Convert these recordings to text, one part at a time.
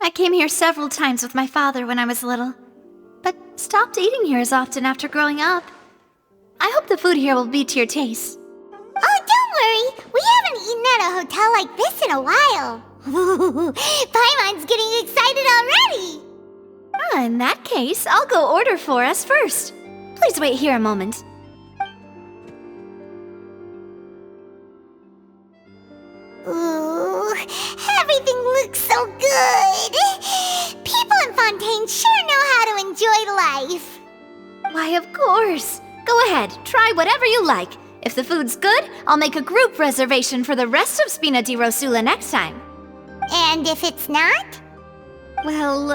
I came here several times with my father when I was little, but stopped eating here as often after growing up. I hope the food here will be to your taste. Oh, don't worry. We haven't eaten at a hotel like this in a while. Paimon's getting excited already. In that case, I'll go order for us first. Please wait here a moment. Ooh, everything looks so good. People in Fontaine sure know how to enjoy life. Why, of course. Go ahead, try whatever you like. If the food's good, I'll make a group reservation for the rest of Spina di Rosula next time. And if it's not? Well,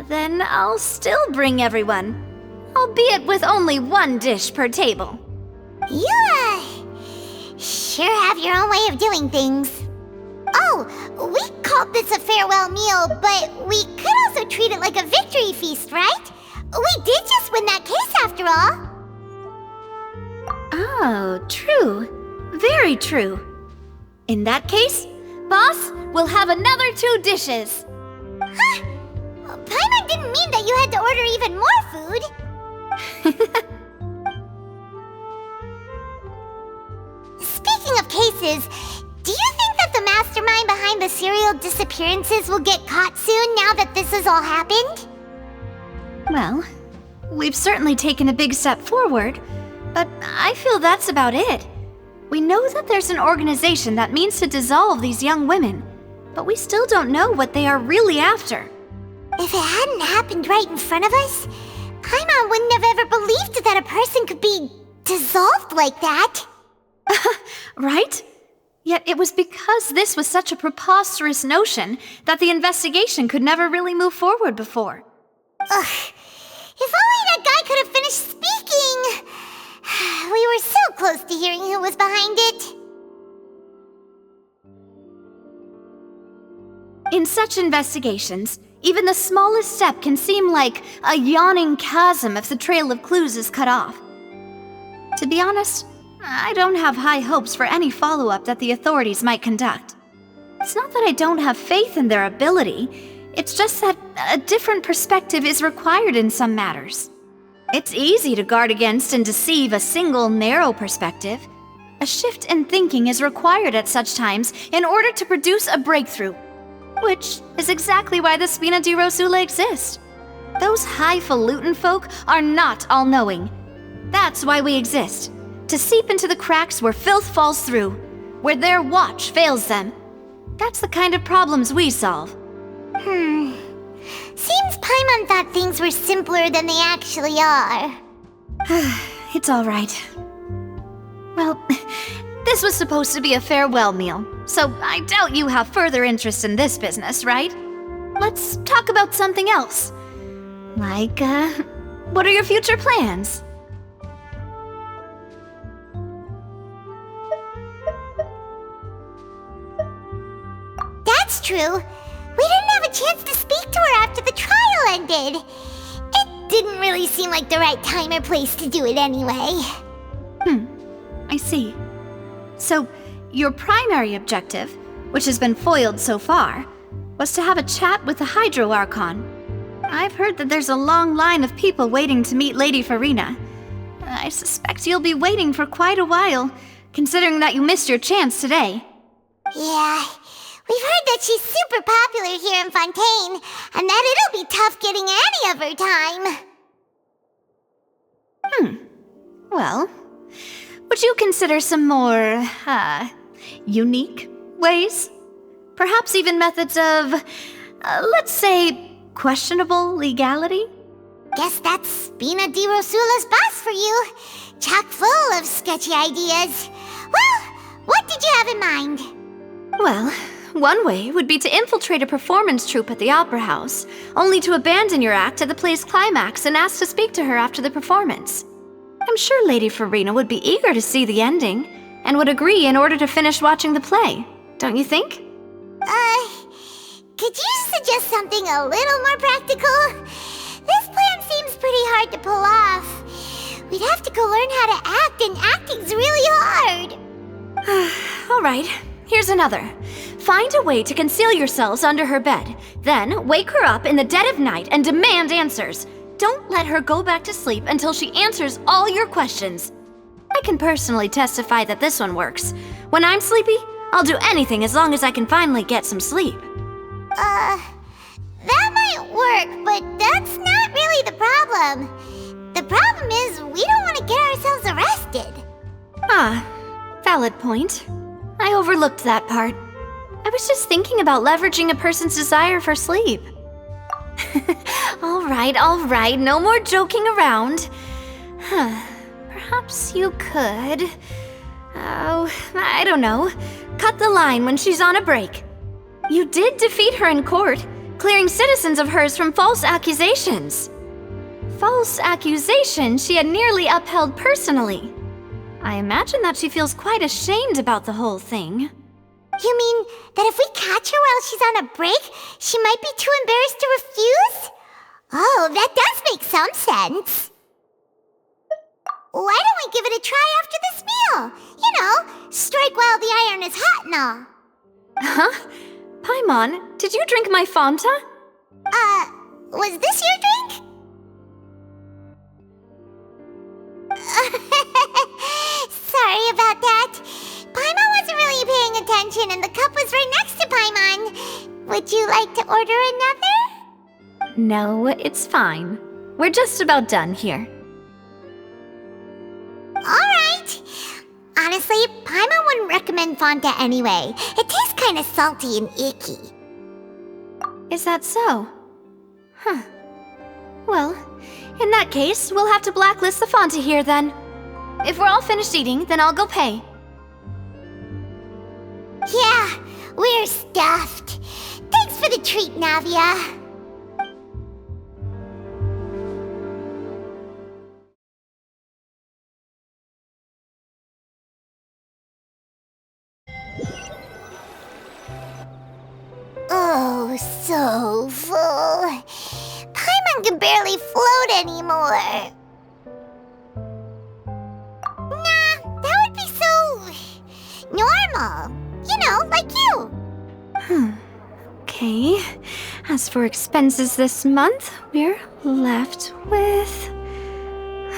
then I'll still bring everyone. Albeit with only one dish per table. You, sure have your own way of doing things. Oh, we called this a farewell meal, but we could also treat it like a victory feast, right? We did just win that case after all. Oh, true. Very true. In that case, boss, we'll have another 2 dishes. Huh? Paimon didn't mean that you had to order even more food. Speaking of cases, do you think that the mastermind behind the serial disappearances will get caught soon now that this has all happened? Well, we've certainly taken a big step forward, but I feel that's about it. We know that there's an organization that means to dissolve these young women, but we still don't know what they are really after. If it hadn't happened right in front of us, Paimon wouldn't have ever believed that a person could be dissolved like that. Right? Yet it was because this was such a preposterous notion that the investigation could never really move forward before. Ugh. If only that guy could have finished speaking! We were so close to hearing who was behind it. In such investigations, even the smallest step can seem like a yawning chasm if the trail of clues is cut off. To be honest, I don't have high hopes for any follow-up that the authorities might conduct. It's not that I don't have faith in their ability, it's just that a different perspective is required in some matters. It's easy to guard against and deceive a single narrow perspective. A shift in thinking is required at such times in order to produce a breakthrough, which is exactly why the Spina di Rosula exist. Those highfalutin folk are not all-knowing. That's why we exist, to seep into the cracks where filth falls through, where their watch fails them. That's the kind of problems we solve. Seems Paimon thought things were simpler than they actually are. It's all right. Well, this was supposed to be a farewell meal, so I doubt you have further interest in this business, right? Let's talk about something else. Like, what are your future plans? That's true. We didn't have a chance to speak to her after the trial ended. It didn't really seem like the right time or place to do it anyway. I see. So, your primary objective, which has been foiled so far, was to have a chat with the Hydro Archon. I've heard that there's a long line of people waiting to meet Lady Farina. I suspect you'll be waiting for quite a while, considering that you missed your chance today. Yeah, we've heard that she's super popular here in Fontaine, and that it'll be tough getting any of her time. Well, would you consider some more, unique ways? Perhaps even methods of, let's say, questionable legality? Guess that's Spina di Rosula's boss for you. Chock full of sketchy ideas. Well, what did you have in mind? Well, one way would be to infiltrate a performance troupe at the Opera House, only to abandon your act at the play's climax and ask to speak to her after the performance. I'm sure Lady Farina would be eager to see the ending, and would agree in order to finish watching the play, don't you think? Could you suggest something a little more practical? This plan seems pretty hard to pull off. We'd have to go learn how to act, and acting's really hard. All right, here's another. Find a way to conceal yourselves under her bed. Then wake her up in the dead of night and demand answers. Don't let her go back to sleep until she answers all your questions. I can personally testify that this one works. When I'm sleepy, I'll do anything as long as I can finally get some sleep. That might work, but that's not really the problem. The problem is we don't want to get ourselves arrested. Valid point. I overlooked that part. I was just thinking about leveraging a person's desire for sleep. All right, no more joking around. Perhaps you could... I don't know. Cut the line when she's on a break. You did defeat her in court, clearing citizens of hers from false accusations. False accusations she had nearly upheld personally. I imagine that she feels quite ashamed about the whole thing. You mean that if we catch her while she's on a break, she might be too embarrassed to refuse? Oh, that does make some sense. Why don't we give it a try after this meal? You know, strike while the iron is hot and all. Huh? Paimon, did you drink my Fanta? Was this your drink? Sorry about that. Paimon wasn't really paying attention and the cup was right next to Paimon. Would you like to order another? No, it's fine. We're just about done here. Alright. Honestly, Paimon wouldn't recommend Fonta anyway. It tastes kind of salty and icky. Is that so? Huh. Well, in that case, we'll have to blacklist the Fonta here then. If we're all finished eating, then I'll go pay. Yeah, we're stuffed. Thanks for the treat, Navia. Oh, so full. Paimon can barely float anymore. Nah, that would be so... normal. You know, like you. Okay. As for expenses this month, we're left with...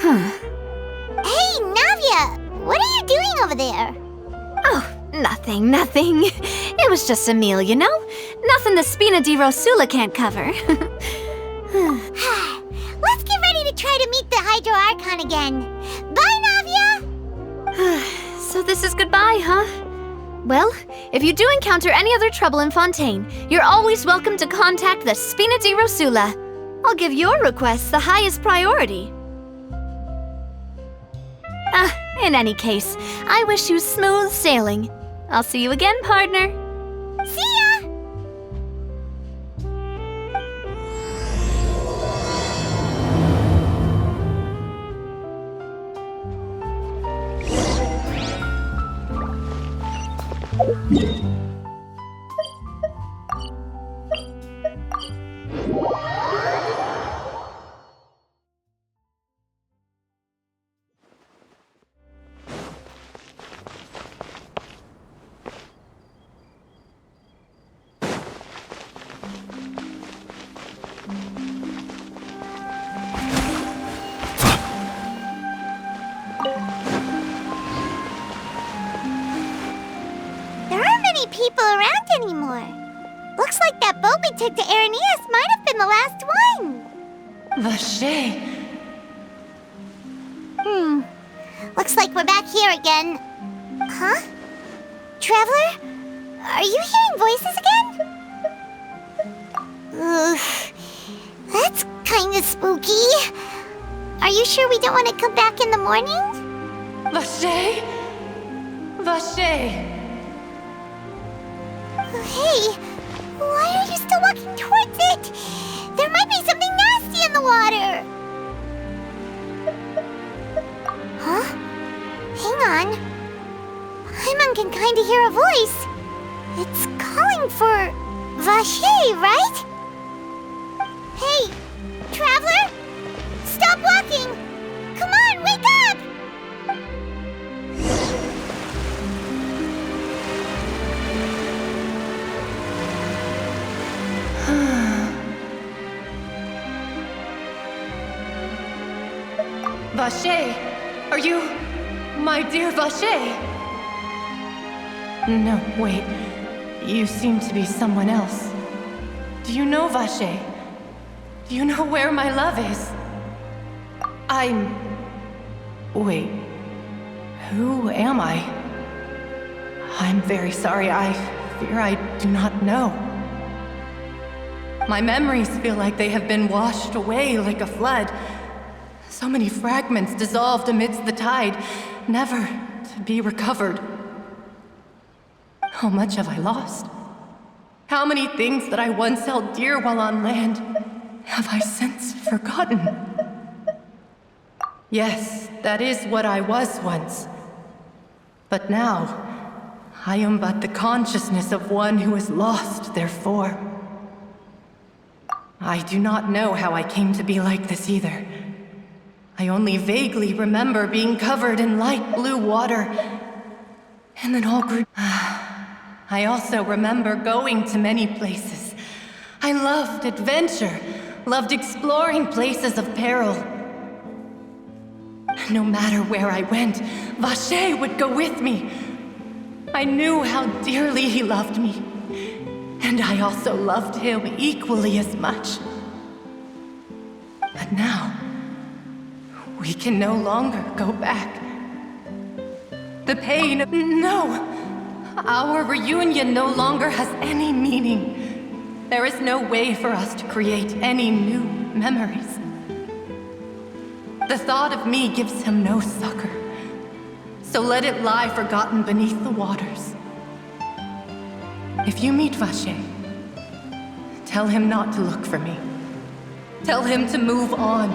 Hey, Navia! What are you doing over there? Oh, nothing. It was just a meal, you know? Nothing the Spina di Rosula can't cover. Let's get ready to try to meet the Hydro Archon again. Bye, Navia! So this is goodbye, huh? Well, if you do encounter any other trouble in Fontaine, you're always welcome to contact the Spina di Rosula. I'll give your request the highest priority. In any case, I wish you smooth sailing. I'll see you again, partner. See ya! People around anymore. Looks like that boat we took to Araneas might have been the last one. Vacher. Looks Looks like we're back here again. Huh? Traveler? Are you hearing voices again? Ugh. That's kinda spooky. Are you sure we don't want to come back in the morning? Vache? Vache! Hey, why are you still walking towards it? There might be something nasty in the water. Huh? Hang on. Paimon can kinda hear a voice. It's calling for Vache, right? Hey, Traveler! Stop walking! Come on, wake up! Vache! Are you... my dear Vache? No, wait. You seem to be someone else. Do you know Vache? Do you know where my love is? Wait. Who am I? I'm very sorry. I fear I do not know. My memories feel like they have been washed away like a flood. So many fragments dissolved amidst the tide, never to be recovered. How much have I lost? How many things that I once held dear while on land have I since forgotten? Yes, that is what I was once. But now, I am but the consciousness of one who has lost their form. I do not know how I came to be like this either. I only vaguely remember being covered in light blue water, and then all grew... I also remember going to many places. I loved adventure, loved exploring places of peril. No matter where I went, Vache would go with me. I knew how dearly he loved me, and I also loved him equally as much. But now, we can no longer go back. The pain of... No! Our reunion no longer has any meaning. There is no way for us to create any new memories. The thought of me gives him no succor. So let it lie forgotten beneath the waters. If you meet Vache, tell him not to look for me. Tell him to move on.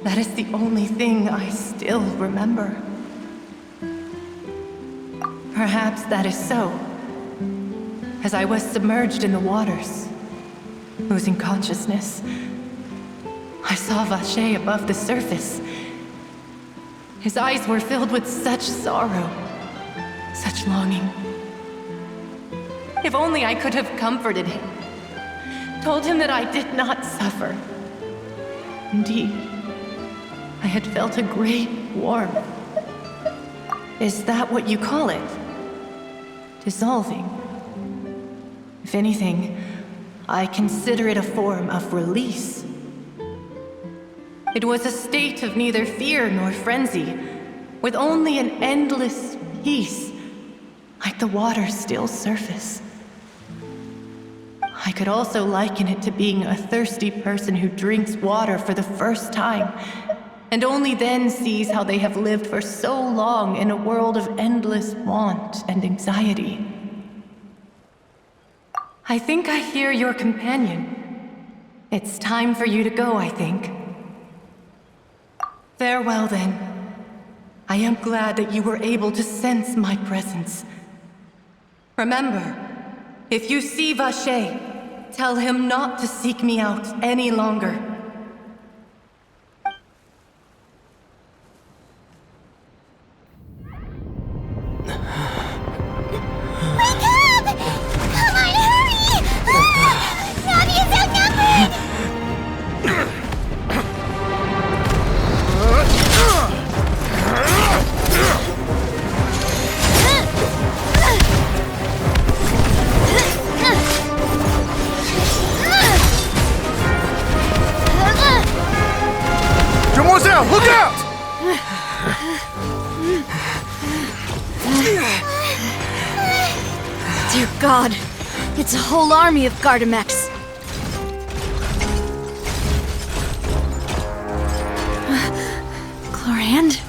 That is the only thing I still remember. Perhaps that is so. As I was submerged in the waters, losing consciousness, I saw Vache above the surface. His eyes were filled with such sorrow, such longing. If only I could have comforted him, told him that I did not suffer. Indeed, I had felt a great warmth. Is that what you call it? Dissolving? If anything, I consider it a form of release. It was a state of neither fear nor frenzy, with only an endless peace, like the water's still surface. I could also liken it to being a thirsty person who drinks water for the first time, and only then sees how they have lived for so long in a world of endless want and anxiety. I think I hear your companion. It's time for you to go, I think. Farewell, then. I am glad that you were able to sense my presence. Remember, if you see Vache, tell him not to seek me out any longer. Wake up! Come on, hurry! Navi is outnumbered! God, it's a whole army of Gardamex. Chlorand?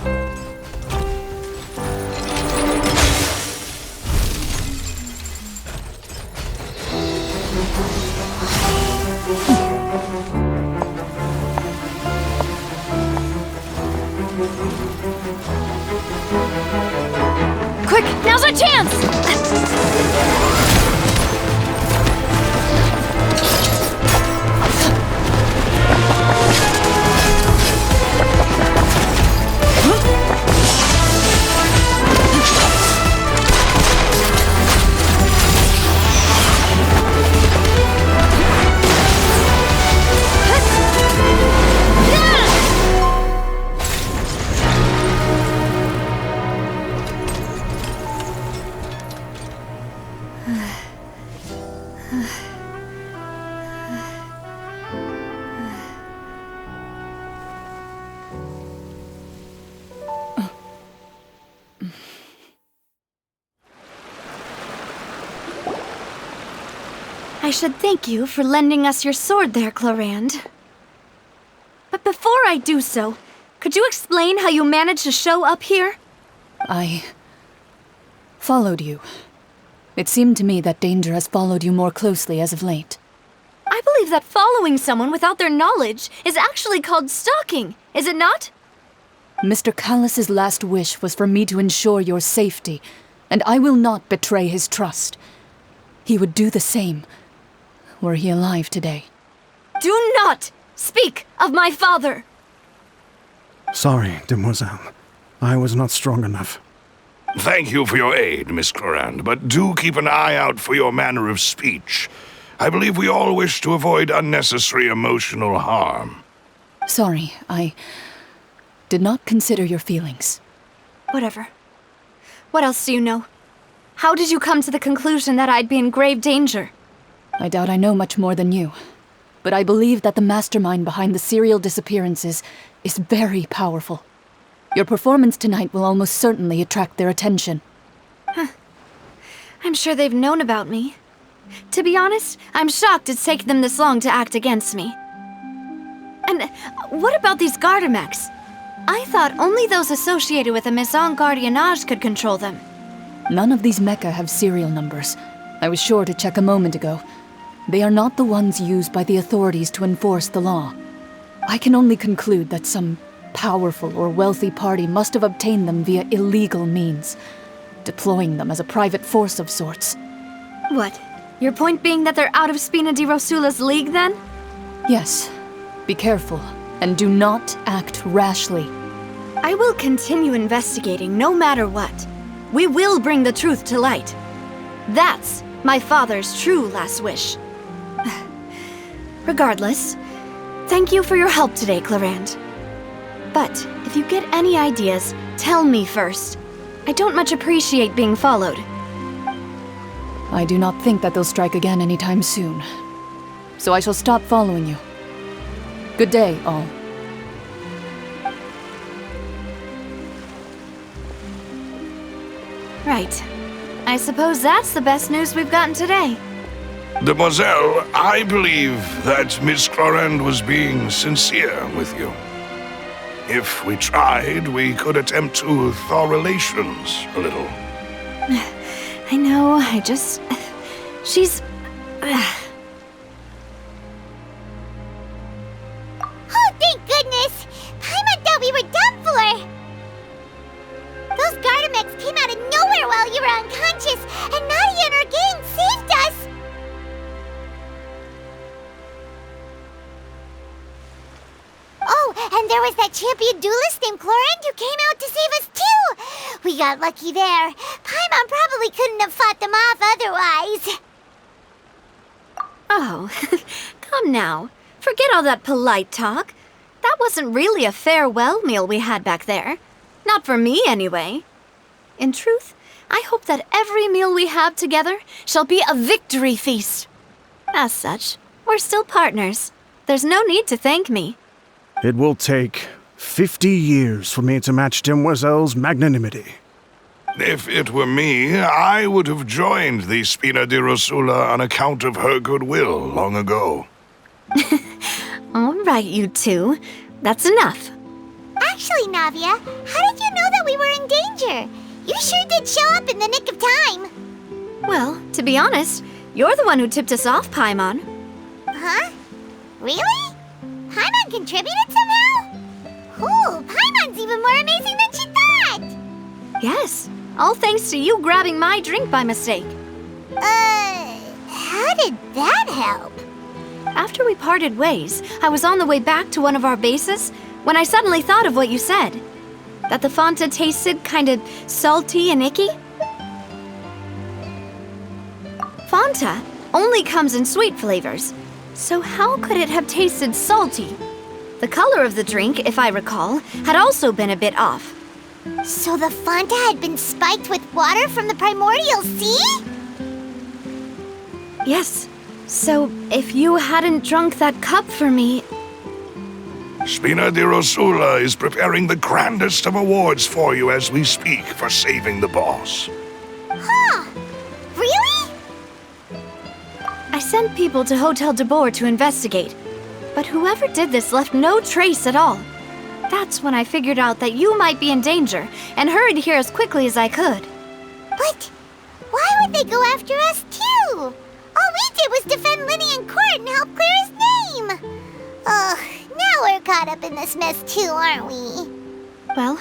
Quick, now's our chance! I should thank you for lending us your sword there, Chlorand. But before I do so, could you explain how you managed to show up here? I followed you. It seemed to me that danger has followed you more closely as of late. I believe that following someone without their knowledge is actually called stalking, is it not? Mr. Callus's last wish was for me to ensure your safety, and I will not betray his trust. He would do the same, were he alive today. Do not speak of my father! Sorry, demoiselle. I was not strong enough. Thank you for your aid, Miss Clorand, but do keep an eye out for your manner of speech. I believe we all wish to avoid unnecessary emotional harm. Sorry, I did not consider your feelings. Whatever. What else do you know? How did you come to the conclusion that I'd be in grave danger? I doubt I know much more than you, but I believe that the mastermind behind the serial disappearances is very powerful. Your performance tonight will almost certainly attract their attention. I'm sure they've known about me. To be honest, I'm shocked it's taken them this long to act against me. And what about these Gardamex? I thought only those associated with the Maison Gardiennage could control them. None of these mecha have serial numbers. I was sure to check a moment ago. They are not the ones used by the authorities to enforce the law. I can only conclude that some powerful or wealthy party must have obtained them via illegal means, deploying them as a private force of sorts. What? Your point being that they're out of Spina di Rosula's league, then? Yes. Be careful, and do not act rashly. I will continue investigating no matter what. We will bring the truth to light. That's my father's true last wish. Regardless, thank you for your help today, Clorand. But if you get any ideas, tell me first. I don't much appreciate being followed. I do not think that they'll strike again anytime soon. So I shall stop following you. Good day, all. Right. I suppose that's the best news we've gotten today. Demoiselle, I believe that Miss Clorand was being sincere with you. If we tried, we could attempt to thaw relations a little. I know, she's... Oh, thank goodness! Paimon thought we were done for! Those Gardamex came out of nowhere while you were unconscious, and Nadia and her gang saved us! Oh, and there was that champion duelist named Clorand who came out to save us too! We got lucky there. Paimon probably couldn't have fought them off otherwise. Oh, come now. Forget all that polite talk. That wasn't really a farewell meal we had back there. Not for me, anyway. In truth, I hope that every meal we have together shall be a victory feast. As such, we're still partners. There's no need to thank me. It will take 50 years for me to match Demoiselle's magnanimity. If it were me, I would have joined the Spina di Rosula on account of her goodwill long ago. All right, you two. That's enough. Actually, Navia, how did you know that we were in danger? You sure did show up in the nick of time. Well, to be honest, you're the one who tipped us off, Paimon. Huh? Really? Paimon contributed somehow? Ooh, Paimon's even more amazing than she thought! Yes, all thanks to you grabbing my drink by mistake. How did that help? After we parted ways, I was on the way back to one of our bases when I suddenly thought of what you said. That the Fonta tasted kind of salty and icky. Fonta only comes in sweet flavors, so how could it have tasted salty? The color of the drink, if I recall, had also been a bit off. So the Fonta had been spiked with water from the primordial sea? Yes. So, if you hadn't drunk that cup for me... Spina di Rosula is preparing the grandest of awards for you as we speak for saving the boss. Huh. Really? I sent people to Hotel de Boer to investigate, but whoever did this left no trace at all. That's when I figured out that you might be in danger and hurried here as quickly as I could. But why would they go after us too? All we did was defend Linny in court and help clear his name. Ugh, now we're caught up in this mess too, aren't we? Well,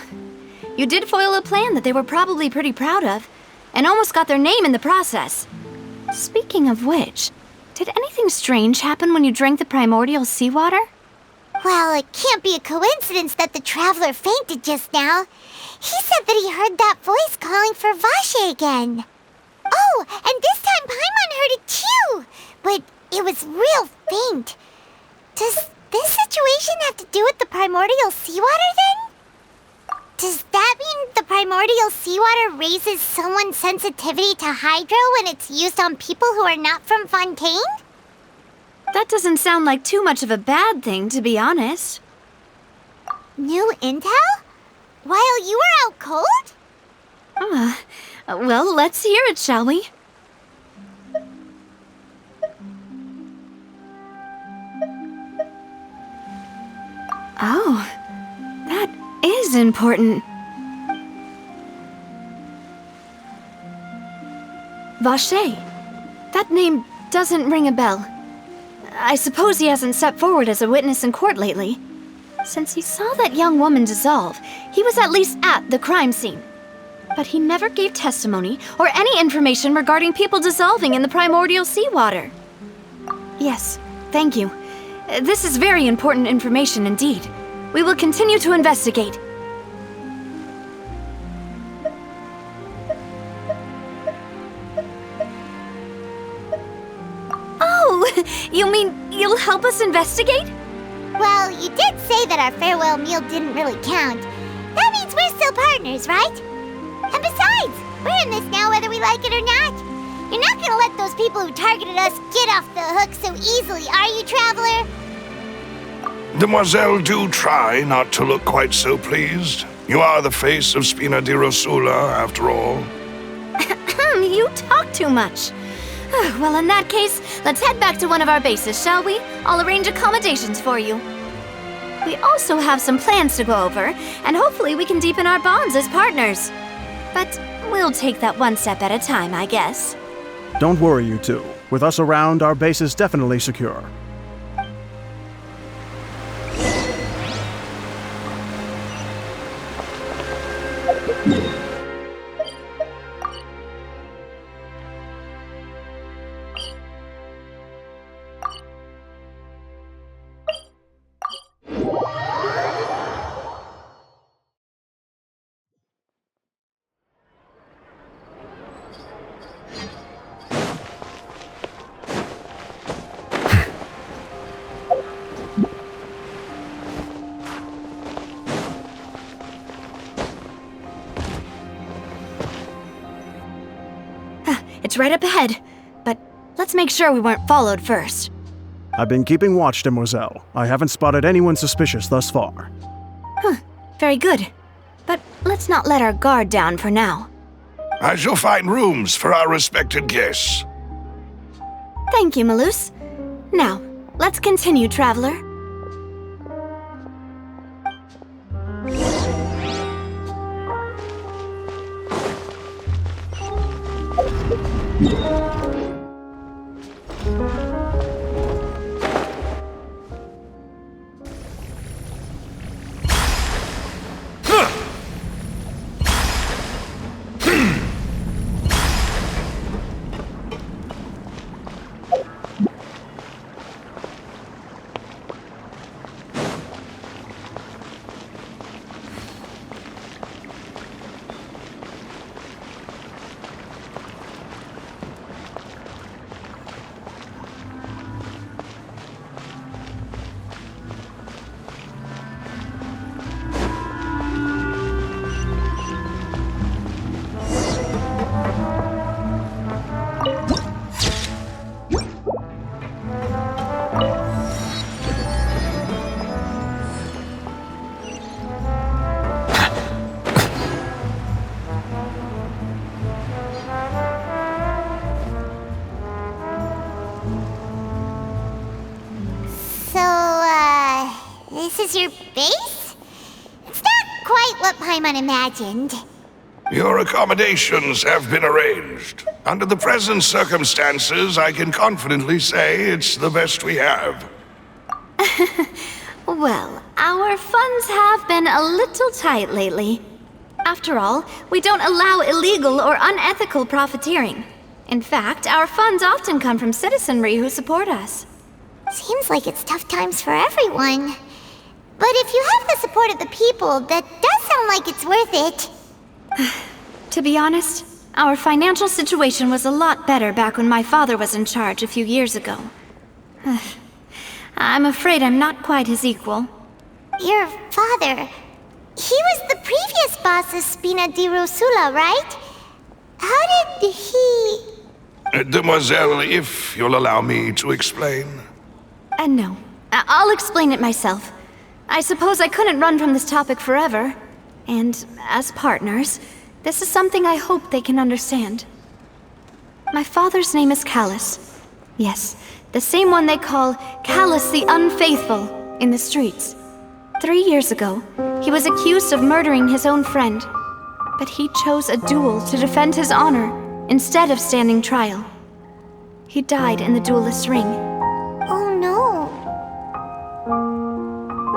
you did foil a plan that they were probably pretty proud of, and almost got their name in the process. Speaking of which, did anything strange happen when you drank the primordial seawater? Well, it can't be a coincidence that the traveler fainted just now. He said that he heard that voice calling for Vache again. Oh, and this time Paimon heard it too, but it was real faint. Does this situation have to do with the primordial seawater then? Does that mean the primordial seawater raises someone's sensitivity to hydro when it's used on people who are not from Fontaine? That doesn't sound like too much of a bad thing, to be honest. New intel? While you were out cold? Well, let's hear it, shall we? Oh, that is important. Vache. That name doesn't ring a bell. I suppose he hasn't stepped forward as a witness in court lately. Since he saw that young woman dissolve, he was at least at the crime scene. But he never gave testimony or any information regarding people dissolving in the primordial seawater. Yes, thank you. This is very important information indeed. We will continue to investigate. Oh, you mean you'll help us investigate? Well, you did say that our farewell meal didn't really count. That means we're still partners, right? And besides, we're in this now whether we like it or not. You're not gonna let those people who targeted us get off the hook so easily, are you, Traveler? Demoiselle, do try not to look quite so pleased. You are the face of Spina di Rosula, after all. You talk too much. Well, in that case, let's head back to one of our bases, shall we? I'll arrange accommodations for you. We also have some plans to go over, and hopefully we can deepen our bonds as partners. But we'll take that one step at a time, I guess. Don't worry, you two. With us around, our base is definitely secure. It's right up ahead, but let's make sure we weren't followed first. I've been keeping watch, Demoiselle. I haven't spotted anyone suspicious thus far. Very good. But let's not let our guard down for now. I shall find rooms for our respected guests. Thank you, Malus. Now, let's continue, traveler. This is your base? It's not quite what Paimon imagined. Your accommodations have been arranged. Under the present circumstances, I can confidently say it's the best we have. Well, our funds have been a little tight lately. After all, we don't allow illegal or unethical profiteering. In fact, our funds often come from citizenry who support us. Seems like it's tough times for everyone. But if you have the support of the people, that does sound like it's worth it. To be honest, our financial situation was a lot better back when my father was in charge a few years ago. I'm afraid I'm not quite his equal. Your father... he was the previous boss of Spina di Rosula, right? How did he... Demoiselle, if you'll allow me to explain. No. I'll explain it myself. I suppose I couldn't run from this topic forever. And as partners, this is something I hope they can understand. My father's name is Callus. Yes, the same one they call Callus the Unfaithful in the streets. 3 years ago, he was accused of murdering his own friend. But he chose a duel to defend his honor instead of standing trial. He died in the duelist's ring. Oh no.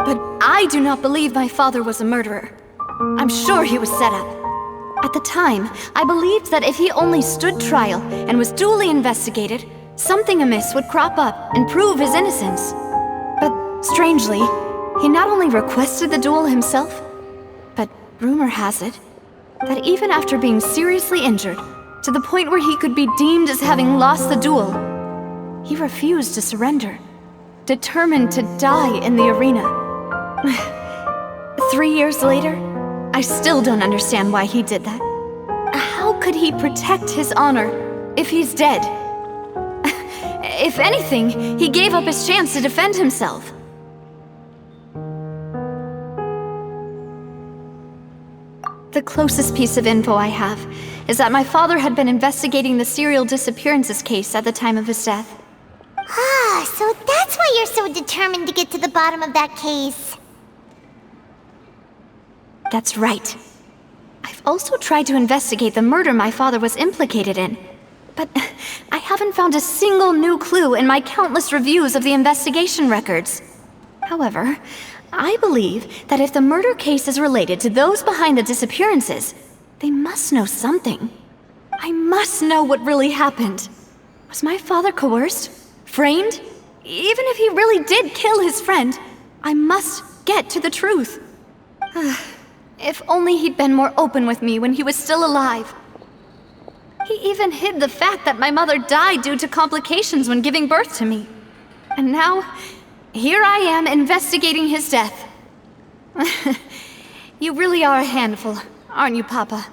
But I do not believe my father was a murderer. I'm sure he was set up. At the time, I believed that if he only stood trial and was duly investigated, something amiss would crop up and prove his innocence. But strangely, he not only requested the duel himself, but rumor has it that even after being seriously injured, to the point where he could be deemed as having lost the duel, he refused to surrender, determined to die in the arena. 3 years later, I still don't understand why he did that. How could he protect his honor if he's dead? If anything, he gave up his chance to defend himself. The closest piece of info I have is that my father had been investigating the serial disappearances case at the time of his death. Ah, so that's why you're so determined to get to the bottom of that case. That's right. I've also tried to investigate the murder my father was implicated in, but I haven't found a single new clue in my countless reviews of the investigation records. However, I believe that if the murder case is related to those behind the disappearances, they must know something. I must know what really happened. Was my father coerced? Framed? Even if he really did kill his friend, I must get to the truth. If only he'd been more open with me when he was still alive. He even hid the fact that my mother died due to complications when giving birth to me. And now, here I am investigating his death. You really are a handful, aren't you, Papa?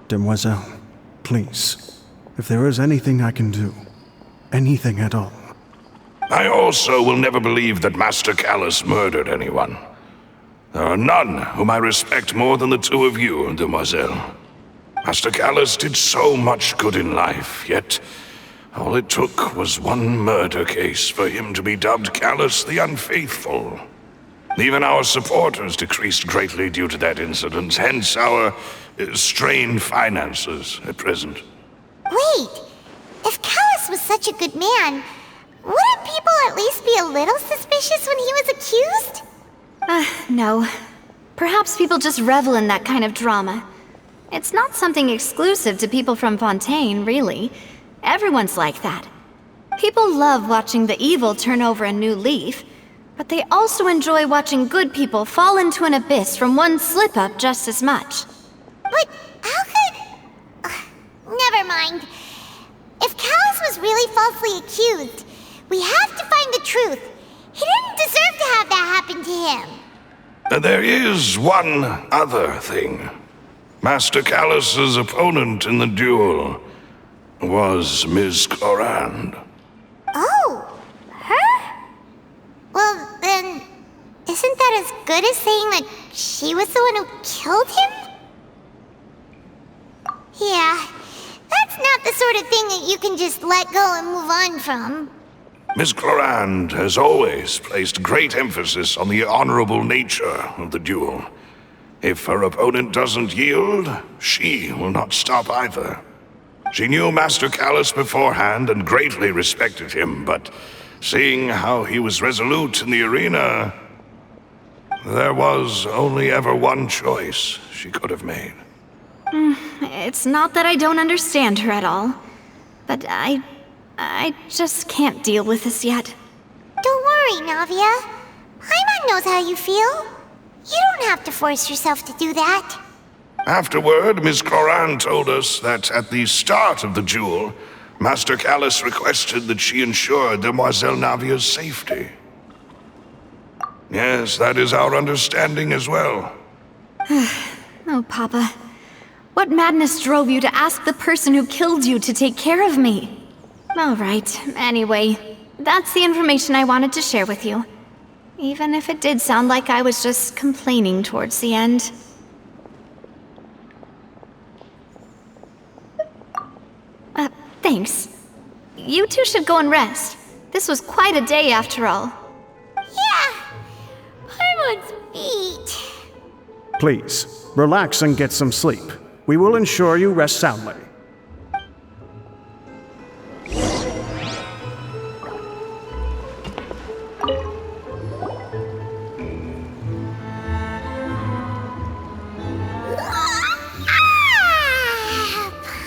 Demoiselle, please, if there is anything I can do, anything at all. I also will never believe that Master Callus murdered anyone. There are none whom I respect more than the two of you, demoiselle. Master Callus did so much good in life, yet all it took was one murder case for him to be dubbed Callus the Unfaithful. Even our supporters decreased greatly due to that incident, hence our strained finances at present. Wait, if Callus was such a good man, wouldn't people at least be a little suspicious when he was accused? No. Perhaps people just revel in that kind of drama. It's not something exclusive to people from Fontaine, really. Everyone's like that. People love watching the evil turn over a new leaf, but they also enjoy watching good people fall into an abyss from one slip-up just as much. But how could... never mind. If Callus was really falsely accused, we have to find the truth. He didn't deserve to have that happen to him. There is one other thing. Master Callus's opponent in the duel was Ms. Clorand. Oh, her? Well, then, isn't that as good as saying that she was the one who killed him? Yeah, that's not the sort of thing that you can just let go and move on from. Ms. Clorand has always placed great emphasis on the honorable nature of the duel. If her opponent doesn't yield, she will not stop either. She knew Master Callus beforehand and greatly respected him, but seeing how he was resolute in the arena, there was only ever one choice she could have made. It's not that I don't understand her at all, but I just can't deal with this yet. Don't worry, Navia. Paimon knows how you feel. You don't have to force yourself to do that. Afterward, Ms. Clorand told us that at the start of the duel, Master Callus requested that she ensure Demoiselle Navia's safety. Yes, that is our understanding as well. Oh, Papa. What madness drove you to ask the person who killed you to take care of me? All right, anyway, that's the information I wanted to share with you. Even if it did sound like I was just complaining towards the end. Thanks. You two should go and rest. This was quite a day after all. Yeah, Paimon's beat. Please, relax and get some sleep. We will ensure you rest soundly.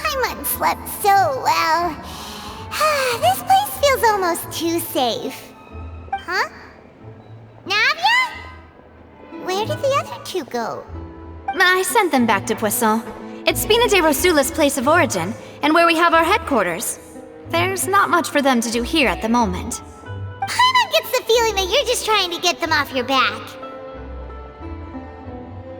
Paimon slept so well. This place feels almost too safe. Huh? Navia? Where did the other two go? I sent them back to Poisson. It's Spina de Rosula's place of origin, and where we have our headquarters. There's not much for them to do here at the moment. Paimon gets the feeling that you're just trying to get them off your back.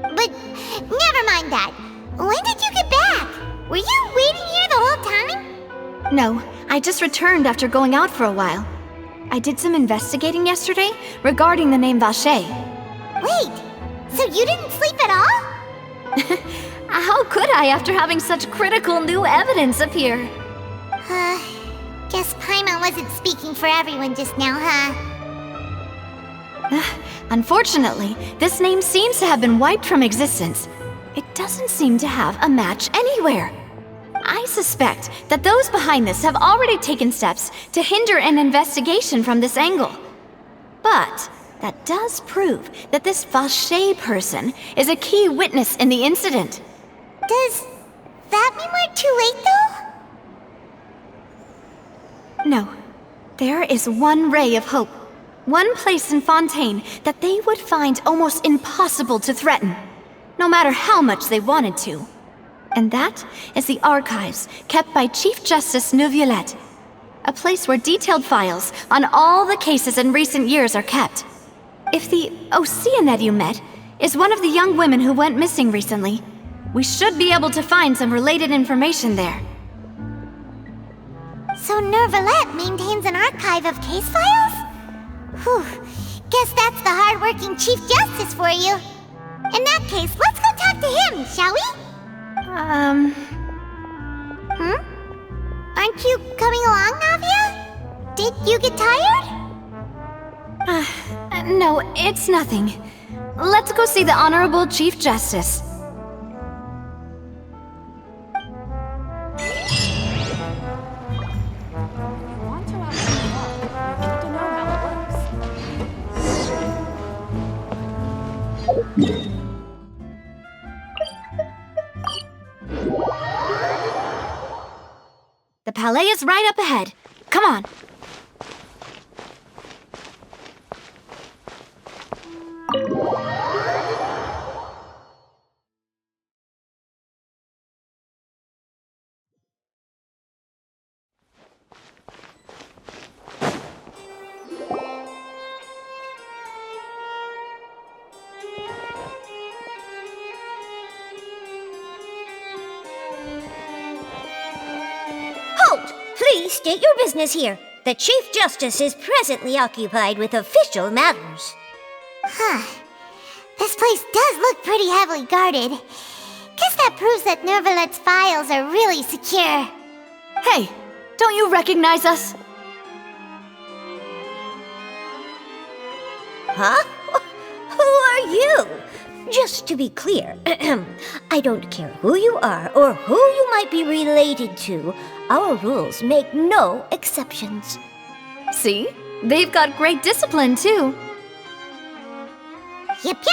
But never mind that. When did you get back? Were you waiting here the whole time? No, I just returned after going out for a while. I did some investigating yesterday regarding the name Vacher. Wait, so you didn't sleep at all? How could I after having such critical new evidence appear? Guess Paimon wasn't speaking for everyone just now, huh? Unfortunately, this name seems to have been wiped from existence. It doesn't seem to have a match anywhere. I suspect that those behind this have already taken steps to hinder an investigation from this angle. But that does prove that this Vacher person is a key witness in the incident. Does that mean we're too late, though? No. There is one ray of hope. One place in Fontaine that they would find almost impossible to threaten, no matter how much they wanted to. And that is the archives kept by Chief Justice Neuvillette, a place where detailed files on all the cases in recent years are kept. If the Oceanette you met is one of the young women who went missing recently, we should be able to find some related information there. So Neuvillette maintains an archive of case files? Whew, guess that's the hard-working Chief Justice for you. In that case, let's go talk to him, shall we? Aren't you coming along, Navia? Did you get tired? No, it's nothing. Let's go see the Honorable Chief Justice. The palais is right up ahead. Come on. Halt! Please state your business here. The Chief Justice is presently occupied with official matters. This place does look pretty heavily guarded. Guess that proves that Nervalet's files are really secure. Hey, don't you recognize us? Huh? Who are you? Just to be clear, I don't care who you are or who you might be related to. Our rules make no exceptions. See? They've got great discipline, too. Yep.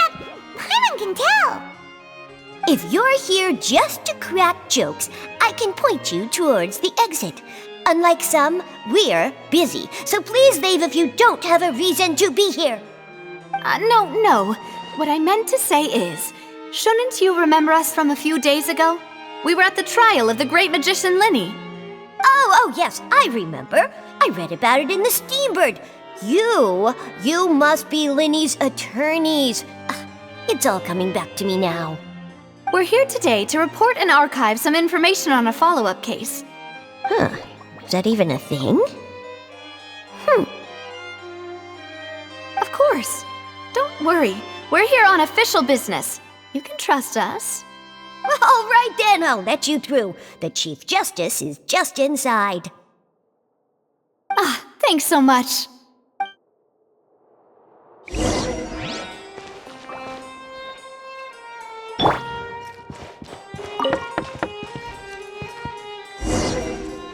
Paimon can tell. If you're here just to crack jokes, I can point you towards the exit. Unlike some, we're busy, so please leave if you don't have a reason to be here. No. What I meant to say is, shouldn't you remember us from a few days ago? We were at the trial of the great magician Linny. Oh, yes, I remember. I read about it in the Steambird. You must be Linny's attorneys. It's all coming back to me now. We're here today to report and archive some information on a follow-up case. Is that even a thing? Of course. Don't worry. We're here on official business. You can trust us. All right then, I'll let you through. The Chief Justice is just inside. Thanks so much.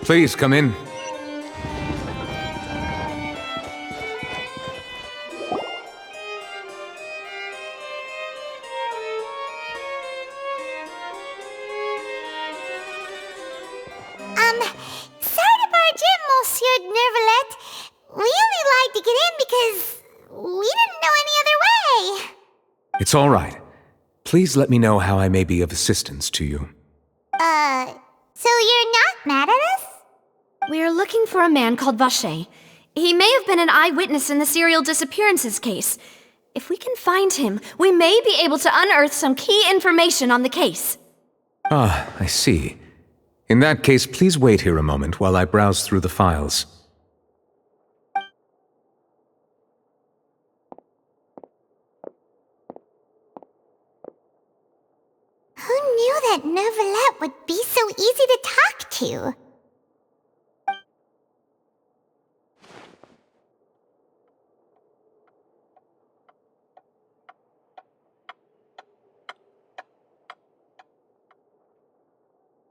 Please come in. Sorry to barge in, Monsieur Nervalet. We only lied to get in because we didn't know any other way. It's all right. Please let me know how I may be of assistance to you. So you're not mad at us? We're looking for a man called Vacher. He may have been an eyewitness in the serial disappearances case. If we can find him, we may be able to unearth some key information on the case. Ah, I see. In that case, please wait here a moment while I browse through the files. Who knew that Nervalet would be so easy to talk to?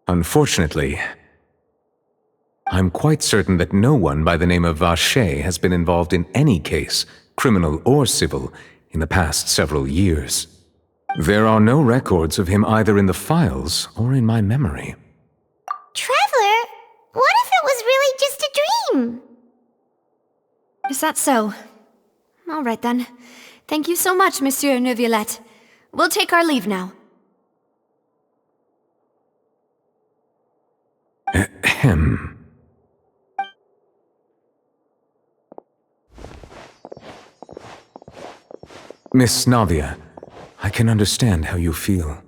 Unfortunately, I'm quite certain that no one by the name of Vacher has been involved in any case, criminal or civil, in the past several years. There are no records of him either in the files or in my memory. Traveler, what if it was really just a dream? Is that so? All right then. Thank you so much, Monsieur Neuvillette. We'll take our leave now. Ahem. Miss Navia, I can understand how you feel.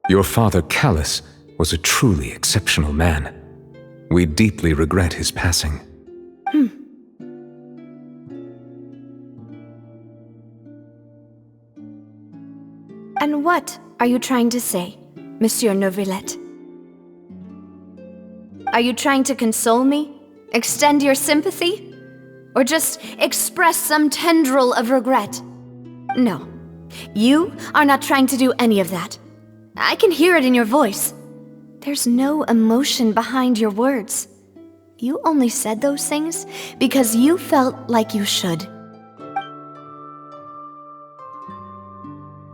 Your father, Callus, was a truly exceptional man. We deeply regret his passing. And what are you trying to say, Monsieur Neuvillette? Are you trying to console me? Extend your sympathy? Or just express some tendril of regret? No. You are not trying to do any of that. I can hear it in your voice. There's no emotion behind your words. You only said those things because you felt like you should.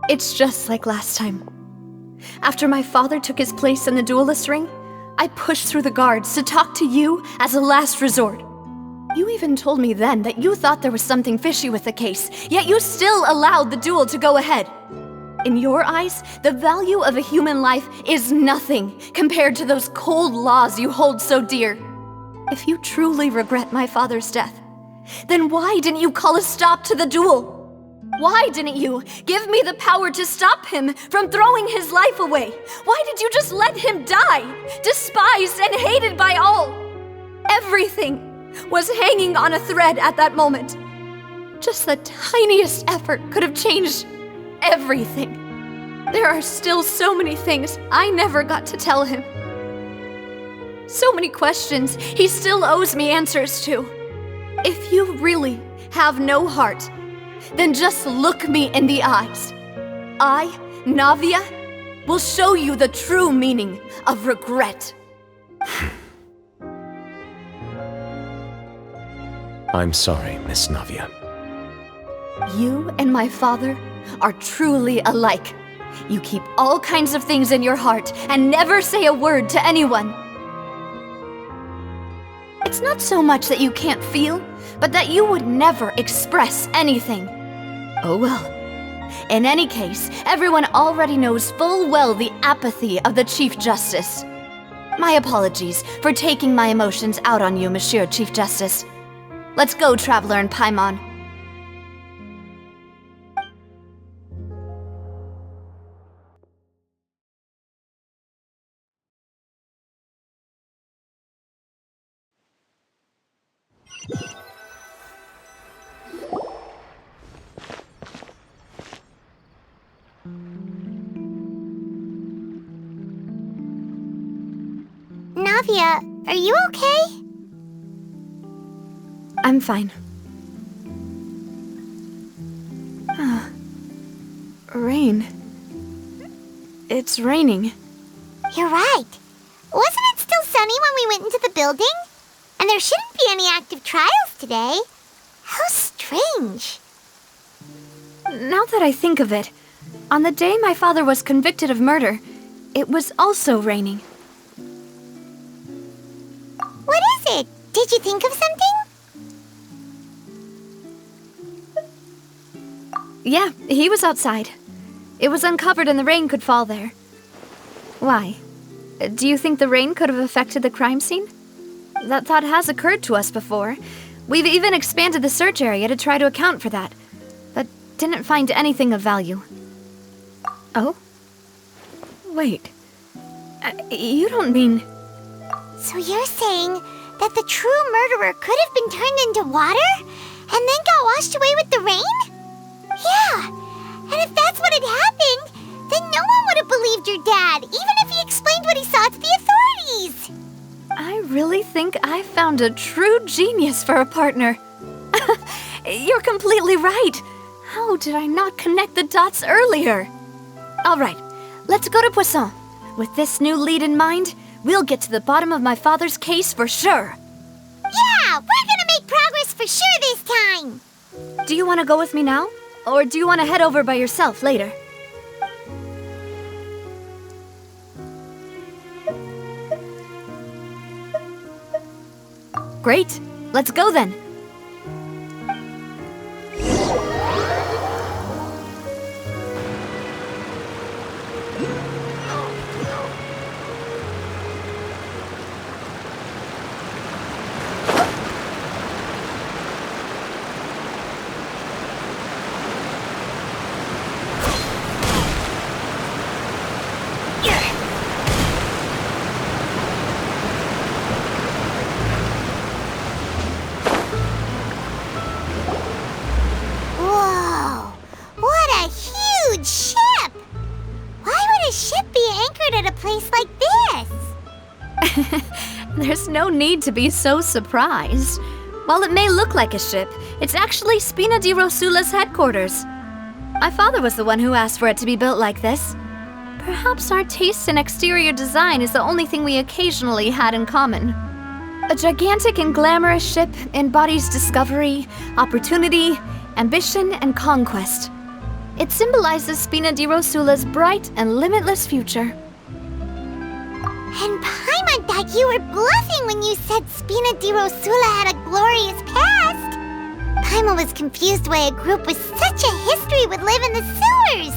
It's just like last time. After my father took his place in the duelist ring, I pushed through the guards to talk to you as a last resort. You even told me then that you thought there was something fishy with the case, yet you still allowed the duel to go ahead. In your eyes, the value of a human life is nothing compared to those cold laws you hold so dear. If you truly regret my father's death, then why didn't you call a stop to the duel? Why didn't you give me the power to stop him from throwing his life away? Why did you just let him die, despised and hated by all? Everything was hanging on a thread at that moment. Just the tiniest effort could have changed everything. There are still so many things I never got to tell him. So many questions he still owes me answers to. If you really have no heart, then just look me in the eyes. I, Navia, will show you the true meaning of regret. I'm sorry, Miss Navia. You and my father are truly alike. You keep all kinds of things in your heart and never say a word to anyone. It's not so much that you can't feel, but that you would never express anything. Oh well. In any case, everyone already knows full well the apathy of the Chief Justice. My apologies for taking my emotions out on you, Monsieur Chief Justice. Let's go, Traveler and Paimon. Navia, are you okay? I'm fine. Rain. It's raining. You're right. Wasn't it still sunny when we went into the building? And there shouldn't be any active trials today. How strange. Now that I think of it, on the day my father was convicted of murder, it was also raining. What is it? Did you think of something? Yeah, he was outside. It was uncovered and the rain could fall there. Why? Do you think the rain could have affected the crime scene? That thought has occurred to us before. We've even expanded the search area to try to account for that, but didn't find anything of value. Oh? Wait. You don't mean... So you're saying that the true murderer could have been turned into water and then got washed away with the rain? Yeah, and if that's what had happened, then no one would have believed your dad, even if he explained what he saw to the authorities. I really think I found a true genius for a partner. You're completely right. How did I not connect the dots earlier? All right, let's go to Poisson. With this new lead in mind, we'll get to the bottom of my father's case for sure. Yeah, we're gonna make progress for sure this time. Do you want to go with me now? Or do you want to head over by yourself later? Great. Let's go then. There's no need to be so surprised. While it may look like a ship, it's actually Spina di Rosula's headquarters. My father was the one who asked for it to be built like this. Perhaps our taste in exterior design is the only thing we occasionally had in common. A gigantic and glamorous ship embodies discovery, opportunity, ambition, and conquest. It symbolizes Spina di Rosula's bright and limitless future. And Paimon thought you were bluffing when you said Spina di Rosula had a glorious past. Paimon was confused why a group with such a history would live in the sewers.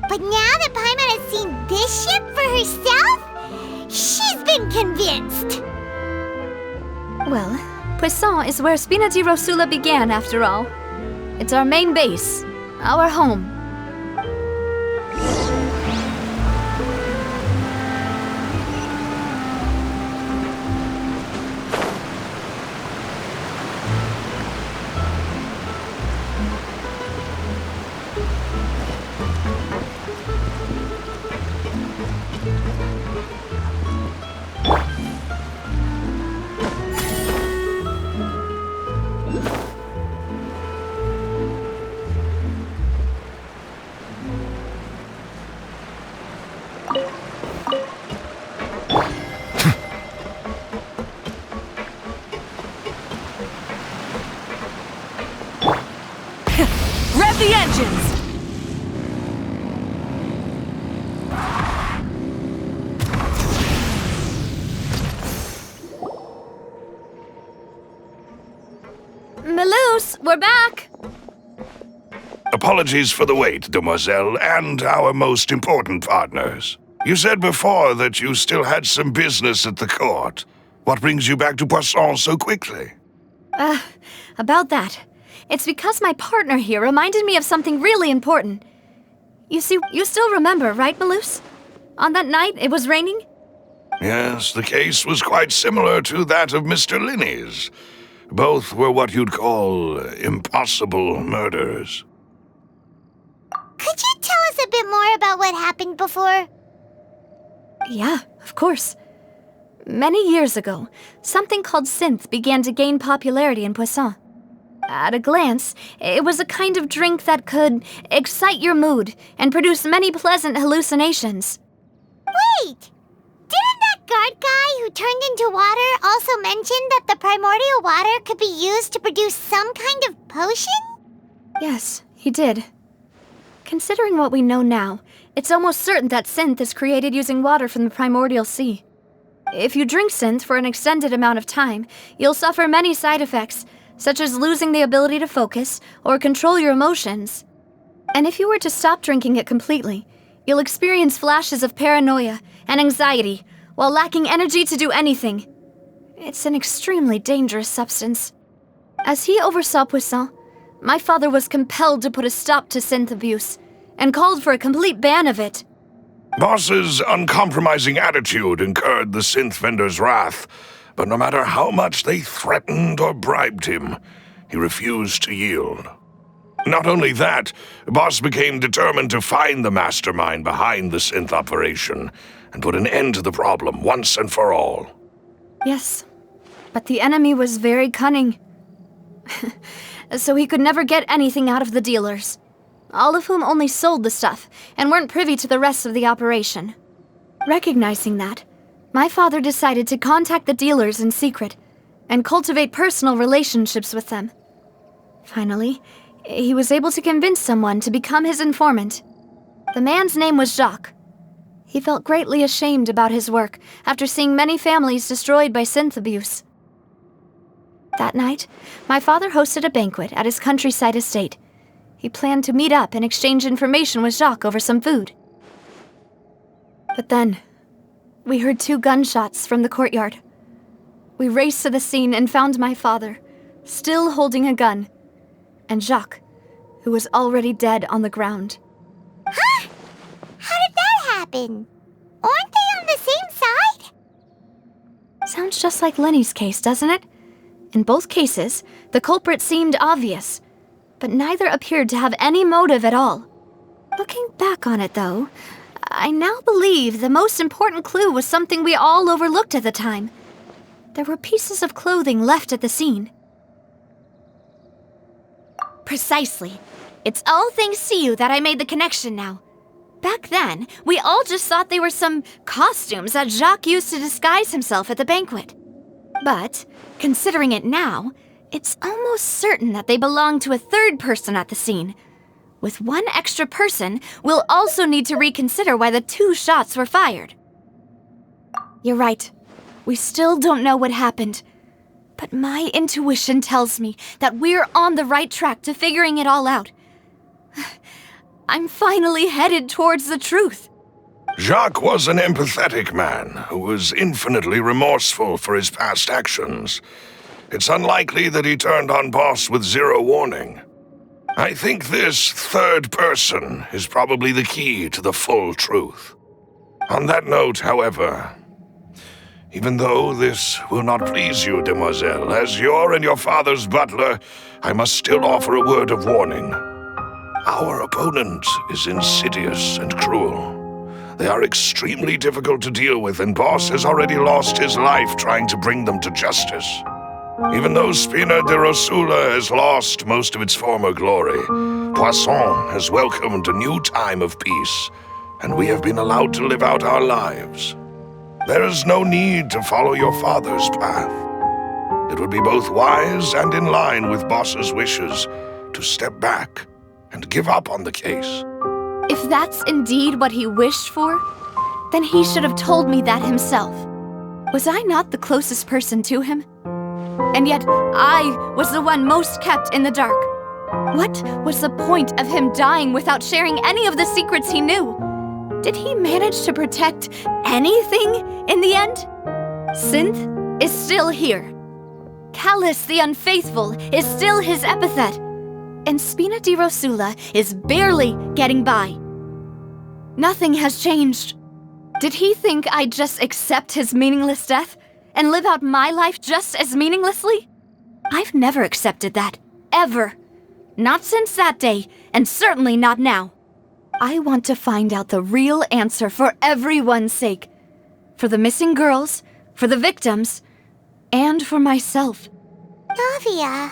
But now that Paimon has seen this ship for herself, she's been convinced. Well, Poisson is where Spina di Rosula began, after all. It's our main base, our home. Rev the engines! Melus, we're back! Apologies for the wait, demoiselle, and our most important partners. You said before that you still had some business at the court. What brings you back to Poisson so quickly? About that. It's because my partner here reminded me of something really important. You see, you still remember, right, Melus? On that night, it was raining? Yes, the case was quite similar to that of Mr. Linney's. Both were what you'd call impossible murders. Could you tell us a bit more about what happened before? Yeah, of course. Many years ago, something called synth began to gain popularity in Poisson. At a glance, it was a kind of drink that could excite your mood and produce many pleasant hallucinations. Wait! Didn't that guard guy who turned into water also mention that the primordial water could be used to produce some kind of potion? Yes, he did. Considering what we know now, it's almost certain that synth is created using water from the primordial sea. If you drink synth for an extended amount of time, you'll suffer many side effects, such as losing the ability to focus or control your emotions. And if you were to stop drinking it completely, you'll experience flashes of paranoia and anxiety while lacking energy to do anything. It's an extremely dangerous substance. As he oversaw Poisson, my father was compelled to put a stop to synth abuse and called for a complete ban of it. Boss's uncompromising attitude incurred the synth vendor's wrath, but no matter how much they threatened or bribed him, he refused to yield. Not only that, Boss became determined to find the mastermind behind the synth operation and put an end to the problem once and for all. Yes, but the enemy was very cunning. So he could never get anything out of the dealers, all of whom only sold the stuff and weren't privy to the rest of the operation. Recognizing that, my father decided to contact the dealers in secret and cultivate personal relationships with them. Finally, he was able to convince someone to become his informant. The man's name was Jacques. He felt greatly ashamed about his work after seeing many families destroyed by synth abuse. That night, my father hosted a banquet at his countryside estate. He planned to meet up and exchange information with Jacques over some food. But then, we heard 2 gunshots from the courtyard. We raced to the scene and found my father, still holding a gun, and Jacques, who was already dead on the ground. Huh? How did that happen? Aren't they on the same side? Sounds just like Lenny's case, doesn't it? In both cases, the culprit seemed obvious, but neither appeared to have any motive at all. Looking back on it, though, I now believe the most important clue was something we all overlooked at the time. There were pieces of clothing left at the scene. Precisely. It's all thanks to you that I made the connection now. Back then, we all just thought they were some costumes that Jacques used to disguise himself at the banquet. But, considering it now, it's almost certain that they belong to a third person at the scene. With one extra person, we'll also need to reconsider why the 2 shots were fired. You're right. We still don't know what happened. But my intuition tells me that we're on the right track to figuring it all out. I'm finally headed towards the truth. Jacques was an empathetic man who was infinitely remorseful for his past actions. It's unlikely that he turned on Boss with 0 warning. I think this third person is probably the key to the full truth. On that note, however, even though this will not please you, demoiselle, as your and your father's butler, I must still offer a word of warning. Our opponent is insidious and cruel. They are extremely difficult to deal with, and Boss has already lost his life trying to bring them to justice. Even though Spina de Rosula has lost most of its former glory, Poisson has welcomed a new time of peace, and we have been allowed to live out our lives. There is no need to follow your father's path. It would be both wise and in line with Boss's wishes to step back and give up on the case. If that's indeed what he wished for, then he should have told me that himself. Was I not the closest person to him? And yet, I was the one most kept in the dark. What was the point of him dying without sharing any of the secrets he knew? Did he manage to protect anything in the end? Synth is still here. Callus the Unfaithful is still his epithet. And Spina di Rosula is barely getting by. Nothing has changed. Did he think I'd just accept his meaningless death and live out my life just as meaninglessly? I've never accepted that. Ever. Not since that day, and certainly not now. I want to find out the real answer for everyone's sake. For the missing girls, for the victims, and for myself. Navia.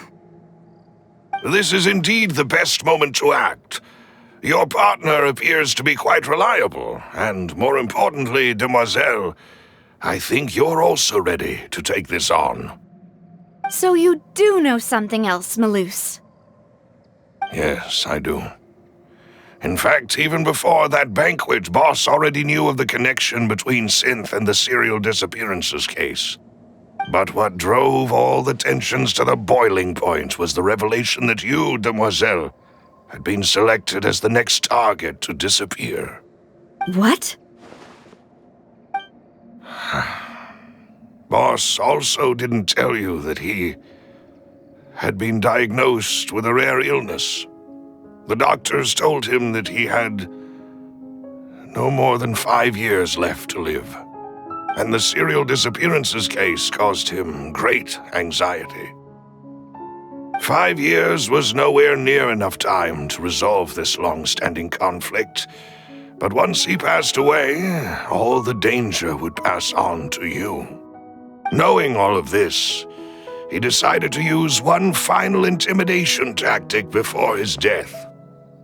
This is indeed the best moment to act. Your partner appears to be quite reliable, and more importantly, demoiselle, I think you're also ready to take this on. So you do know something else, Malouse? Yes, I do. In fact, even before that banquet, Boss already knew of the connection between Synth and the serial disappearances case. But what drove all the tensions to the boiling point was the revelation that you, demoiselle, had been selected as the next target to disappear. What? Boss also didn't tell you that he had been diagnosed with a rare illness. The doctors told him that he had no more than 5 years left to live, and the serial disappearances case caused him great anxiety. 5 years was nowhere near enough time to resolve this long-standing conflict, but once he passed away, all the danger would pass on to you. Knowing all of this, he decided to use one final intimidation tactic before his death.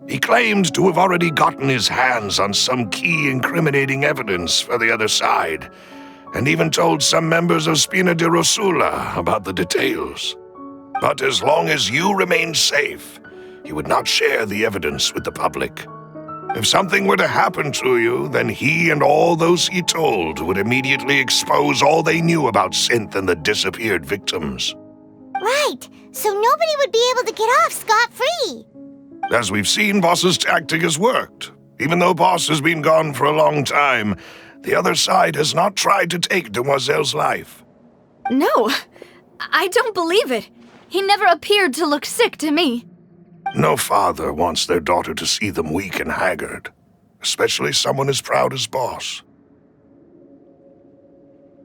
He claimed to have already gotten his hands on some key incriminating evidence for the other side, and even told some members of Spina di Rosula about the details. But as long as you remained safe, he would not share the evidence with the public. If something were to happen to you, then he and all those he told would immediately expose all they knew about Synth and the disappeared victims. Right, so nobody would be able to get off scot-free. As we've seen, Boss's tactic has worked. Even though Boss has been gone for a long time, the other side has not tried to take Demoiselle's life. No, I don't believe it. He never appeared to look sick to me. No father wants their daughter to see them weak and haggard, especially someone as proud as Boss.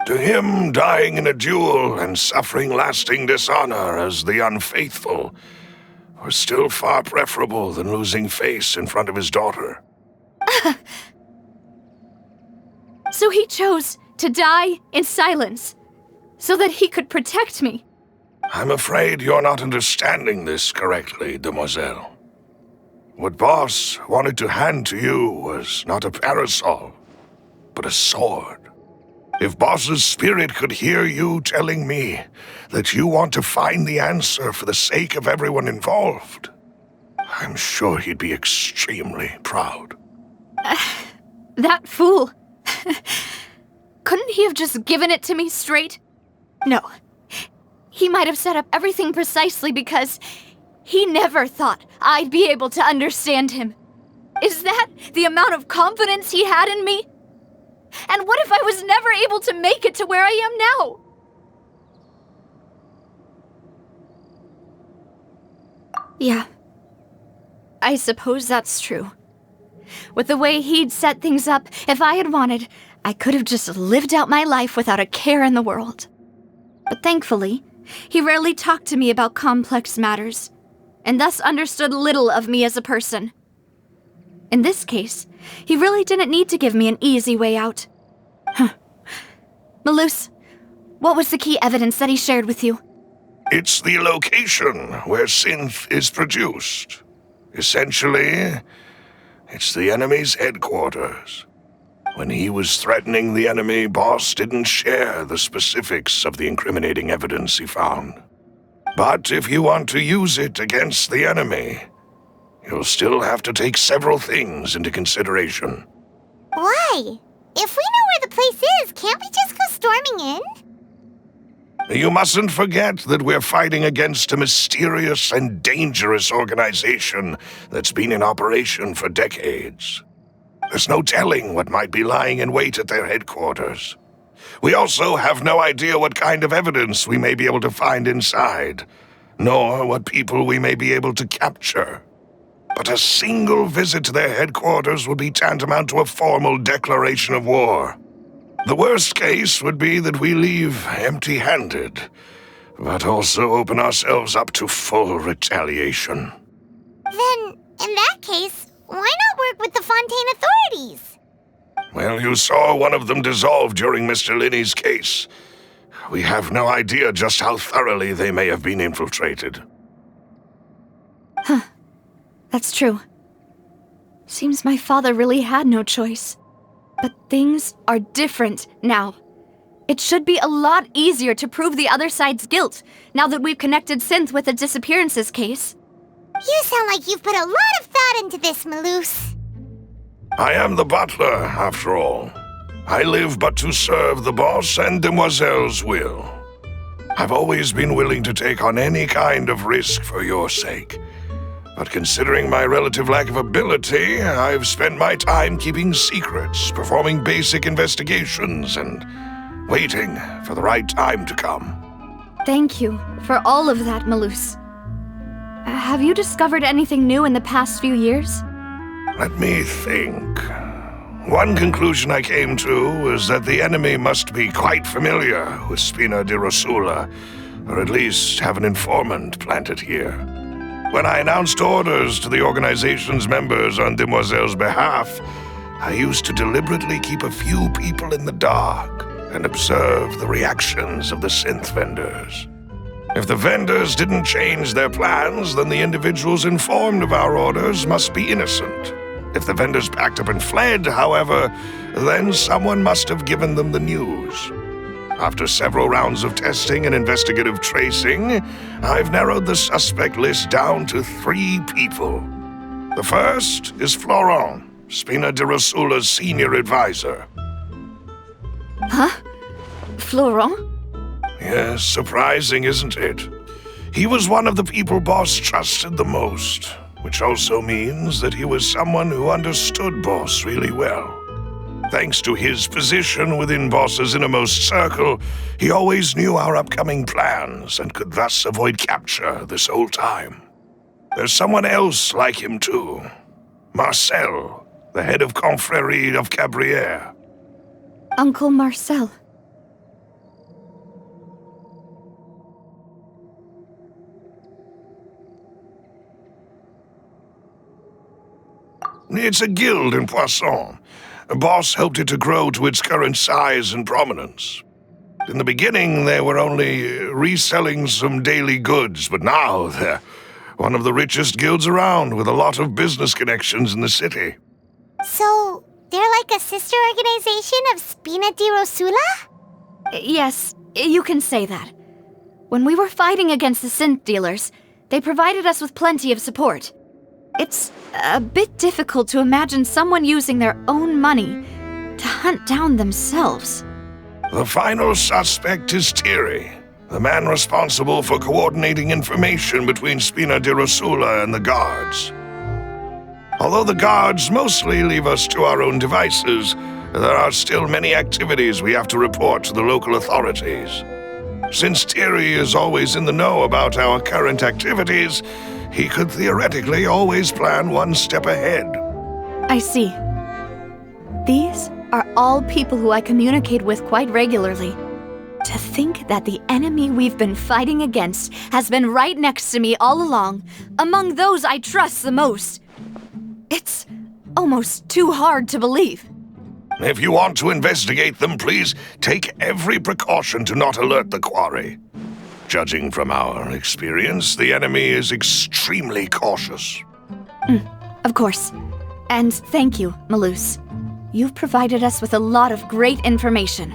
To him, dying in a duel and suffering lasting dishonor as the unfaithful was still far preferable than losing face in front of his daughter. So he chose to die in silence, so that he could protect me. I'm afraid you're not understanding this correctly, demoiselle. What Boss wanted to hand to you was not a parasol, but a sword. If Boss's spirit could hear you telling me that you want to find the answer for the sake of everyone involved, I'm sure he'd be extremely proud. That fool. Couldn't he have just given it to me straight? No. He might have set up everything precisely because he never thought I'd be able to understand him. Is that the amount of confidence he had in me? And what if I was never able to make it to where I am now? Yeah. I suppose that's true. With the way he'd set things up, if I had wanted, I could have just lived out my life without a care in the world. But thankfully, he rarely talked to me about complex matters, and thus understood little of me as a person. In this case, he really didn't need to give me an easy way out. Malus, what was the key evidence that he shared with you? It's the location where synth is produced. Essentially, it's the enemy's headquarters. When he was threatening the enemy, Boss didn't share the specifics of the incriminating evidence he found. But if you want to use it against the enemy, you'll still have to take several things into consideration. Why? If we know where the place is, can't we just go storming in? You mustn't forget that we're fighting against a mysterious and dangerous organization that's been in operation for decades. There's no telling what might be lying in wait at their headquarters. We also have no idea what kind of evidence we may be able to find inside, nor what people we may be able to capture. But a single visit to their headquarters would be tantamount to a formal declaration of war. The worst case would be that we leave empty-handed, but also open ourselves up to full retaliation. Then, in that case, why not work with the Fontain authorities? Well, you saw one of them dissolve during Mr. Linney's case. We have no idea just how thoroughly they may have been infiltrated. That's true. Seems my father really had no choice. But things are different now. It should be a lot easier to prove the other side's guilt, now that we've connected Synth with the disappearances case. You sound like you've put a lot of thought into this, Malus. I am the butler, after all. I live but to serve the boss and Demoiselle's will. I've always been willing to take on any kind of risk for your sake. But considering my relative lack of ability, I've spent my time keeping secrets, performing basic investigations, and waiting for the right time to come. Thank you for all of that, Malus. Have you discovered anything new in the past few years? Let me think. One conclusion I came to was that the enemy must be quite familiar with Spina di Rosula, or at least have an informant planted here. When I announced orders to the organization's members on Demoiselle's behalf, I used to deliberately keep a few people in the dark and observe the reactions of the synth vendors. If the vendors didn't change their plans, then the individuals informed of our orders must be innocent. If the vendors packed up and fled, however, then someone must have given them the news. After several rounds of testing and investigative tracing, I've narrowed the suspect list down to 3 people. The first is Florent, Spina di Rosula's senior advisor. Huh? Florent? Yes, surprising, isn't it? He was one of the people Boss trusted the most, which also means that he was someone who understood Boss really well. Thanks to his position within Boss's innermost circle, he always knew our upcoming plans and could thus avoid capture this whole time. There's someone else like him too. Marcel, the head of Confrérie of Cabrières. Uncle Marcel. It's a guild in Poisson. Boss helped it to grow to its current size and prominence. In the beginning, they were only reselling some daily goods, but now they're one of the richest guilds around with a lot of business connections in the city. So, they're like a sister organization of Spina di Rosula? Yes, you can say that. When we were fighting against the synth dealers, they provided us with plenty of support. It's a bit difficult to imagine someone using their own money to hunt down themselves. The final suspect is Thierry, the man responsible for coordinating information between Spina di Rosula and the guards. Although the guards mostly leave us to our own devices, there are still many activities we have to report to the local authorities. Since Thierry is always in the know about our current activities, he could theoretically always plan one step ahead. I see. These are all people who I communicate with quite regularly. To think that the enemy we've been fighting against has been right next to me all along, among those I trust the most. It's almost too hard to believe. If you want to investigate them, please take every precaution to not alert the quarry. Judging from our experience, the enemy is extremely cautious. Of course. And thank you, Malus. You've provided us with a lot of great information.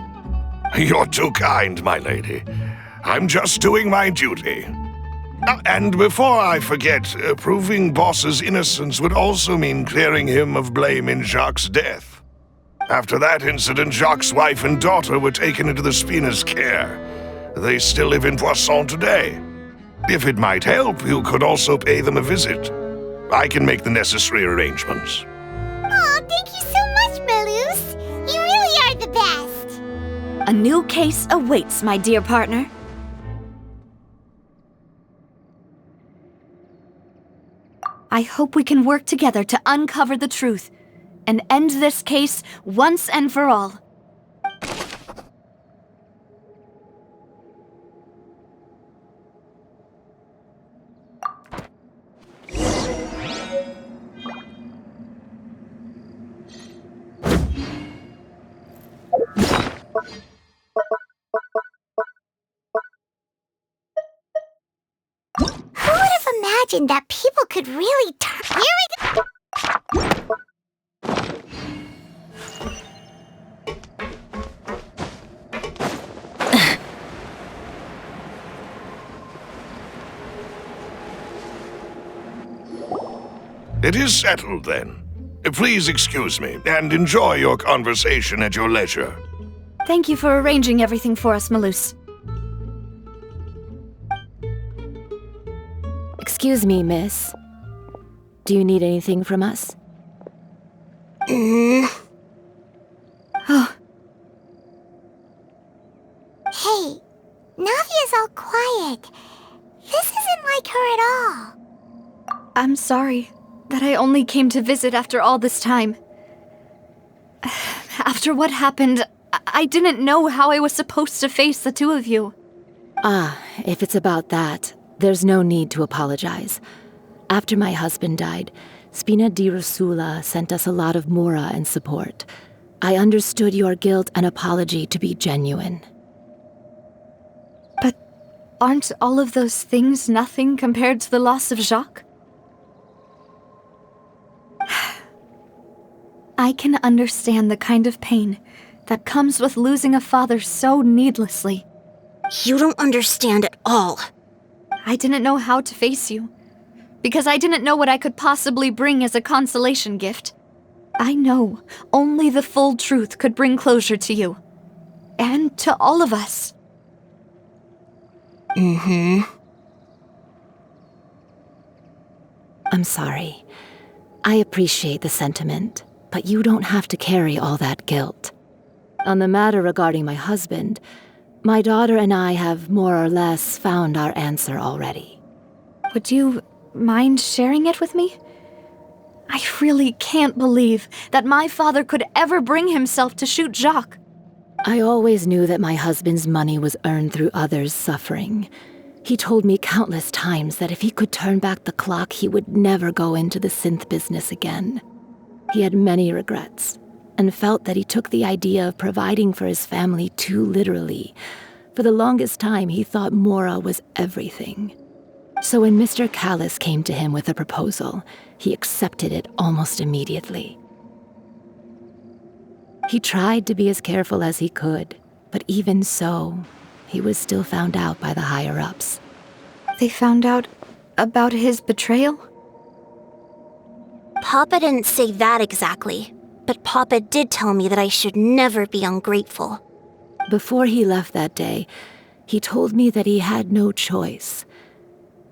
You're too kind, my lady. I'm just doing my duty. And before I forget, proving Boss's innocence would also mean clearing him of blame in Jacques' death. After that incident, Jacques' wife and daughter were taken into the Spina's care. They still live in Poisson today. If it might help, you could also pay them a visit. I can make the necessary arrangements. Aw, thank you so much, Malus. You really are the best. A new case awaits, my dear partner. I hope we can work together to uncover the truth and end this case once and for all. Who would have imagined that people could really turn... Here we go! It is settled, then. Please excuse me, and enjoy your conversation at your leisure. Thank you for arranging everything for us, Malus. Excuse me, miss. Do you need anything from us? Oh, Hey, Navia's all quiet. This isn't like her at all. I'm sorry that I only came to visit after all this time. After what happened, I didn't know how I was supposed to face the two of you. Ah, if it's about that, there's no need to apologize. After my husband died, Spina di Rosula sent us a lot of mora and support. I understood your guilt and apology to be genuine. But aren't all of those things nothing compared to the loss of Jacques? I can understand the kind of pain that comes with losing a father so needlessly. You don't understand at all. I didn't know how to face you, because I didn't know what I could possibly bring as a consolation gift. I know only the full truth could bring closure to you, and to all of us. I'm sorry. I appreciate the sentiment, but you don't have to carry all that guilt. On the matter regarding my husband, my daughter and I have more or less found our answer already. Would you mind sharing it with me? I really can't believe that my father could ever bring himself to shoot Jacques. I always knew that my husband's money was earned through others' suffering. He told me countless times that if he could turn back the clock, he would never go into the synth business again. He had many regrets, and felt that he took the idea of providing for his family too literally. For the longest time, he thought Mora was everything. So when Mr. Callis came to him with a proposal, he accepted it almost immediately. He tried to be as careful as he could, but even so, he was still found out by the higher-ups. They found out about his betrayal? Papa didn't say that exactly, but Papa did tell me that I should never be ungrateful. Before he left that day, he told me that he had no choice.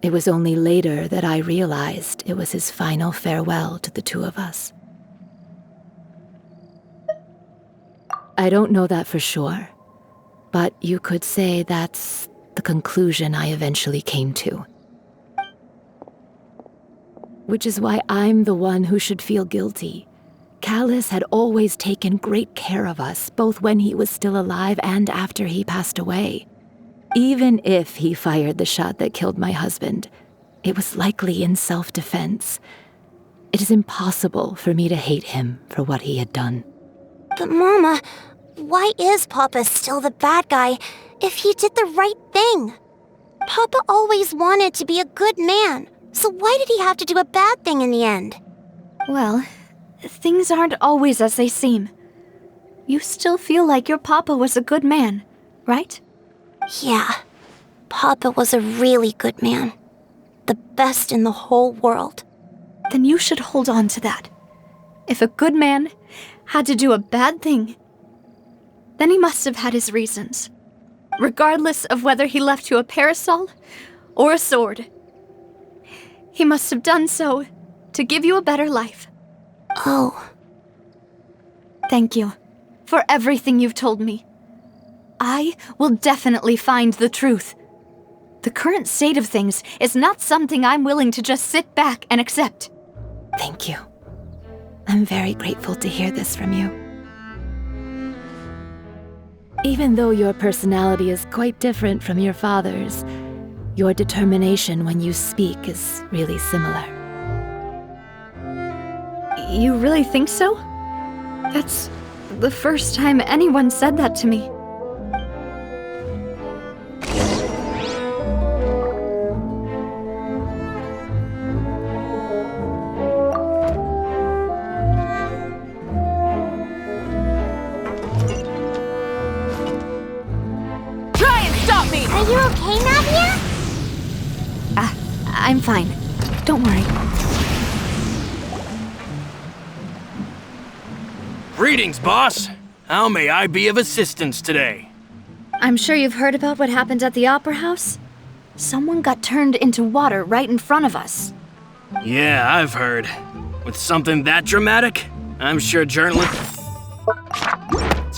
It was only later that I realized it was his final farewell to the two of us. I don't know that for sure, but you could say that's the conclusion I eventually came to. Which is why I'm the one who should feel guilty. Callis had always taken great care of us, both when he was still alive and after he passed away. Even if he fired the shot that killed my husband, it was likely in self-defense. It is impossible for me to hate him for what he had done. But Mama, why is Papa still the bad guy if he did the right thing? Papa always wanted to be a good man, so why did he have to do a bad thing in the end? Well, things aren't always as they seem. You still feel like your papa was a good man, right? Yeah, Papa was a really good man. The best in the whole world. Then you should hold on to that. If a good man had to do a bad thing, then he must have had his reasons. Regardless of whether he left you a parasol or a sword. He must have done so to give you a better life. Oh. Thank you for everything you've told me. I will definitely find the truth. The current state of things is not something I'm willing to just sit back and accept. Thank you. I'm very grateful to hear this from you. Even though your personality is quite different from your father's, your determination when you speak is really similar. You really think so? That's the first time anyone said that to me. Are you okay, Nadia? I'm fine. Don't worry. Greetings, boss. How may I be of assistance today? I'm sure you've heard about what happened at the Opera House. Someone got turned into water right in front of us. Yeah, I've heard. With something that dramatic, I'm sure journalists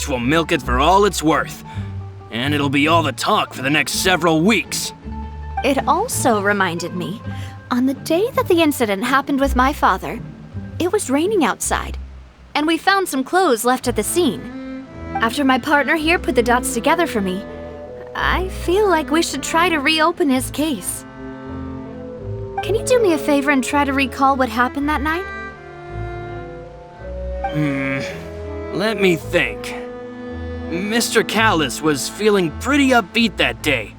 will milk it for all it's worth. And it'll be all the talk for the next several weeks. It also reminded me, on the day that the incident happened with my father, it was raining outside, and we found some clothes left at the scene. After my partner here put the dots together for me, I feel like we should try to reopen his case. Can you do me a favor and try to recall what happened that night? Let me think. Mr. Callis was feeling pretty upbeat that day.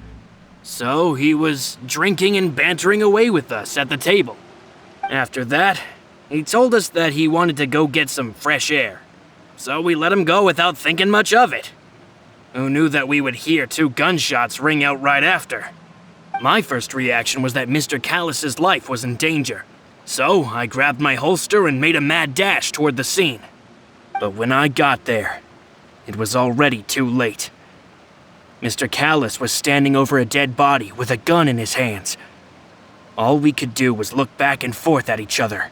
So he was drinking and bantering away with us at the table. After that, he told us that he wanted to go get some fresh air. So we let him go without thinking much of it. Who knew that we would hear 2 gunshots ring out right after? My first reaction was that Mr. Callis's life was in danger. So I grabbed my holster and made a mad dash toward the scene. But when I got there, it was already too late. Mr. Callis was standing over a dead body with a gun in his hands. All we could do was look back and forth at each other,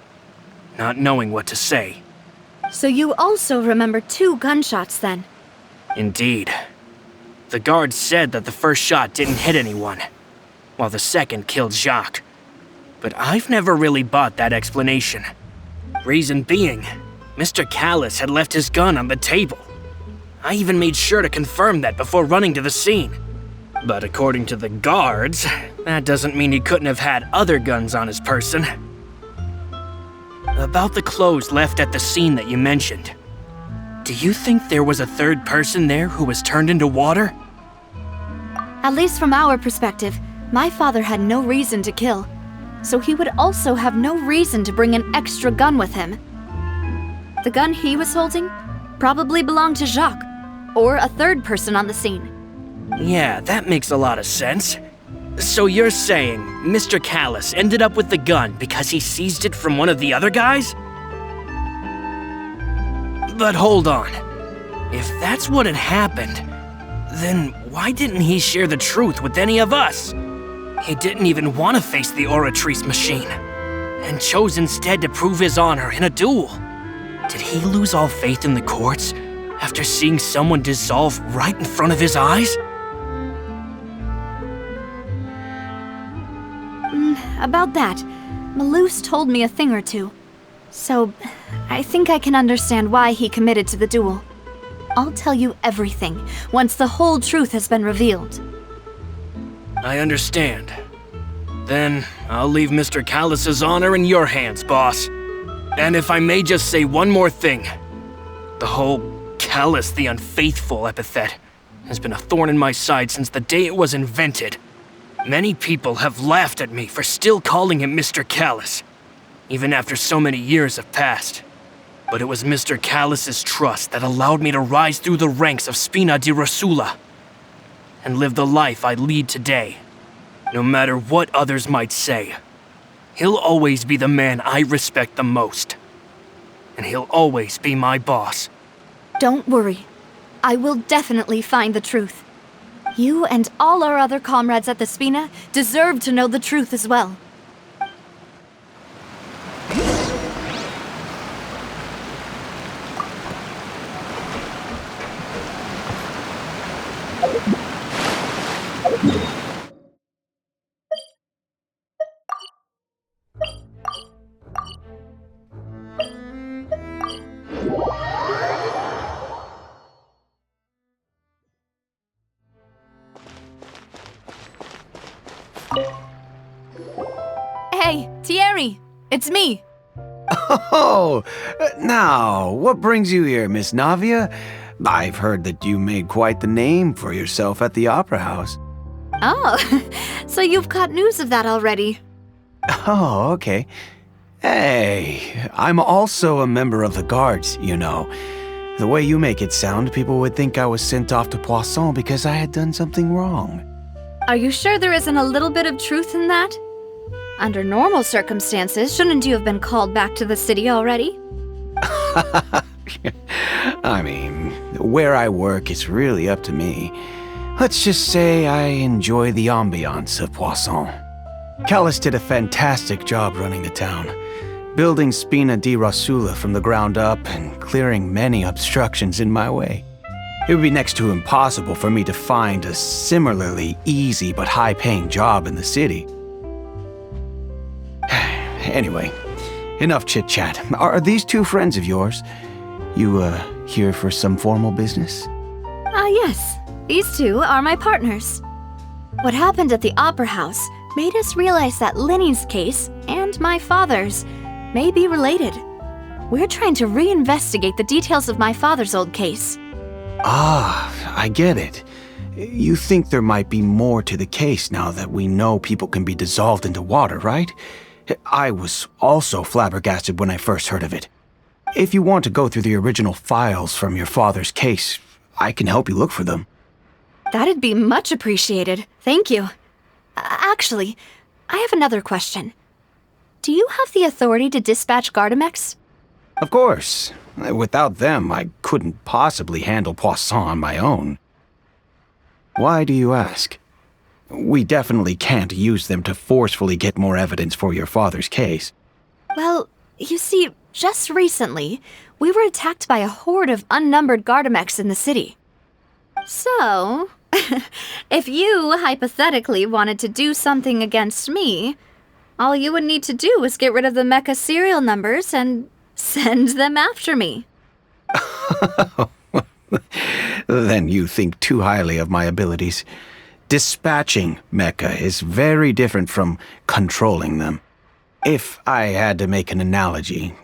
not knowing what to say. So you also remember 2 gunshots then? Indeed. The guard said that the first shot didn't hit anyone, while the second killed Jacques. But I've never really bought that explanation. Reason being, Mr. Callis had left his gun on the table. I even made sure to confirm that before running to the scene. But according to the guards, that doesn't mean he couldn't have had other guns on his person. About the clothes left at the scene that you mentioned. Do you think there was a third person there who was turned into water? At least from our perspective, my father had no reason to kill, so he would also have no reason to bring an extra gun with him. The gun he was holding probably belonged to Jacques, or a third person on the scene. Yeah, that makes a lot of sense. So you're saying Mr. Callus ended up with the gun because he seized it from one of the other guys? But hold on. If that's what had happened, then why didn't he share the truth with any of us? He didn't even want to face the Oratrice machine, and chose instead to prove his honor in a duel. Did he lose all faith in the courts after seeing someone dissolve right in front of his eyes? About that, Malus told me a thing or two. So, I think I can understand why he committed to the duel. I'll tell you everything once the whole truth has been revealed. I understand. Then I'll leave Mr. Callus's honor in your hands, boss. And if I may just say one more thing. The whole Callus the Unfaithful epithet has been a thorn in my side since the day it was invented. Many people have laughed at me for still calling him Mr. Callus, even after so many years have passed. But it was Mr. Callus's trust that allowed me to rise through the ranks of Spina di Rosula and live the life I lead today. No matter what others might say, he'll always be the man I respect the most. And he'll always be my boss. Don't worry. I will definitely find the truth. You and all our other comrades at the Spina deserve to know the truth as well. Hey, Thierry! It's me! Oh, now, what brings you here, Miss Navia? I've heard that you made quite the name for yourself at the Opera House. Oh, so you've caught news of that already. Oh, okay. Hey, I'm also a member of the Guards, you know. The way you make it sound, people would think I was sent off to Poisson because I had done something wrong. Are you sure there isn't a little bit of truth in that? Under normal circumstances, shouldn't you have been called back to the city already? I mean, where I work is really up to me. Let's just say I enjoy the ambiance of Poisson. Callus did a fantastic job running the town, building Spina di Rosula from the ground up and clearing many obstructions in my way. It would be next to impossible for me to find a similarly easy but high-paying job in the city. Anyway, enough chit-chat. Are these two friends of yours? You, here for some formal business? Yes. These two are my partners. What happened at the Opera House made us realize that Linny's case and my father's may be related. We're trying to reinvestigate the details of my father's old case. Ah, I get it. You think there might be more to the case now that we know people can be dissolved into water, right? I was also flabbergasted when I first heard of it. If you want to go through the original files from your father's case, I can help you look for them. That'd be much appreciated. Thank you. Actually, I have another question. Do you have the authority to dispatch Gardamex? Of course. Without them, I couldn't possibly handle Poisson on my own. Why do you ask? We definitely can't use them to forcefully get more evidence for your father's case. Well, you see, just recently, we were attacked by a horde of unnumbered Gardamex in the city. So, if you hypothetically wanted to do something against me, all you would need to do is get rid of the mecha serial numbers and send them after me. Then you think too highly of my abilities. Dispatching mecha is very different from controlling them. If I had to make an analogy,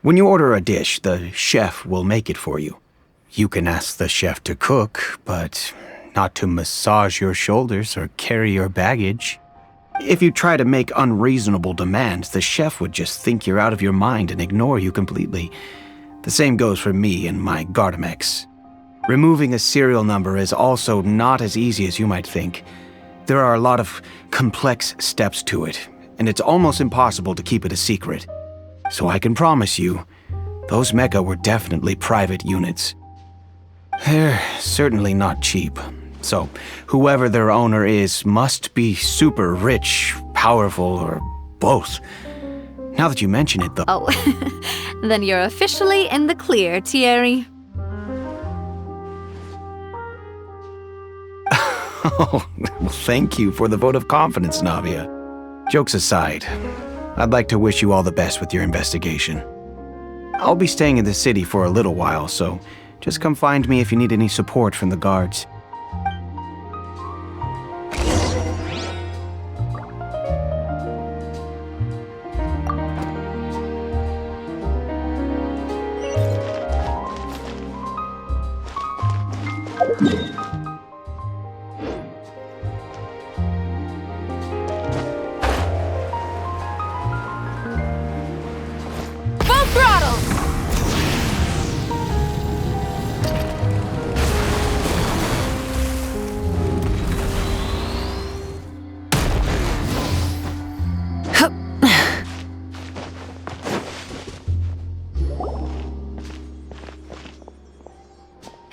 when you order a dish, the chef will make it for you. You can ask the chef to cook, but not to massage your shoulders or carry your baggage. If you try to make unreasonable demands, the chef would just think you're out of your mind and ignore you completely. The same goes for me and my Gardamex. Removing a serial number is also not as easy as you might think. There are a lot of complex steps to it, and it's almost impossible to keep it a secret. So I can promise you, those mecha were definitely private units. They're certainly not cheap. So, whoever their owner is must be super rich, powerful, or both. Now that you mention it, though... Oh, then you're officially in the clear, Thierry. Oh, well, thank you for the vote of confidence, Navia. Jokes aside, I'd like to wish you all the best with your investigation. I'll be staying in the city for a little while, so just come find me if you need any support from the guards.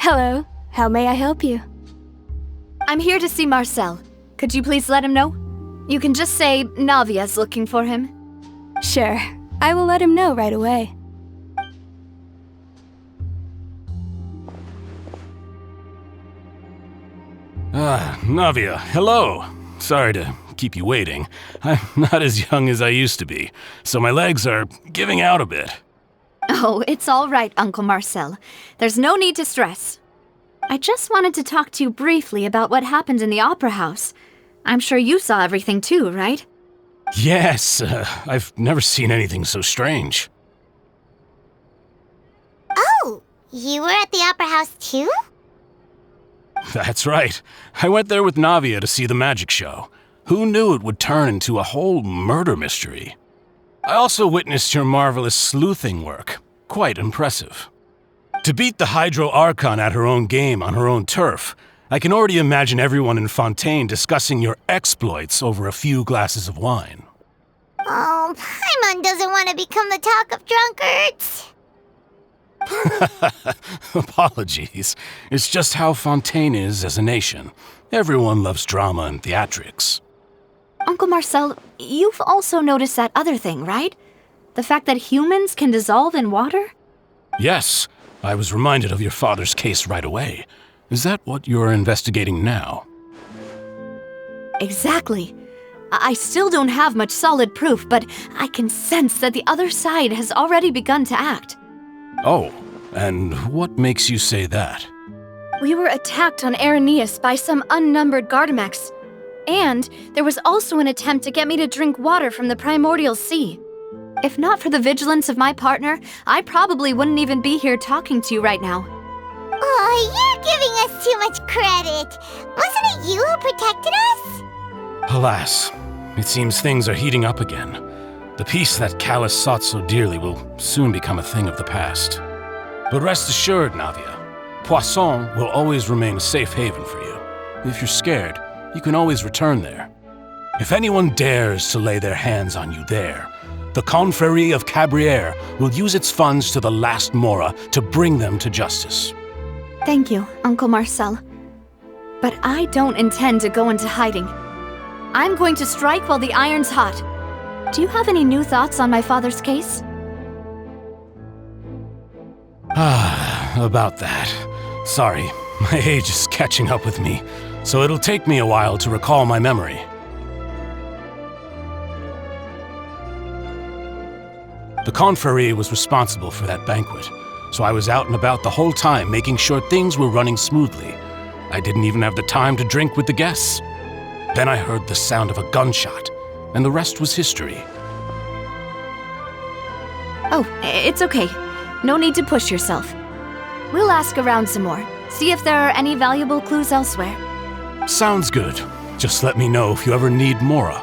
Hello. How may I help you? I'm here to see Marcel. Could you please let him know? You can just say Navia's looking for him. Sure. I will let him know right away. Navia, hello. Sorry to keep you waiting. I'm not as young as I used to be, so my legs are giving out a bit. Oh, it's all right, Uncle Marcel. There's no need to stress. I just wanted to talk to you briefly about what happened in the Opera House. I'm sure you saw everything too, right? Yes, I've never seen anything so strange. Oh, you were at the Opera House too? That's right. I went there with Navia to see the magic show. Who knew it would turn into a whole murder mystery? I also witnessed your marvelous sleuthing work. Quite impressive. To beat the Hydro Archon at her own game on her own turf, I can already imagine everyone in Fontaine discussing your exploits over a few glasses of wine. Oh, Paimon doesn't want to become the talk of drunkards. Apologies. It's just how Fontaine is as a nation. Everyone loves drama and theatrics. Uncle Marcel, you've also noticed that other thing, right? The fact that humans can dissolve in water? Yes, I was reminded of your father's case right away. Is that what you're investigating now? Exactly. I still don't have much solid proof, but I can sense that the other side has already begun to act. Oh, and what makes you say that? We were attacked on Araneus by some unnumbered Gardamex. And there was also an attempt to get me to drink water from the primordial sea. If not for the vigilance of my partner, I probably wouldn't even be here talking to you right now. Oh, you're giving us too much credit. Wasn't it you who protected us? Alas, it seems things are heating up again. The peace that Callus sought so dearly will soon become a thing of the past. But rest assured, Navia, Poisson will always remain a safe haven for you. If you're scared, you can always return there. If anyone dares to lay their hands on you there, the Confrérie of Cabrières will use its funds to the last Mora to bring them to justice. Thank you, Uncle Marcel. But I don't intend to go into hiding. I'm going to strike while the iron's hot. Do you have any new thoughts on my father's case? About that. Sorry, my age is catching up with me, so it'll take me a while to recall my memory. The Confrérie was responsible for that banquet, so I was out and about the whole time making sure things were running smoothly. I didn't even have the time to drink with the guests. Then I heard the sound of a gunshot, and the rest was history. Oh, it's okay. No need to push yourself. We'll ask around some more, see if there are any valuable clues elsewhere. Sounds good. Just let me know if you ever need Mora.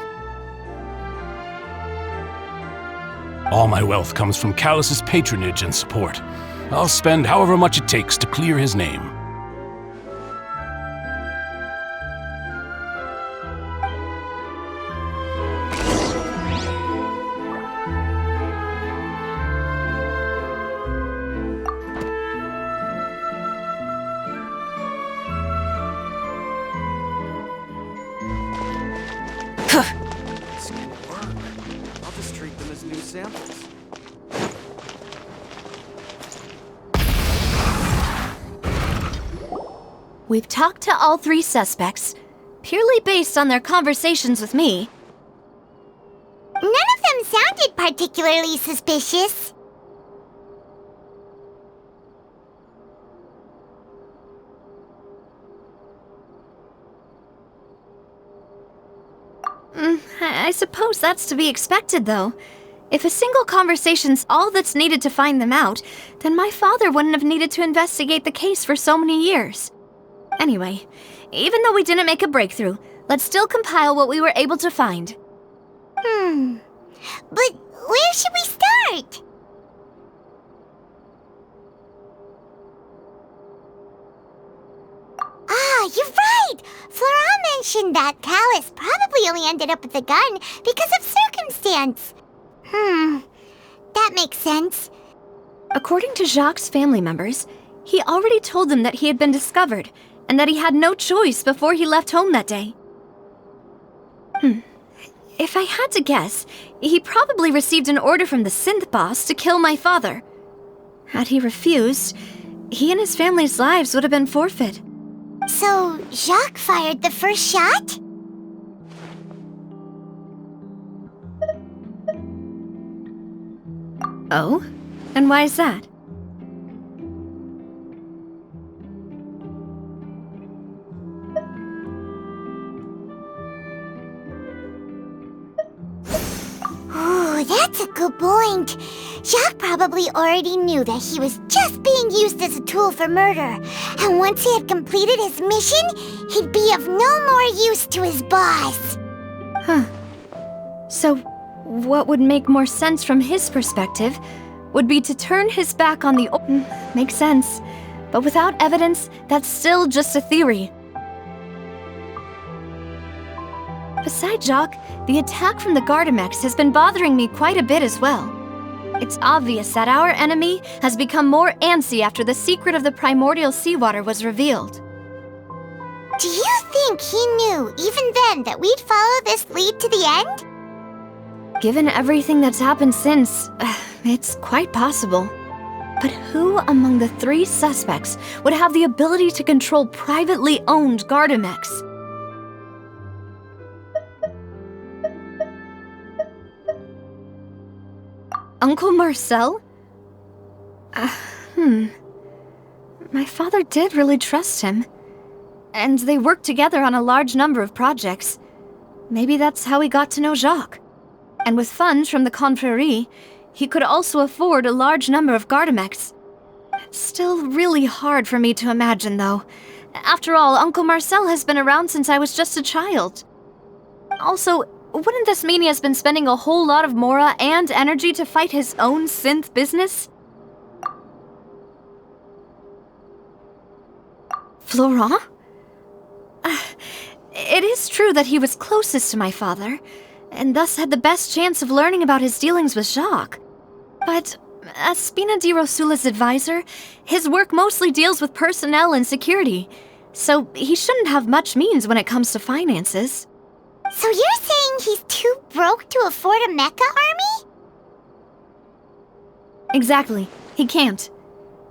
All my wealth comes from Callus's patronage and support. I'll spend however much it takes to clear his name. We've talked to all 3 suspects, purely based on their conversations with me. None of them sounded particularly suspicious. I suppose that's to be expected, though. If a single conversation's all that's needed to find them out, then my father wouldn't have needed to investigate the case for so many years. Anyway, even though we didn't make a breakthrough, let's still compile what we were able to find. But where should we start? Ah, you're right! Flora mentioned that Callus probably only ended up with the gun because of circumstance. That makes sense. According to Jacques' family members, he already told them that he had been discovered, and that he had no choice before he left home that day. If I had to guess, he probably received an order from the synth boss to kill my father. Had he refused, he and his family's lives would have been forfeit. So, Jacques fired the first shot? Oh? And why is that? Ooh, that's a good point. Jacques probably already knew that he was just being used as a tool for murder. And once he had completed his mission, he'd be of no more use to his boss. So, what would make more sense from his perspective would be to turn his back on the... makes sense. But without evidence, that's still just a theory. Besides Jacques, the attack from the Gardamex has been bothering me quite a bit as well. It's obvious that our enemy has become more antsy after the secret of the primordial seawater was revealed. Do you think he knew, even then, that we'd follow this lead to the end? Given everything that's happened since, it's quite possible. But who among the 3 suspects would have the ability to control privately owned Gardamex? Uncle Marcel? My father did really trust him. And they worked together on a large number of projects. Maybe that's how he got to know Jacques. And with funds from the Confrérie, he could also afford a large number of Gardamex. It's still really hard for me to imagine, though. After all, Uncle Marcel has been around since I was just a child. Also, wouldn't this mean he has been spending a whole lot of Mora and energy to fight his own synth business? Florent? It is true that he was closest to my father, and thus had the best chance of learning about his dealings with Jacques. But as Spina di Rosula's advisor, his work mostly deals with personnel and security, so he shouldn't have much means when it comes to finances. So you're saying he's too broke to afford a mecha army? Exactly. He can't.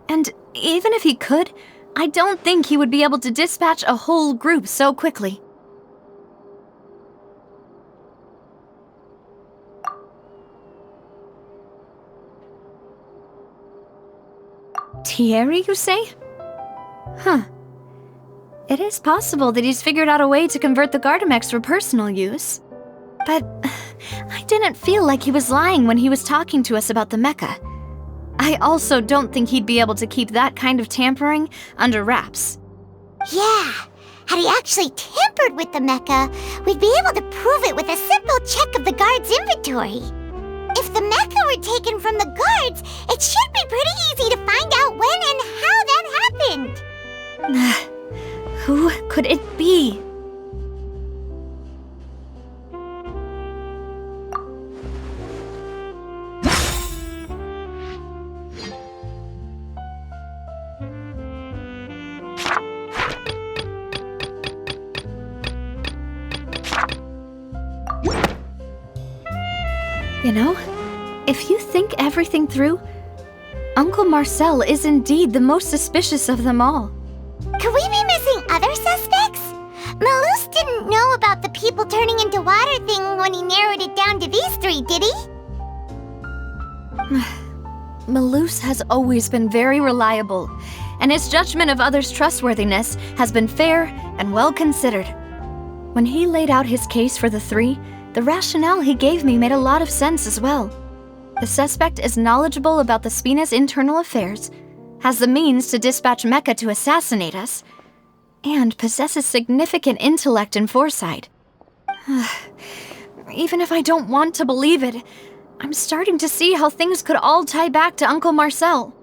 And even if he could, I don't think he would be able to dispatch a whole group so quickly. Thierry, you say? It is possible that he's figured out a way to convert the Gardamex for personal use. But I didn't feel like he was lying when he was talking to us about the mecha. I also don't think he'd be able to keep that kind of tampering under wraps. Yeah, had he actually tampered with the mecha, we'd be able to prove it with a simple check of the guard's inventory. If the mecha were taken from the guards, it should be pretty easy to find out when and how that happened. Who could it be? You know, if you think everything through, Uncle Marcel is indeed the most suspicious of them all. Could we be missing other suspects? Malus didn't know about the people turning into water thing when he narrowed it down to these three, did he? Malus has always been very reliable, and his judgment of others' trustworthiness has been fair and well considered. When he laid out his case for the three, the rationale he gave me made a lot of sense as well. The suspect is knowledgeable about the Spina's internal affairs, has the means to dispatch Mecha to assassinate us, and possesses significant intellect and foresight. Even if I don't want to believe it, I'm starting to see how things could all tie back to Uncle Marcel.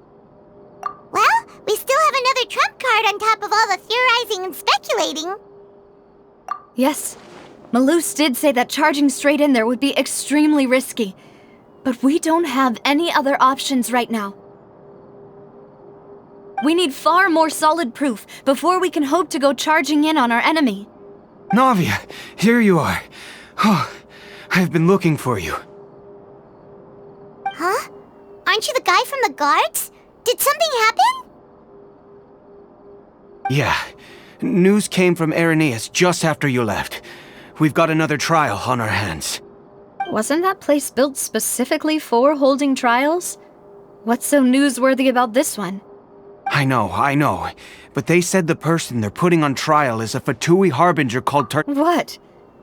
Well, we still have another trump card on top of all the theorizing and speculating. Yes, Malus did say that charging straight in there would be extremely risky, but we don't have any other options right now. We need far more solid proof before we can hope to go charging in on our enemy. Navia, here you are. Oh, I've been looking for you. Huh? Aren't you the guy from the guards? Did something happen? Yeah. News came from Irenaeus just after you left. We've got another trial on our hands. Wasn't that place built specifically for holding trials? What's so newsworthy about this one? I know. But they said the person they're putting on trial is a Fatui harbinger called What?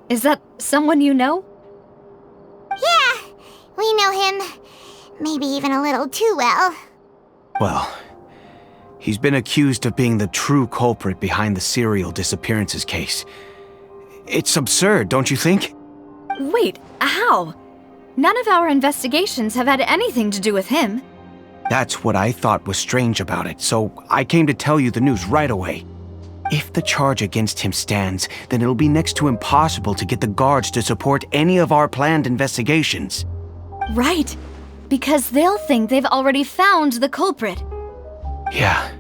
Is that someone you know? Yeah, we know him. Maybe even a little too well. Well, he's been accused of being the true culprit behind the serial disappearances case. It's absurd, don't you think? Wait, how? None of our investigations have had anything to do with him. That's what I thought was strange about it, so I came to tell you the news right away. If the charge against him stands, then it'll be next to impossible to get the guards to support any of our planned investigations. Right, because they'll think they've already found the culprit. Yeah,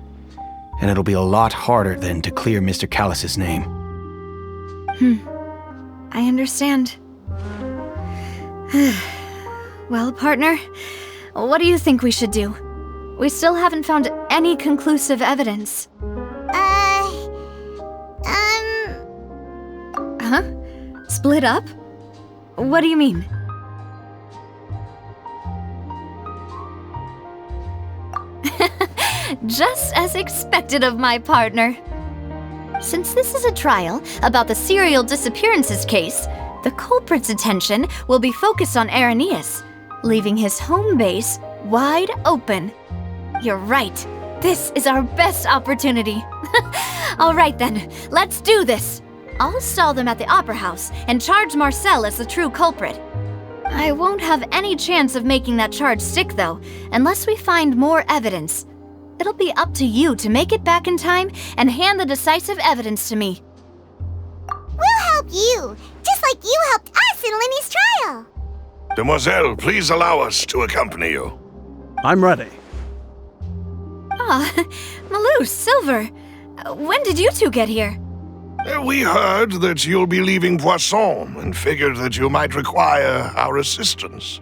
and it'll be a lot harder then to clear Mr. Callus's name. I understand. Well, partner, what do you think we should do? We still haven't found any conclusive evidence. Huh? Split up? What do you mean? Just as expected of my partner. Since this is a trial about the serial disappearances case, the culprit's attention will be focused on Irenaeus, leaving his home base wide open. You're right. This is our best opportunity. All right then, let's do this. I'll stall them at the Opera House and charge Marcel as the true culprit. I won't have any chance of making that charge stick, though, unless we find more evidence. It'll be up to you to make it back in time and hand the decisive evidence to me. We'll help you, just like you helped us in Linny's trial. Demoiselle, please allow us to accompany you. I'm ready. Ah, Malus, Silver. When did you two get here? We heard that you'll be leaving Poisson and figured that you might require our assistance.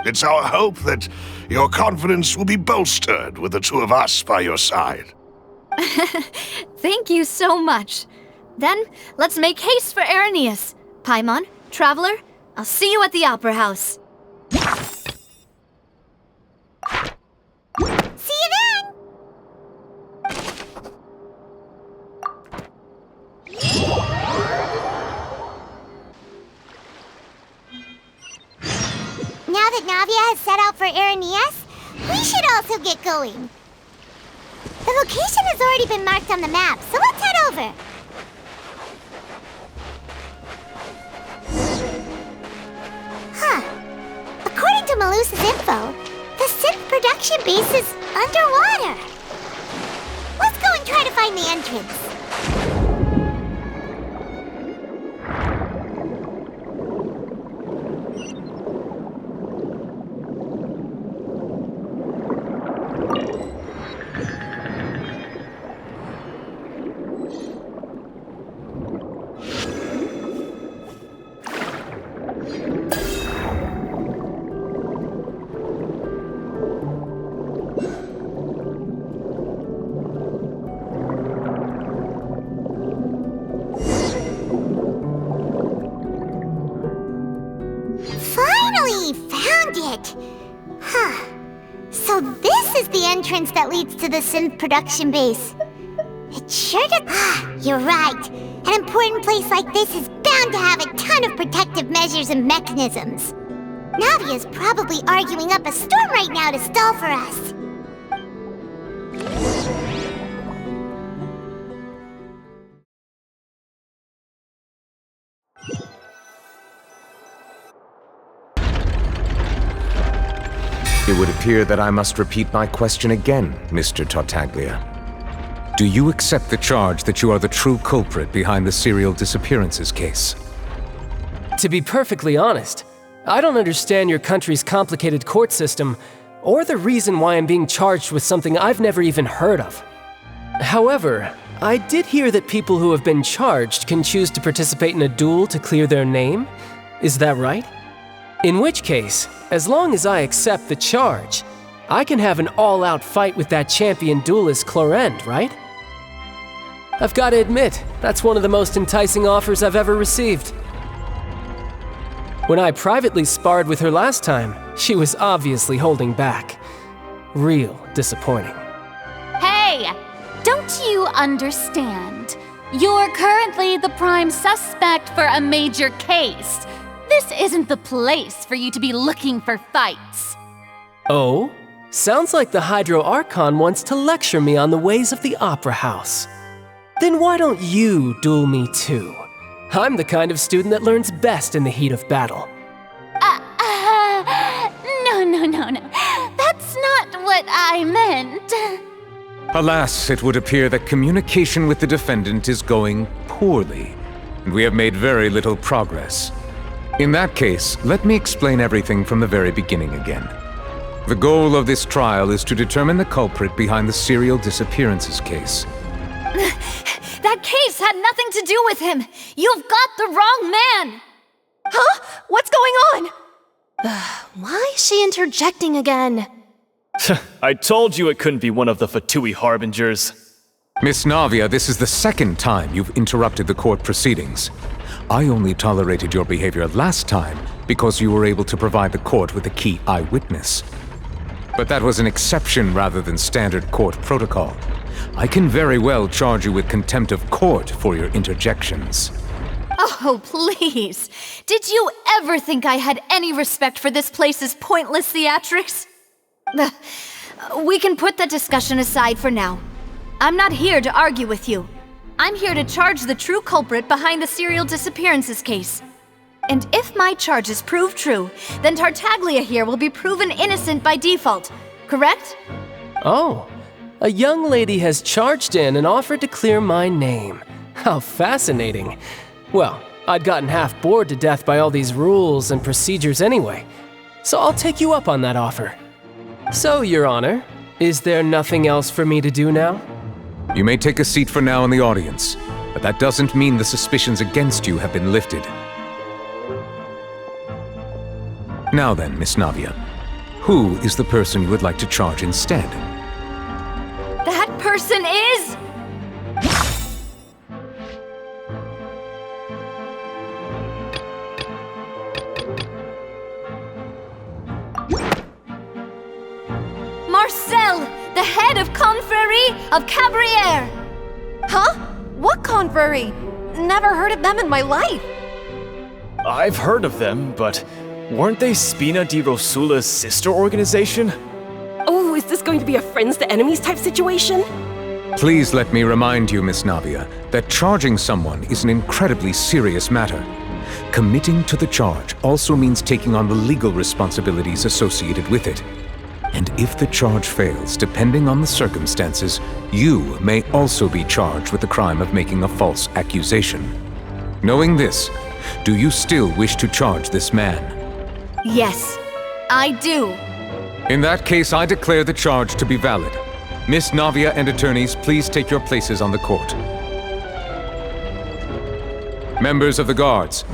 It's our hope that your confidence will be bolstered with the two of us by your side. Thank you so much. Then, let's make haste for Irenaeus. Paimon, Traveler, I'll see you at the Opera House. See you then! Now that Navia has set out for Irenaeus, We should also get going. The location has already been marked on the map, so let's head over. Huh. According to Malus's info, the synth production base is underwater. Let's go and try to find the entrance. So this is the entrance that leads to the synth production base. It sure does. You're right. An important place like this is bound to have a ton of protective measures and mechanisms. Navia's probably arguing up a storm right now to stall for us. It would appear that I must repeat my question again, Mr. Tartaglia. Do you accept the charge that you are the true culprit behind the serial disappearances case? To be perfectly honest, I don't understand your country's complicated court system, or the reason why I'm being charged with something I've never even heard of. However, I did hear that people who have been charged can choose to participate in a duel to clear their name. Is that right? In which case, as long as I accept the charge, I can have an all-out fight with that champion duelist Clorend, right? I've got to admit, that's one of the most enticing offers I've ever received. When I privately sparred with her last time, she was obviously holding back. Real disappointing. Hey! Don't you understand? You're currently the prime suspect for a major case. This isn't the place for you to be looking for fights. Oh? Sounds like the Hydro Archon wants to lecture me on the ways of the Opera House. Then why don't you duel me too? I'm the kind of student that learns best in the heat of battle. No. That's not what I meant. Alas, it would appear that communication with the defendant is going poorly, and we have made very little progress. In that case, let me explain everything from the very beginning again. The goal of this trial is to determine the culprit behind the serial disappearances case. That case had nothing to do with him! You've got the wrong man! Huh? What's going on? Why is she interjecting again? I told you it couldn't be one of the Fatui Harbingers. Miss Navia, this is the second time you've interrupted the court proceedings. I only tolerated your behavior last time because you were able to provide the court with a key eyewitness. But that was an exception rather than standard court protocol. I can very well charge you with contempt of court for your interjections. Oh, please. Did you ever think I had any respect for this place's pointless theatrics? We can put that discussion aside for now. I'm not here to argue with you. I'm here to charge the true culprit behind the serial disappearances case. And if my charges prove true, then Tartaglia here will be proven innocent by default, correct? Oh, a young lady has charged in and offered to clear my name. How fascinating. Well, I'd gotten half bored to death by all these rules and procedures anyway, so I'll take you up on that offer. So, Your Honor, is there nothing else for me to do now? You may take a seat for now in the audience, but that doesn't mean the suspicions against you have been lifted. Now then, Miss Navia, who is the person you would like to charge instead? That person is... Marcel, the head of Confrérie of Cabrières! Huh? What confrérie? Never heard of them in my life. I've heard of them, but weren't they Spina di Rosula's sister organization? Oh, this going to be a friends to enemies type situation? Please let me remind you, Miss Navia, that charging someone is an incredibly serious matter. Committing to the charge also means taking on the legal responsibilities associated with it. And if the charge fails, depending on the circumstances, you may also be charged with the crime of making a false accusation. Knowing this, do you still wish to charge this man? Yes, I do. In that case, I declare the charge to be valid. Miss Navia and attorneys, please take your places on the court. Members of the guards,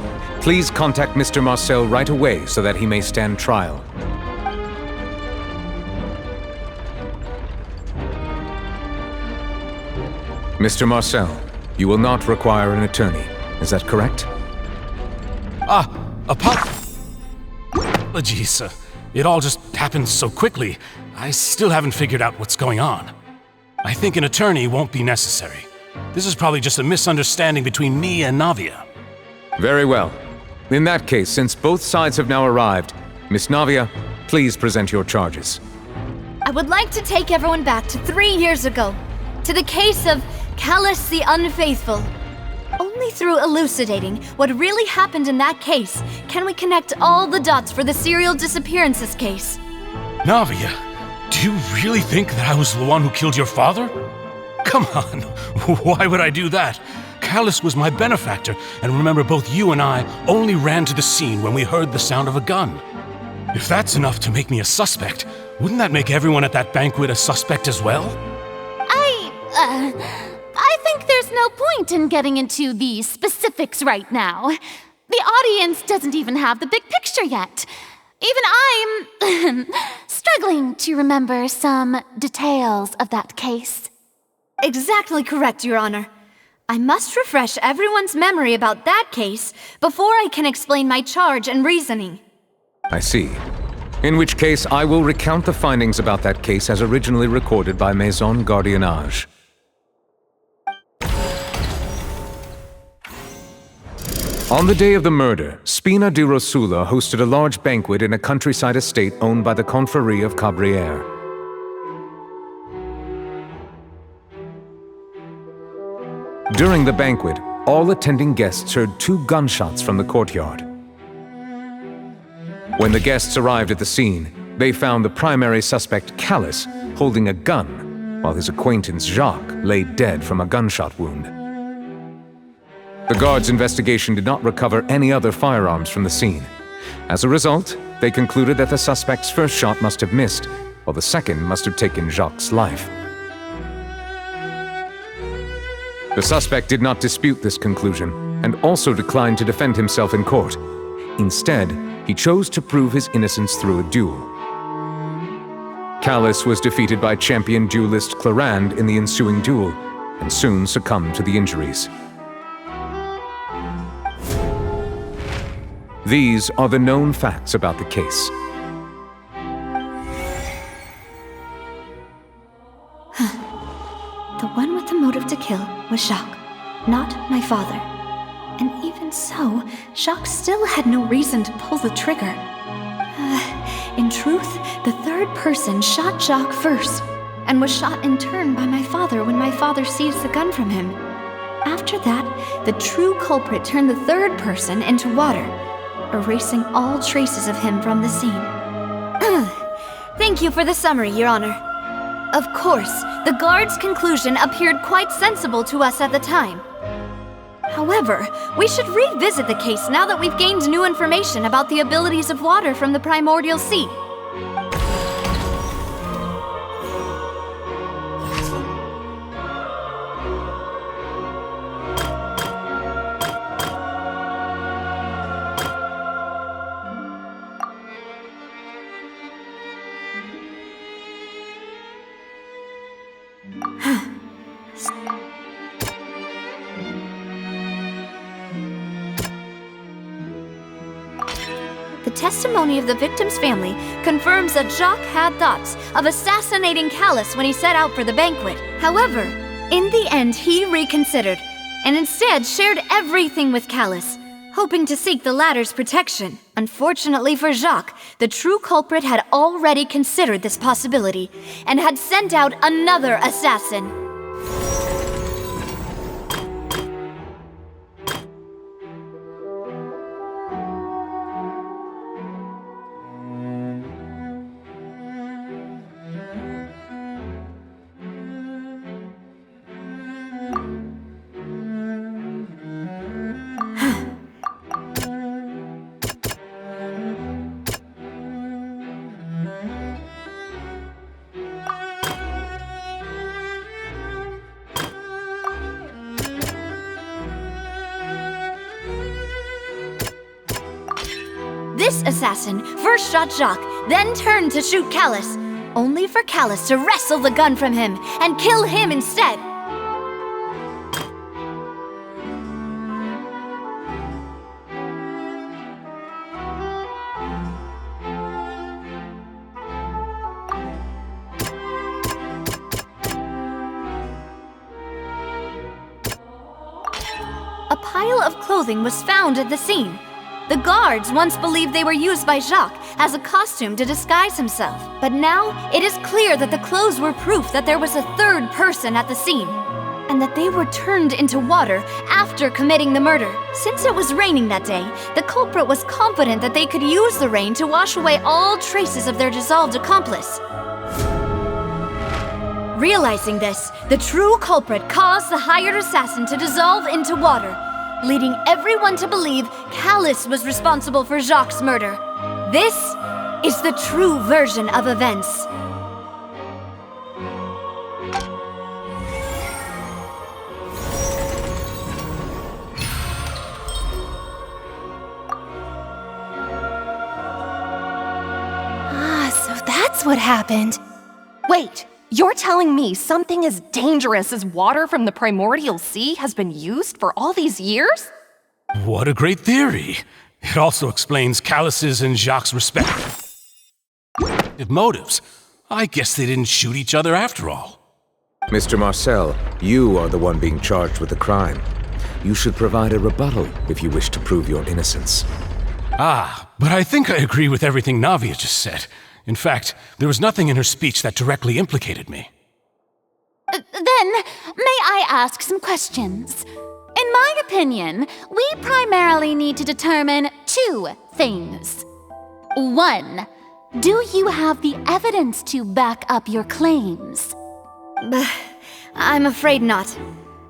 please contact Mr. Marcel right away so that he may stand trial. Mr. Marcel, you will not require an attorney. Is that correct? Apologies. It all just happened so quickly. I still haven't figured out what's going on. I think an attorney won't be necessary. This is probably just a misunderstanding between me and Navia. Very well. In that case, since both sides have now arrived, Miss Navia, please present your charges. I would like to take everyone back to 3 years ago, to the case of Callus the Unfaithful. Only through elucidating what really happened in that case can we connect all the dots for the serial disappearances case. Navia, do you really think that I was the one who killed your father? Come on, why would I do that? Callus was my benefactor, and remember both you and I only ran to the scene when we heard the sound of a gun. If that's enough to make me a suspect, wouldn't that make everyone at that banquet a suspect as well? I think there's no point in getting into the specifics right now. The audience doesn't even have the big picture yet. Even I'm struggling to remember some details of that case. Exactly correct, Your Honor. I must refresh everyone's memory about that case before I can explain my charge and reasoning. I see. In which case, I will recount the findings about that case as originally recorded by Maison Gardiennage. On the day of the murder, Spina di Rosula hosted a large banquet in a countryside estate owned by the Confrérie of Cabrières. During the banquet, all attending guests heard 2 gunshots from the courtyard. When the guests arrived at the scene, they found the primary suspect, Callus, holding a gun, while his acquaintance, Jacques, lay dead from a gunshot wound. The guards' investigation did not recover any other firearms from the scene. As a result, they concluded that the suspect's first shot must have missed, while the second must have taken Jacques' life. The suspect did not dispute this conclusion, and also declined to defend himself in court. Instead, he chose to prove his innocence through a duel. Callus was defeated by champion duelist Clarand in the ensuing duel, and soon succumbed to the injuries. These are the known facts about the case. The one with the motive to kill was Jacques, not my father. And even so, Jacques still had no reason to pull the trigger. In truth, the third person shot Jacques first, and was shot in turn by my father when my father seized the gun from him. After that, the true culprit turned the third person into water, erasing all traces of him from the scene. Thank you for the summary, Your Honor. Of course, the guard's conclusion appeared quite sensible to us at the time. However, we should revisit the case now that we've gained new information about the abilities of water from the primordial sea. The testimony of the victim's family confirms that Jacques had thoughts of assassinating Callus when he set out for the banquet. However, in the end he reconsidered, and instead shared everything with Callus, hoping to seek the latter's protection. Unfortunately for Jacques, the true culprit had already considered this possibility and had sent out another assassin. This assassin first shot Jacques, then turned to shoot Callus, only for Callus to wrestle the gun from him and kill him instead. A pile of clothing was found at the scene. The guards once believed they were used by Jacques as a costume to disguise himself. But now, it is clear that the clothes were proof that there was a third person at the scene, and that they were turned into water after committing the murder. Since it was raining that day, the culprit was confident that they could use the rain to wash away all traces of their dissolved accomplice. Realizing this, the true culprit caused the hired assassin to dissolve into water, leading everyone to believe Callus was responsible for Jacques' murder. This is the true version of events. So that's what happened. Wait, you're telling me something as dangerous as water from the primordial sea has been used for all these years? What a great theory. It also explains Callus's and Jacques' respective motives. I guess they didn't shoot each other after all. Mr. Marcel, you are the one being charged with the crime. You should provide a rebuttal if you wish to prove your innocence. But I think I agree with everything Navia just said. In fact, there was nothing in her speech that directly implicated me. Then, may I ask some questions? In my opinion, we primarily need to determine two things. One, do you have the evidence to back up your claims? I'm afraid not.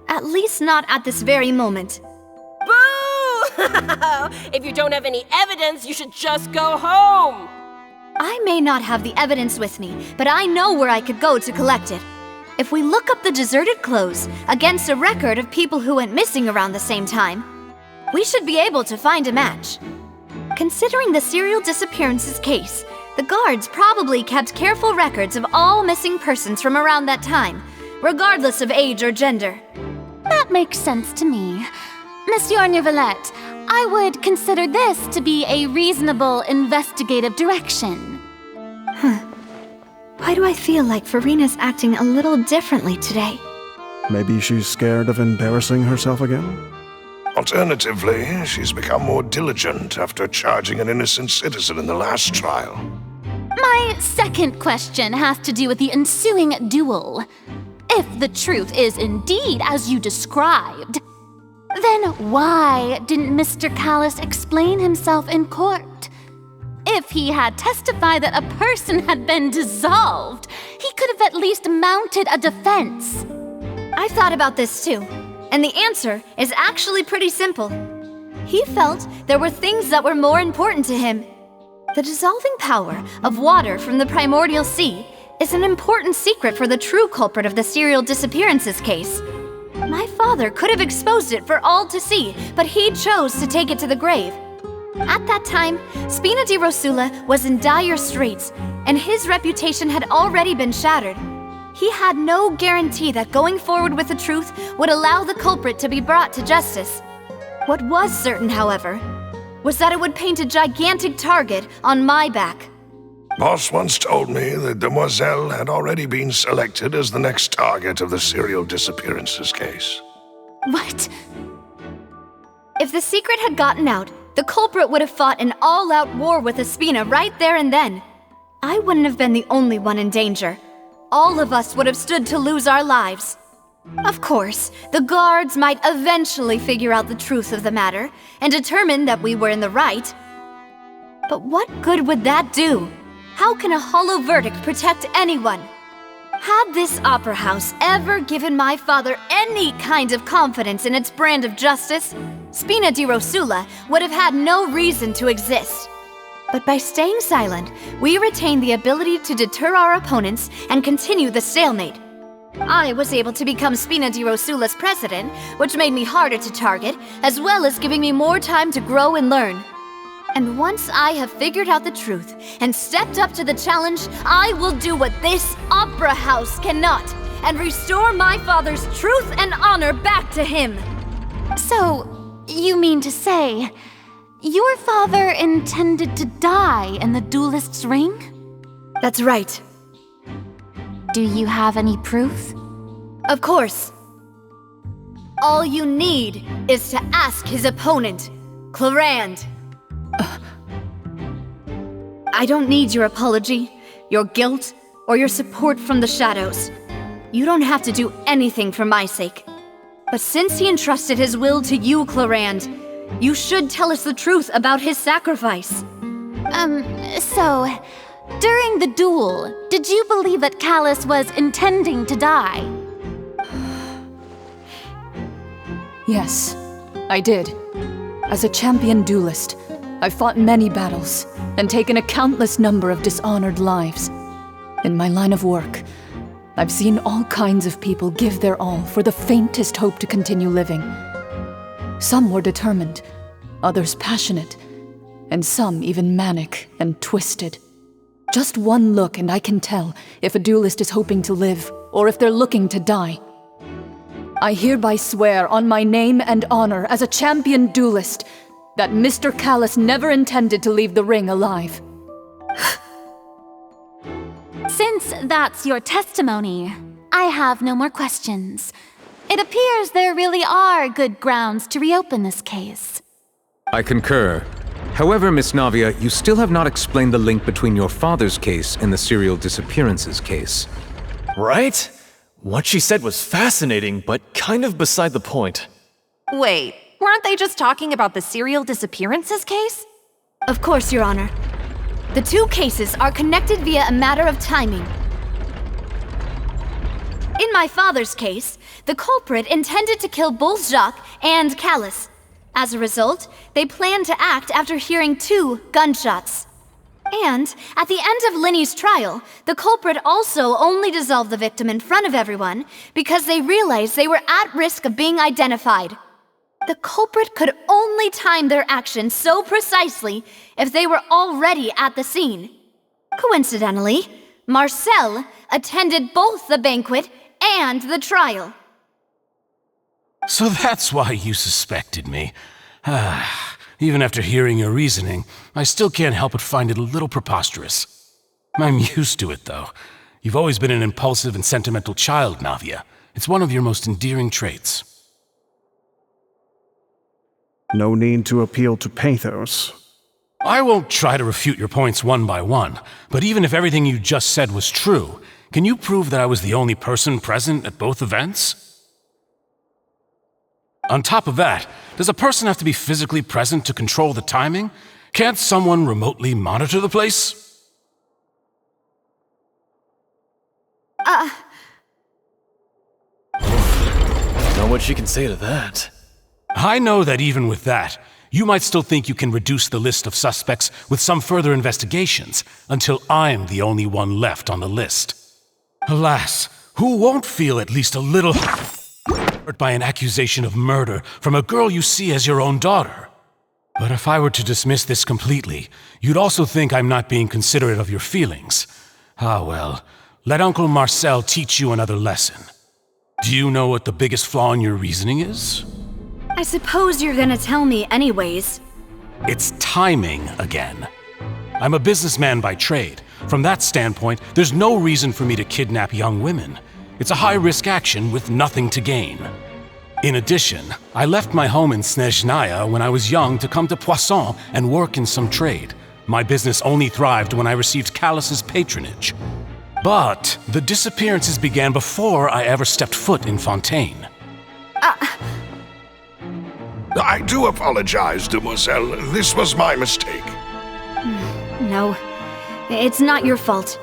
At least not at this very moment. Boo! If you don't have any evidence, you should just go home! I may not have the evidence with me, but I know where I could go to collect it. If we look up the deserted clothes against a record of people who went missing around the same time, we should be able to find a match. Considering the serial disappearances case, the guards probably kept careful records of all missing persons from around that time, regardless of age or gender. That makes sense to me. Monsieur Neuvillette, I would consider this to be a reasonable investigative direction. Why do I feel like Farina's acting a little differently today? Maybe she's scared of embarrassing herself again? Alternatively, she's become more diligent after charging an innocent citizen in the last trial. My second question has to do with the ensuing duel. If the truth is indeed as you described, then why didn't Mr. Callus explain himself in court? If he had testified that a person had been dissolved, he could have at least mounted a defense. I've thought about this too, and the answer is actually pretty simple. He felt there were things that were more important to him. The dissolving power of water from the primordial sea is an important secret for the true culprit of the serial disappearances case. My father could have exposed it for all to see, but he chose to take it to the grave. At that time, Spina di Rosula was in dire straits, and his reputation had already been shattered. He had no guarantee that going forward with the truth would allow the culprit to be brought to justice. What was certain, however, was that it would paint a gigantic target on my back. Boss once told me that Demoiselle had already been selected as the next target of the serial disappearances case. What? If the secret had gotten out, the culprit would have fought an all-out war with Espina right there and then. I wouldn't have been the only one in danger. All of us would have stood to lose our lives. Of course, the guards might eventually figure out the truth of the matter and determine that we were in the right. But what good would that do? How can a hollow verdict protect anyone? Had this opera house ever given my father any kind of confidence in its brand of justice, Spina di Rosula would have had no reason to exist. But by staying silent, we retain the ability to deter our opponents and continue the stalemate. I was able to become Spina di Rosula's president, which made me harder to target, as well as giving me more time to grow and learn. And once I have figured out the truth and stepped up to the challenge, I will do what this opera house cannot, and restore my father's truth and honor back to him. So, you mean to say, your father intended to die in the duelist's ring? That's right. Do you have any proof? Of course. All you need is to ask his opponent, Clarand. I don't need your apology, your guilt, or your support from the shadows. You don't have to do anything for my sake. But since he entrusted his will to you, Clarand, you should tell us the truth about his sacrifice. So, during the duel, did you believe that Callus was intending to die? Yes, I did. As a champion duelist, I've fought many battles and taken a countless number of dishonored lives. In my line of work, I've seen all kinds of people give their all for the faintest hope to continue living. Some were determined, others passionate, and some even manic and twisted. Just one look and I can tell if a duelist is hoping to live or if they're looking to die. I hereby swear on my name and honor as a champion duelist that Mr. Callus never intended to leave the ring alive. Since that's your testimony, I have no more questions. It appears there really are good grounds to reopen this case. I concur. However, Miss Navia, you still have not explained the link between your father's case and the serial disappearances case. Right? What she said was fascinating, but kind of beside the point. Wait, weren't they just talking about the serial disappearances case? Of course, Your Honor. The two cases are connected via a matter of timing. In my father's case, the culprit intended to kill both Jacques and Callus. As a result, they planned to act after hearing 2 gunshots. And at the end of Linny's trial, the culprit also only dissolved the victim in front of everyone because they realized they were at risk of being identified. The culprit could only time their actions so precisely if they were already at the scene. Coincidentally, Marcel attended both the banquet and the trial. So that's why you suspected me. Even after hearing your reasoning, I still can't help but find it a little preposterous. I'm used to it, though. You've always been an impulsive and sentimental child, Navia. It's one of your most endearing traits. No need to appeal to pathos. I won't try to refute your points one by one, but even if everything you just said was true, can you prove that I was the only person present at both events? On top of that, does a person have to be physically present to control the timing? Can't someone remotely monitor the place? Don't know what she can say to that. I know that even with that, you might still think you can reduce the list of suspects with some further investigations, until I'm the only one left on the list. Alas, who won't feel at least a little hurt by an accusation of murder from a girl you see as your own daughter? But if I were to dismiss this completely, you'd also think I'm not being considerate of your feelings. Ah well, let Uncle Marcel teach you another lesson. Do you know what the biggest flaw in your reasoning is? I suppose you're gonna tell me anyways. It's timing again. I'm a businessman by trade. From that standpoint, there's no reason for me to kidnap young women. It's a high-risk action with nothing to gain. In addition, I left my home in Snezhnaya when I was young to come to Poisson and work in some trade. My business only thrived when I received Callus's patronage. But the disappearances began before I ever stepped foot in Fontaine. I do apologize, demoiselle. This was my mistake. No, it's not your fault.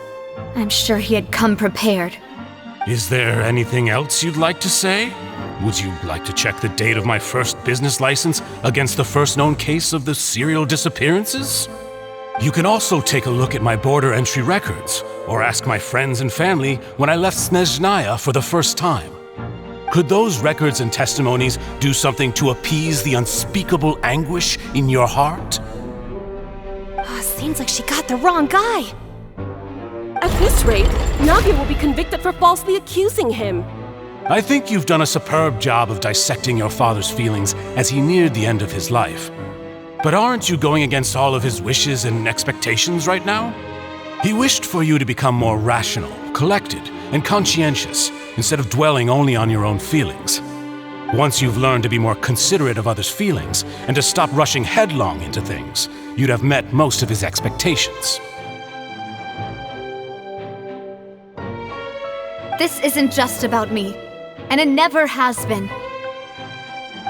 I'm sure he had come prepared. Is there anything else you'd like to say? Would you like to check the date of my first business license against the first known case of the serial disappearances? You can also take a look at my border entry records, or ask my friends and family when I left Snezhnaya for the first time. Could those records and testimonies do something to appease the unspeakable anguish in your heart? Seems like she got the wrong guy. At this rate, Navia will be convicted for falsely accusing him. I think you've done a superb job of dissecting your father's feelings as he neared the end of his life. But aren't you going against all of his wishes and expectations right now? He wished for you to become more rational, collected, and conscientious, instead of dwelling only on your own feelings. Once you've learned to be more considerate of others' feelings, and to stop rushing headlong into things, you'd have met most of his expectations. This isn't just about me, and it never has been.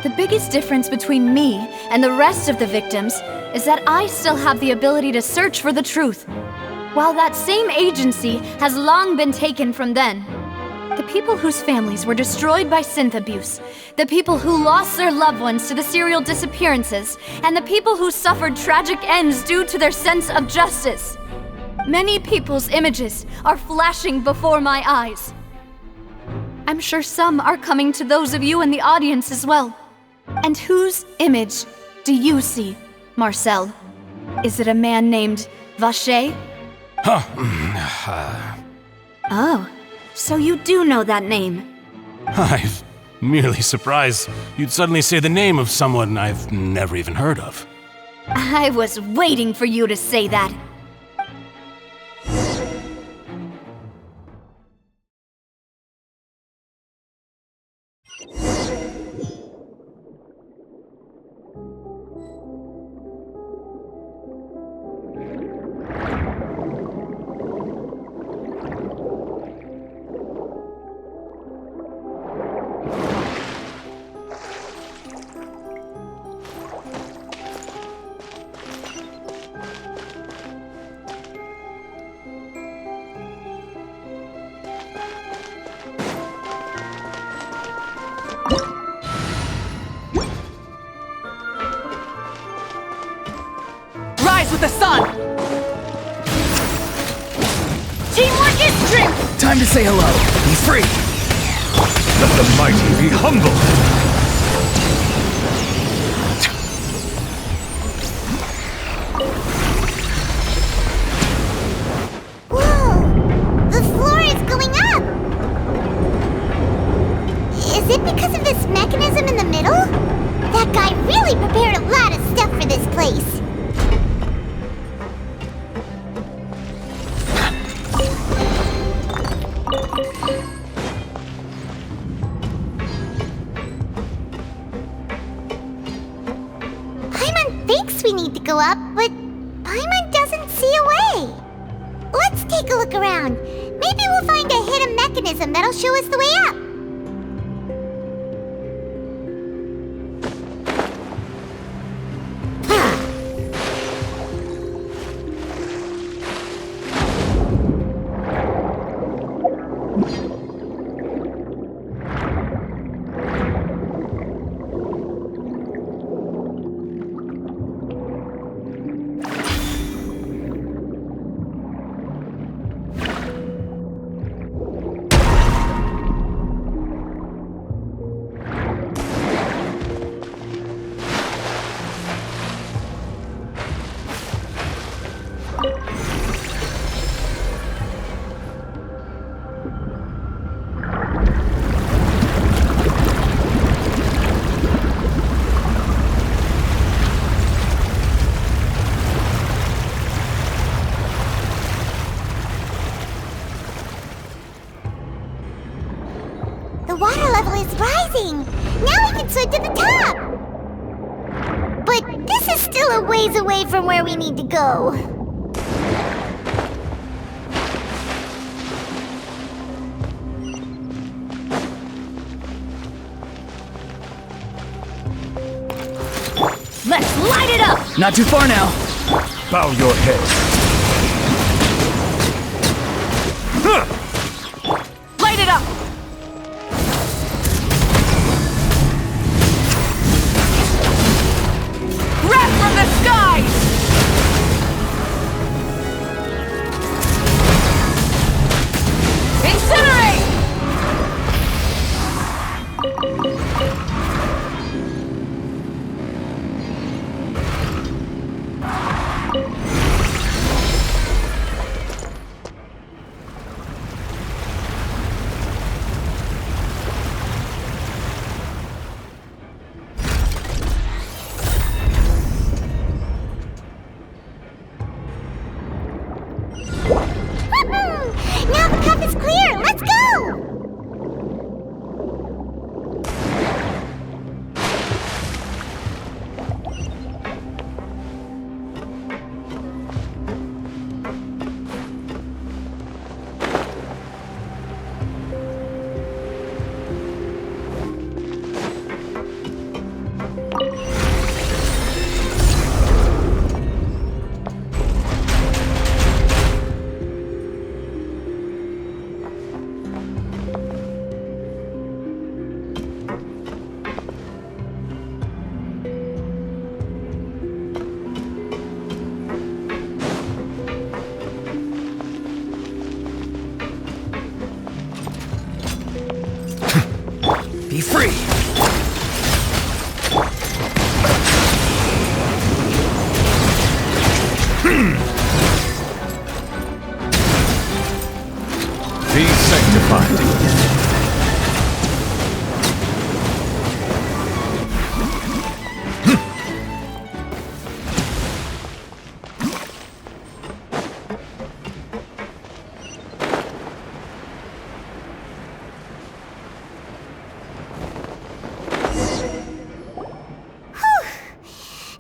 The biggest difference between me and the rest of the victims is that I still have the ability to search for the truth, while that same agency has long been taken from them. The people whose families were destroyed by synth abuse, the people who lost their loved ones to the serial disappearances, and the people who suffered tragic ends due to their sense of justice. Many people's images are flashing before my eyes. I'm sure some are coming to those of you in the audience as well. And whose image do you see, Marcel? Is it a man named Vacher? Oh, so you do know that name. I'm merely surprised you'd suddenly say the name of someone I've never even heard of. I was waiting for you to say that. With the sun! Teamwork is strength! Time to say hello. Be free. Let the mighty be humble. Whoa! The floor is going up! Is it because of this mechanism in the middle? That guy really prepared a lot of stuff for this place. We need to go up, but Paimon doesn't see a way. Let's take a look around. Maybe we'll find a hidden mechanism that'll show us the way up. water level is rising. Now we can swim to the top. But this is still a ways away from where we need to go. Let's light it up! Not too far now. Bow your head. Light it up! Wrath from the skies! Incinerate! Now the cup is clear! Let's go! Be free! Be sanctified.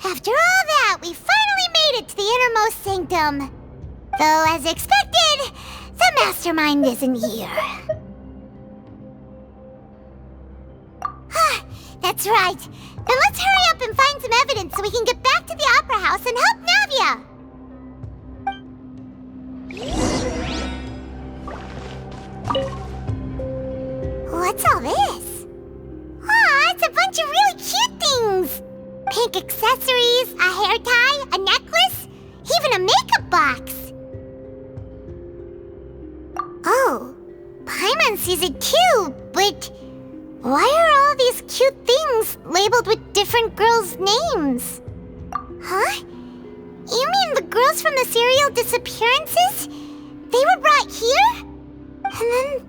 After all that, we finally made it to the innermost sanctum. Though, as expected, the mastermind isn't here. That's right. Then let's hurry up and find some evidence so we can get back to the Opera House and help Navia. What's all this? It's a bunch of really cute things. Pink accessories, a hair tie, a necklace, even a makeup box. Oh, Paimon sees it too, but why are all these cute things labeled with different girls' names? Huh? You mean the girls from the serial disappearances? They were brought here? And then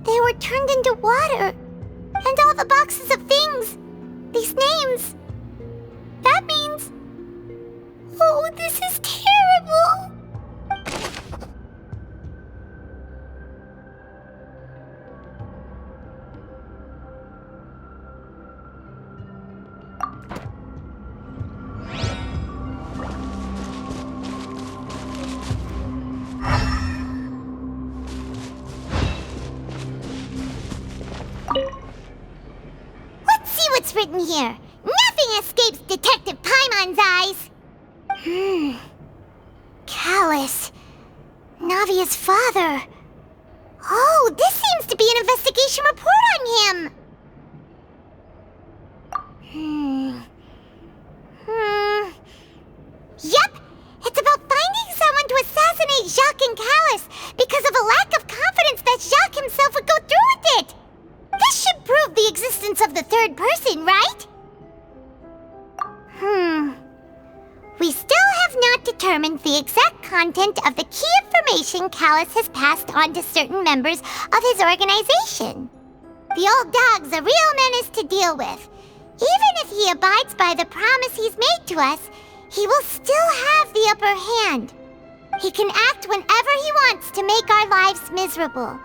they were turned into water. And all the boxes of things, these names. That means... Oh, this is terrible! Let's see what's written here. Nothing escapes Detective Paimon's eyes. Callus. Navia's father. Oh, this seems to be an investigation report on him. Yep, it's about finding someone to assassinate Jacques and Callus because of a lack of confidence that Jacques himself would go through with it. This should prove the existence of the third person, right? We still have not determined the exact content of the key information Callus has passed on to certain members of his organization. The old dog's a real menace to deal with. Even if he abides by the promise he's made to us, he will still have the upper hand. He can act whenever he wants to make our lives miserable.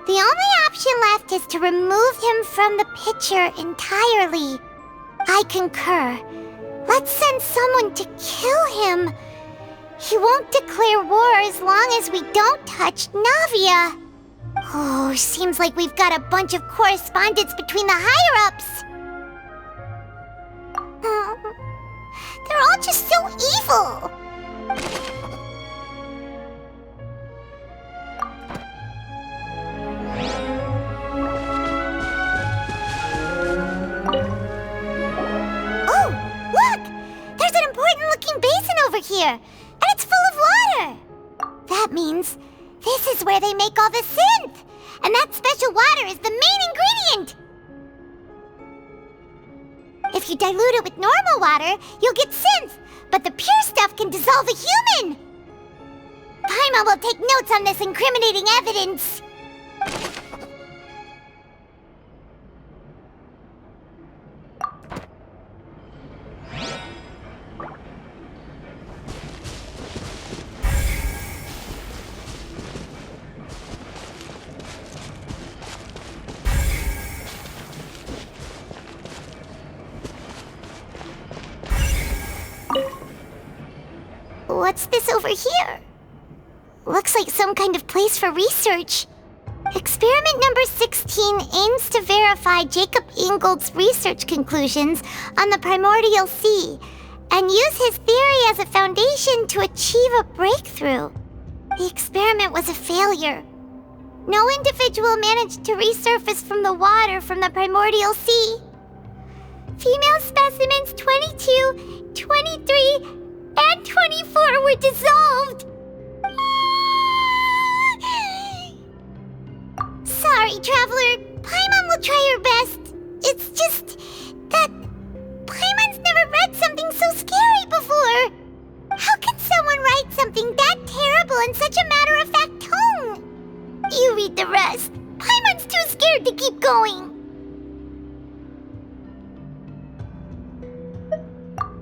The The only option left is to remove him from the picture entirely. I concur. Let's send someone to kill him. He won't declare war as long as we don't touch Navia. Oh, seems like we've got a bunch of correspondence between the higher-ups. They're all just so evil. Oh, look! There's an important-looking basin over here, and it's full of water. That means this is where they make all the synth, and that special water is the main ingredient. If you dilute it with normal water, you'll get synth, but the pure stuff can dissolve a human. Paimon will take notes on this incriminating evidence. What's this over here? Looks like some kind of place for research. Experiment number 16 aims to verify Jacob Ingold's research conclusions on the primordial sea and use his theory as a foundation to achieve a breakthrough. The experiment was a failure. No individual managed to resurface from the water from the primordial sea. Female specimens 22, 23, and 24 were dissolved. Sorry, Traveler. Paimon will try her best. It's just that Paimon's never read something so scary before. How can someone write something that terrible in such a matter-of-fact tone? You read the rest. Paimon's too scared to keep going.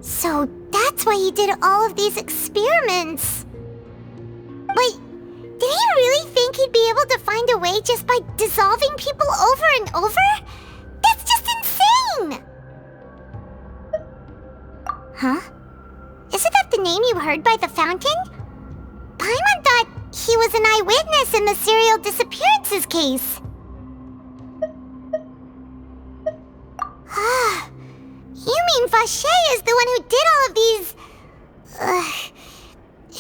So that's why he did all of these experiments. Wait, did he really think he'd be able to find a way just by dissolving people over and over? That's just insane! Huh? Isn't that the name you heard by the fountain? Paimon thought he was an eyewitness in the serial disappearances case. Ah. You mean Vache is the one who did all of these...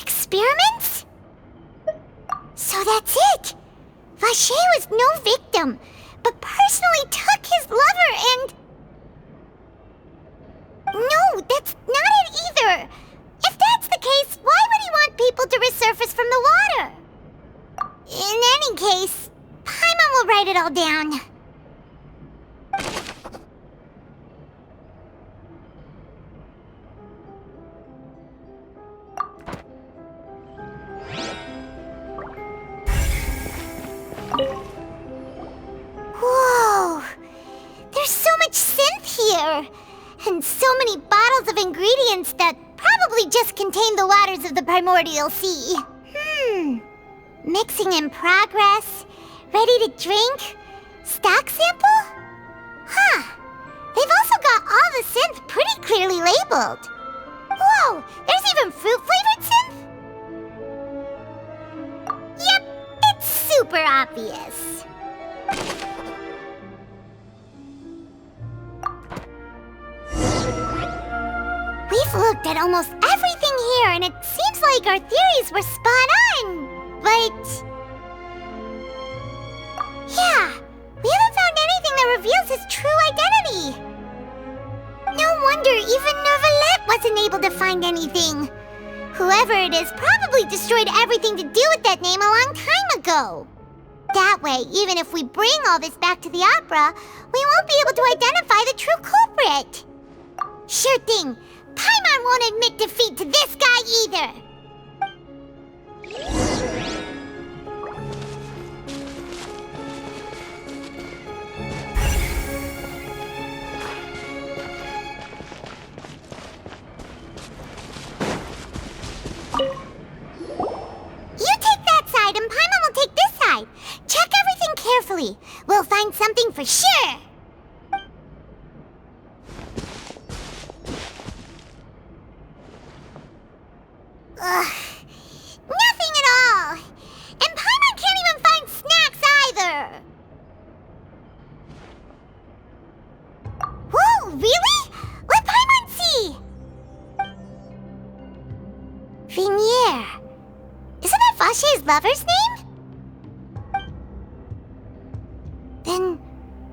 experiments? So that's it! Vache was no victim, but personally took his lover and... No, that's not it either! If that's the case, why would he want people to resurface from the water? In any case, Paimon will write it all down. Whoa! There's so much synth here! And so many bottles of ingredients that probably just contain the waters of the primordial sea. Mixing in progress, ready to drink, stock sample? Huh. They've also got all the synth pretty clearly labeled. Whoa, there's even fruit-flavored synth? Yep, it's super obvious. We've looked at almost everything here, and it seems like our theories were spot on. But... yeah, we haven't found anything that reveals his true identity. No wonder even Nervalet wasn't able to find anything. Whoever it is probably destroyed everything to do with that name a long time ago. That way, even if we bring all this back to the opera, we won't be able to identify the true culprit. Sure thing. Paimon won't admit defeat to this guy either. You take that side and Paimon will take this side. Check everything carefully. Nothing at all. And Paimon can't even find snacks either. Whoa, really? Let Paimon see. Vignier. Isn't that Vache's lover's name? Then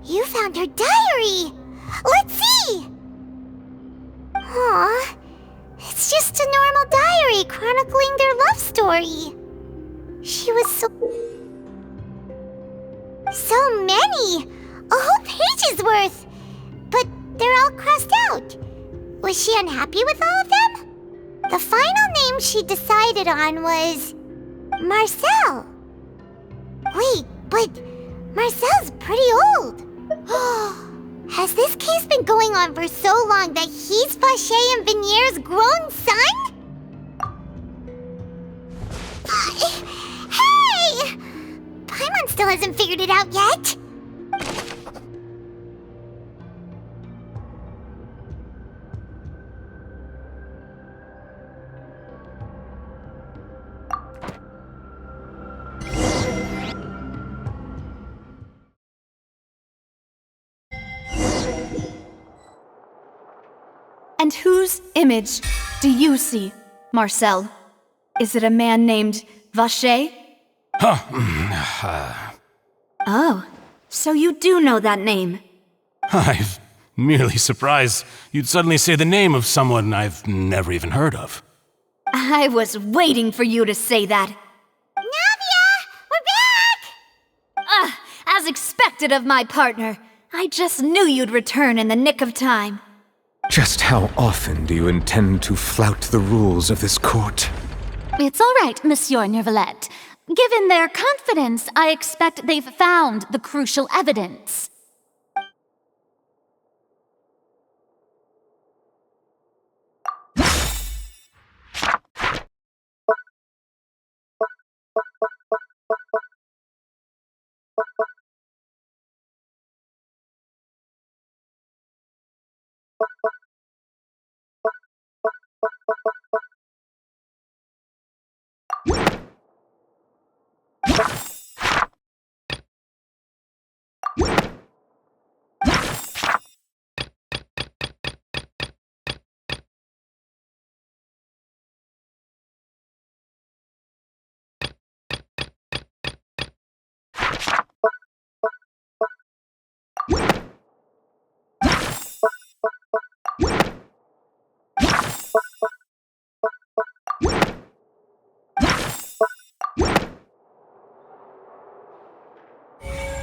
you found her diary. Let's see. Aw, it's just a normal diary chronicling their love story. She was so many! A whole page's worth! But they're all crossed out. Was she unhappy with all of them? The final name she decided on was Marcel. Wait, but Marcel's pretty old. Has this case been going on for so long that he's Vache and Vignier's grown son? Hey! Paimon still hasn't figured it out yet. And whose image do you see, Marcel? Is it a man named Vache? Oh, so you do know that name. I'm merely surprised you'd suddenly say the name of someone I've never even heard of. I was waiting for you to say that. Navia! We're back! As expected of my partner. I just knew you'd return in the nick of time. Just how often do you intend to flout the rules of this court? It's all right, Monsieur Nervalette. Given their confidence, I expect they've found the crucial evidence.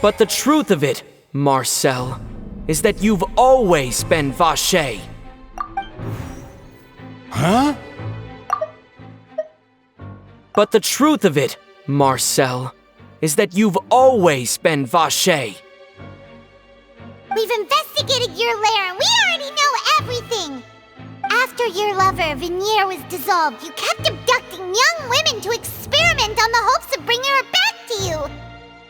But the truth of it, Marcel, is that you've always been Vache. Huh? But the truth of it, Marcel, is that you've always been Vache. We've investigated your lair and we already know everything! After your lover, Vignier, was dissolved, you kept abducting young women to experiment on the hopes of bringing her back to you!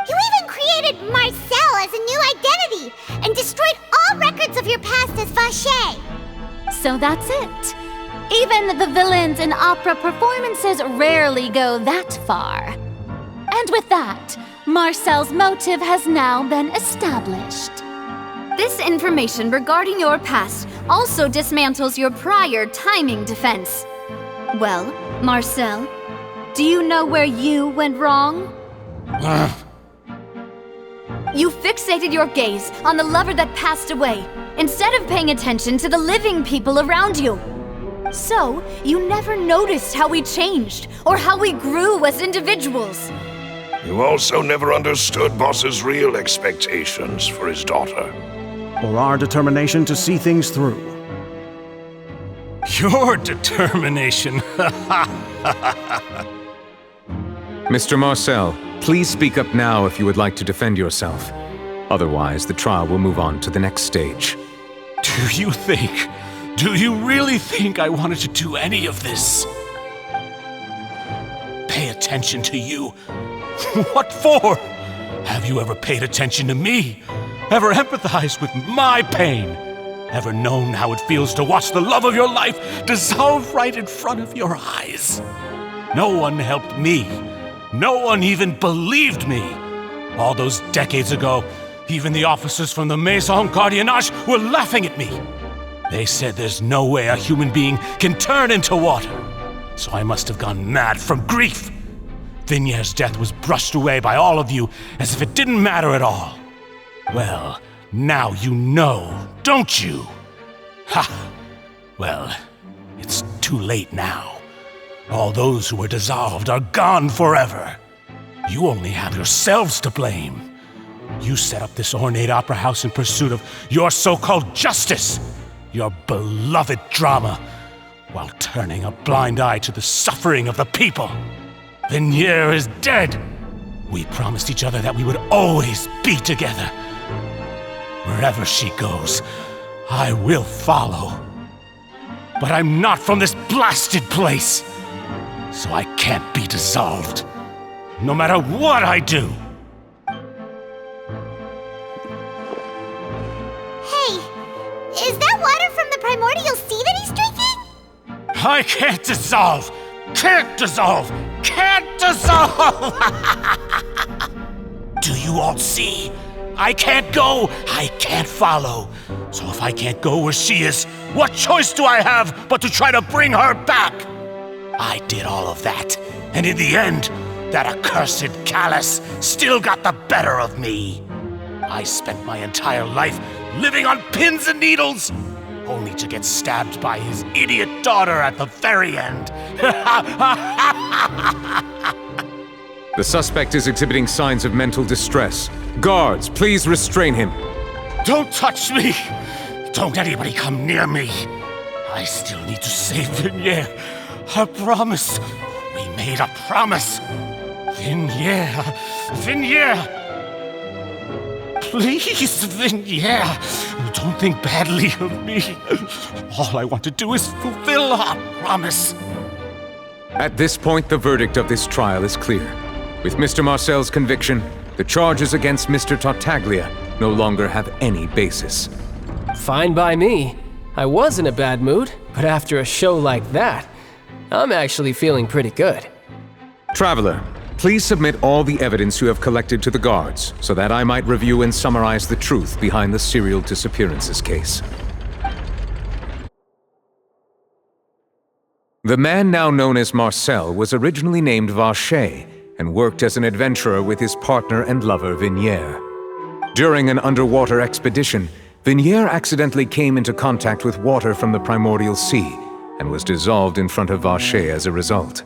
You even created Marcel as a new identity and destroyed all records of your past as Vache! So that's it. Even the villains in opera performances rarely go that far. And with that, Marcel's motive has now been established. This information regarding your past also dismantles your prior timing defense. Well, Marcel, do you know where you went wrong? You fixated your gaze on the lover that passed away, instead of paying attention to the living people around you. So, you never noticed how we changed, or how we grew as individuals. You also never understood Boss's real expectations for his daughter. Or our determination to see things through. Your determination. Mr. Marcel, please speak up now if you would like to defend yourself. Otherwise, the trial will move on to the next stage. Do you really think I wanted to do any of this? Pay attention to you? What for? Have you ever paid attention to me? Ever empathized with my pain? Ever known how it feels to watch the love of your life dissolve right in front of your eyes? No one helped me. No one even believed me. All those decades ago, even the officers from the Maison Gardiennage were laughing at me. They said there's no way a human being can turn into water. So I must have gone mad from grief. Vignier's death was brushed away by all of you as if it didn't matter at all. Well, now you know, don't you? Ha! Well, it's too late now. All those who were dissolved are gone forever. You only have yourselves to blame. You set up this ornate opera house in pursuit of your so-called justice, your beloved drama, while turning a blind eye to the suffering of the people. Vignier is dead. We promised each other that we would always be together. Wherever she goes, I will follow. But I'm not from this blasted place, so I can't be dissolved, no matter what I do. Hey, is that water from the primordial sea that he's drinking? I can't dissolve! Can't dissolve! Can't dissolve! Do you all see? I can't go, I can't follow. So if I can't go where she is, what choice do I have but to try to bring her back? I did all of that, and in the end, that accursed Callus still got the better of me. I spent my entire life living on pins and needles, only to get stabbed by his idiot daughter at the very end. The suspect is exhibiting signs of mental distress. Guards, please restrain him. Don't touch me! Don't anybody come near me! I still need to save Vignier. Our promise. We made a promise. Vignier. Vignier! Please, Vignier. Don't think badly of me. All I want to do is fulfill our promise. At this point, the verdict of this trial is clear. With Mr. Marcel's conviction, the charges against Mr. Tartaglia no longer have any basis. Fine by me. I was in a bad mood, but after a show like that, I'm actually feeling pretty good. Traveler, please submit all the evidence you have collected to the guards, so that I might review and summarize the truth behind the serial disappearances case. The man now known as Marcel was originally named Vacher and worked as an adventurer with his partner and lover Vignier. During an underwater expedition, Vignier accidentally came into contact with water from the primordial sea and was dissolved in front of Vacher as a result.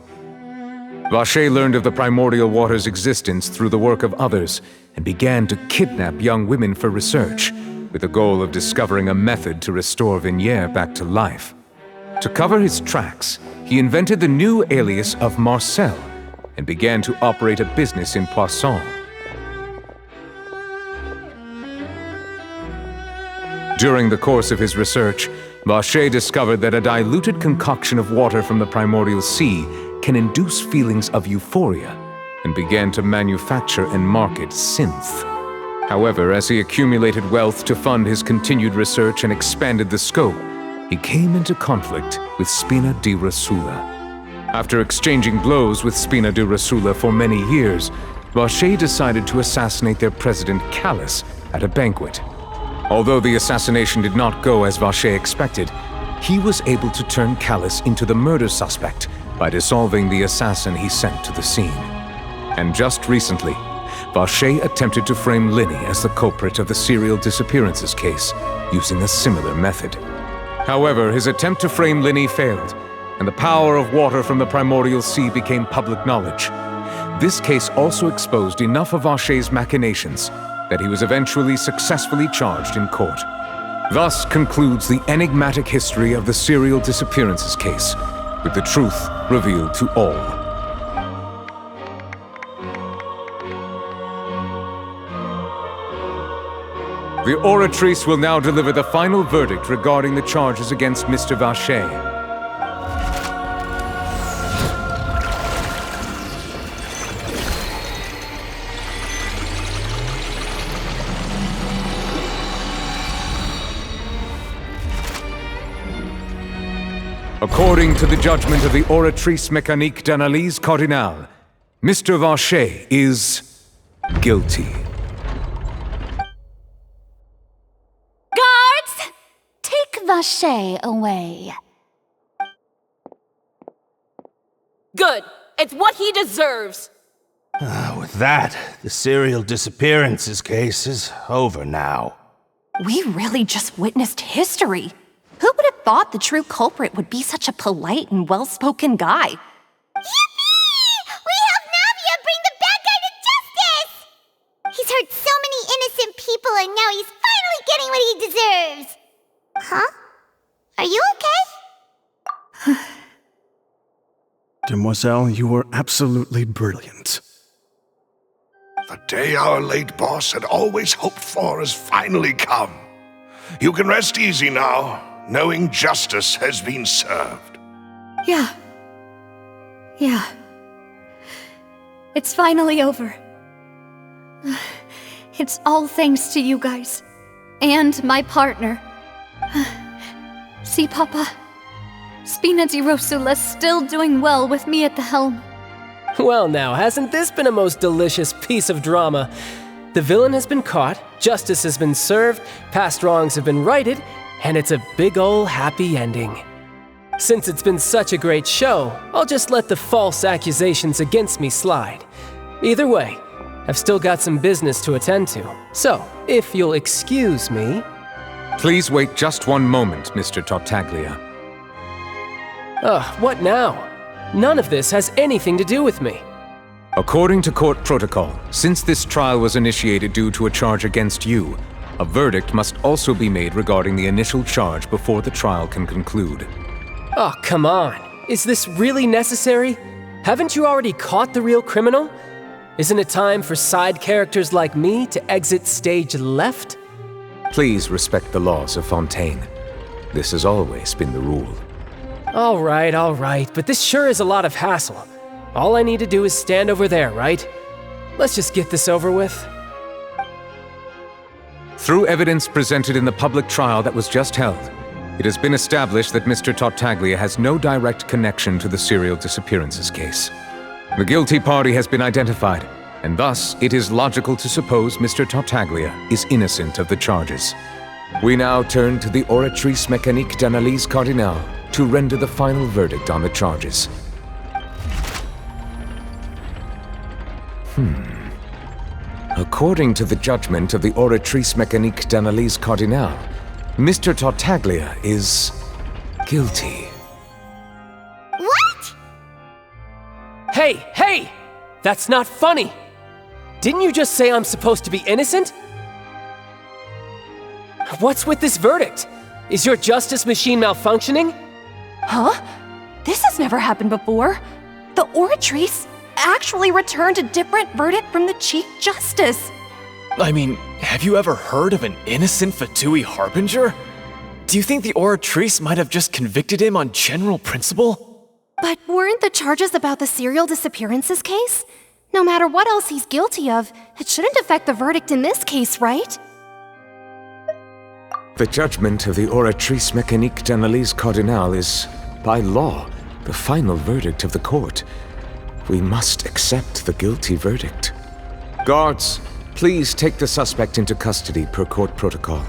Vacher learned of the primordial water's existence through the work of others and began to kidnap young women for research, with the goal of discovering a method to restore Vignier back to life. To cover his tracks, he invented the new alias of Marcel and began to operate a business in Poisson. During the course of his research, Vacher discovered that a diluted concoction of water from the primordial sea can induce feelings of euphoria, and began to manufacture and market synth. However, as he accumulated wealth to fund his continued research and expanded the scope, he came into conflict with Spina di Rosula. After exchanging blows with Spina di Rosula for many years, Vacher decided to assassinate their president Callus at a banquet. Although the assassination did not go as Vacher expected, he was able to turn Callus into the murder suspect by dissolving the assassin he sent to the scene. And just recently, Vacher attempted to frame Linny as the culprit of the serial disappearances case, using a similar method. However, his attempt to frame Linny failed, and the power of water from the primordial sea became public knowledge. This case also exposed enough of Vacher's machinations that he was eventually successfully charged in court. Thus concludes the enigmatic history of the serial disappearances case, with the truth revealed to all. The oratrice will now deliver the final verdict regarding the charges against Mr. Vacher. According to the judgment of the Oratrice Mécanique d'Analyse Cardinale, Mr. Vacher is guilty. Guards! Take Vacher away. Good. It's what he deserves. With that, the serial disappearances case is over now. We really just witnessed history. Who would have thought the true culprit would be such a polite and well-spoken guy? Yippee! We helped Navia bring the bad guy to justice! He's hurt so many innocent people and now he's finally getting what he deserves. Huh? Are you okay? Demoiselle, you were absolutely brilliant. The day our late boss had always hoped for has finally come. You can rest easy now, knowing justice has been served. Yeah. It's finally over. It's all thanks to you guys. And my partner. See, Papa? Spina di Rosula's still doing well with me at the helm. Well now, hasn't this been a most delicious piece of drama? The villain has been caught, justice has been served, past wrongs have been righted, and it's a big ol' happy ending. Since it's been such a great show, I'll just let the false accusations against me slide. Either way, I've still got some business to attend to. So, if you'll excuse me... Please wait just one moment, Mr. Tartaglia. What now? None of this has anything to do with me. According to court protocol, since this trial was initiated due to a charge against you, a verdict must also be made regarding the initial charge before the trial can conclude. Oh, come on. Is this really necessary? Haven't you already caught the real criminal? Isn't it time for side characters like me to exit stage left? Please respect the laws of Fontaine. This has always been the rule. All right, but this sure is a lot of hassle. All I need to do is stand over there, right? Let's just get this over with. Through evidence presented in the public trial that was just held, it has been established that Mr. Tartaglia has no direct connection to the serial disappearances case. The guilty party has been identified, and thus it is logical to suppose Mr. Tartaglia is innocent of the charges. We now turn to the Oratrice Mécanique d'Analyse Cardinale to render the final verdict on the charges. According to the judgment of the Oratrice Mécanique d'Analyse Cardinale, Mr. Tartaglia is guilty. What? Hey! That's not funny! Didn't you just say I'm supposed to be innocent? What's with this verdict? Is your justice machine malfunctioning? Huh? This has never happened before. The Oratrice actually returned a different verdict from the Chief Justice. I mean, have you ever heard of an innocent Fatui Harbinger? Do you think the Oratrice might have just convicted him on general principle? But weren't the charges about the serial disappearances case? No matter what else he's guilty of, it shouldn't affect the verdict in this case, right? The judgment of the Oratrice Mécanique d'Analyse Cardinale is, by law, the final verdict of the court. We must accept the guilty verdict. Guards, please take the suspect into custody per court protocol.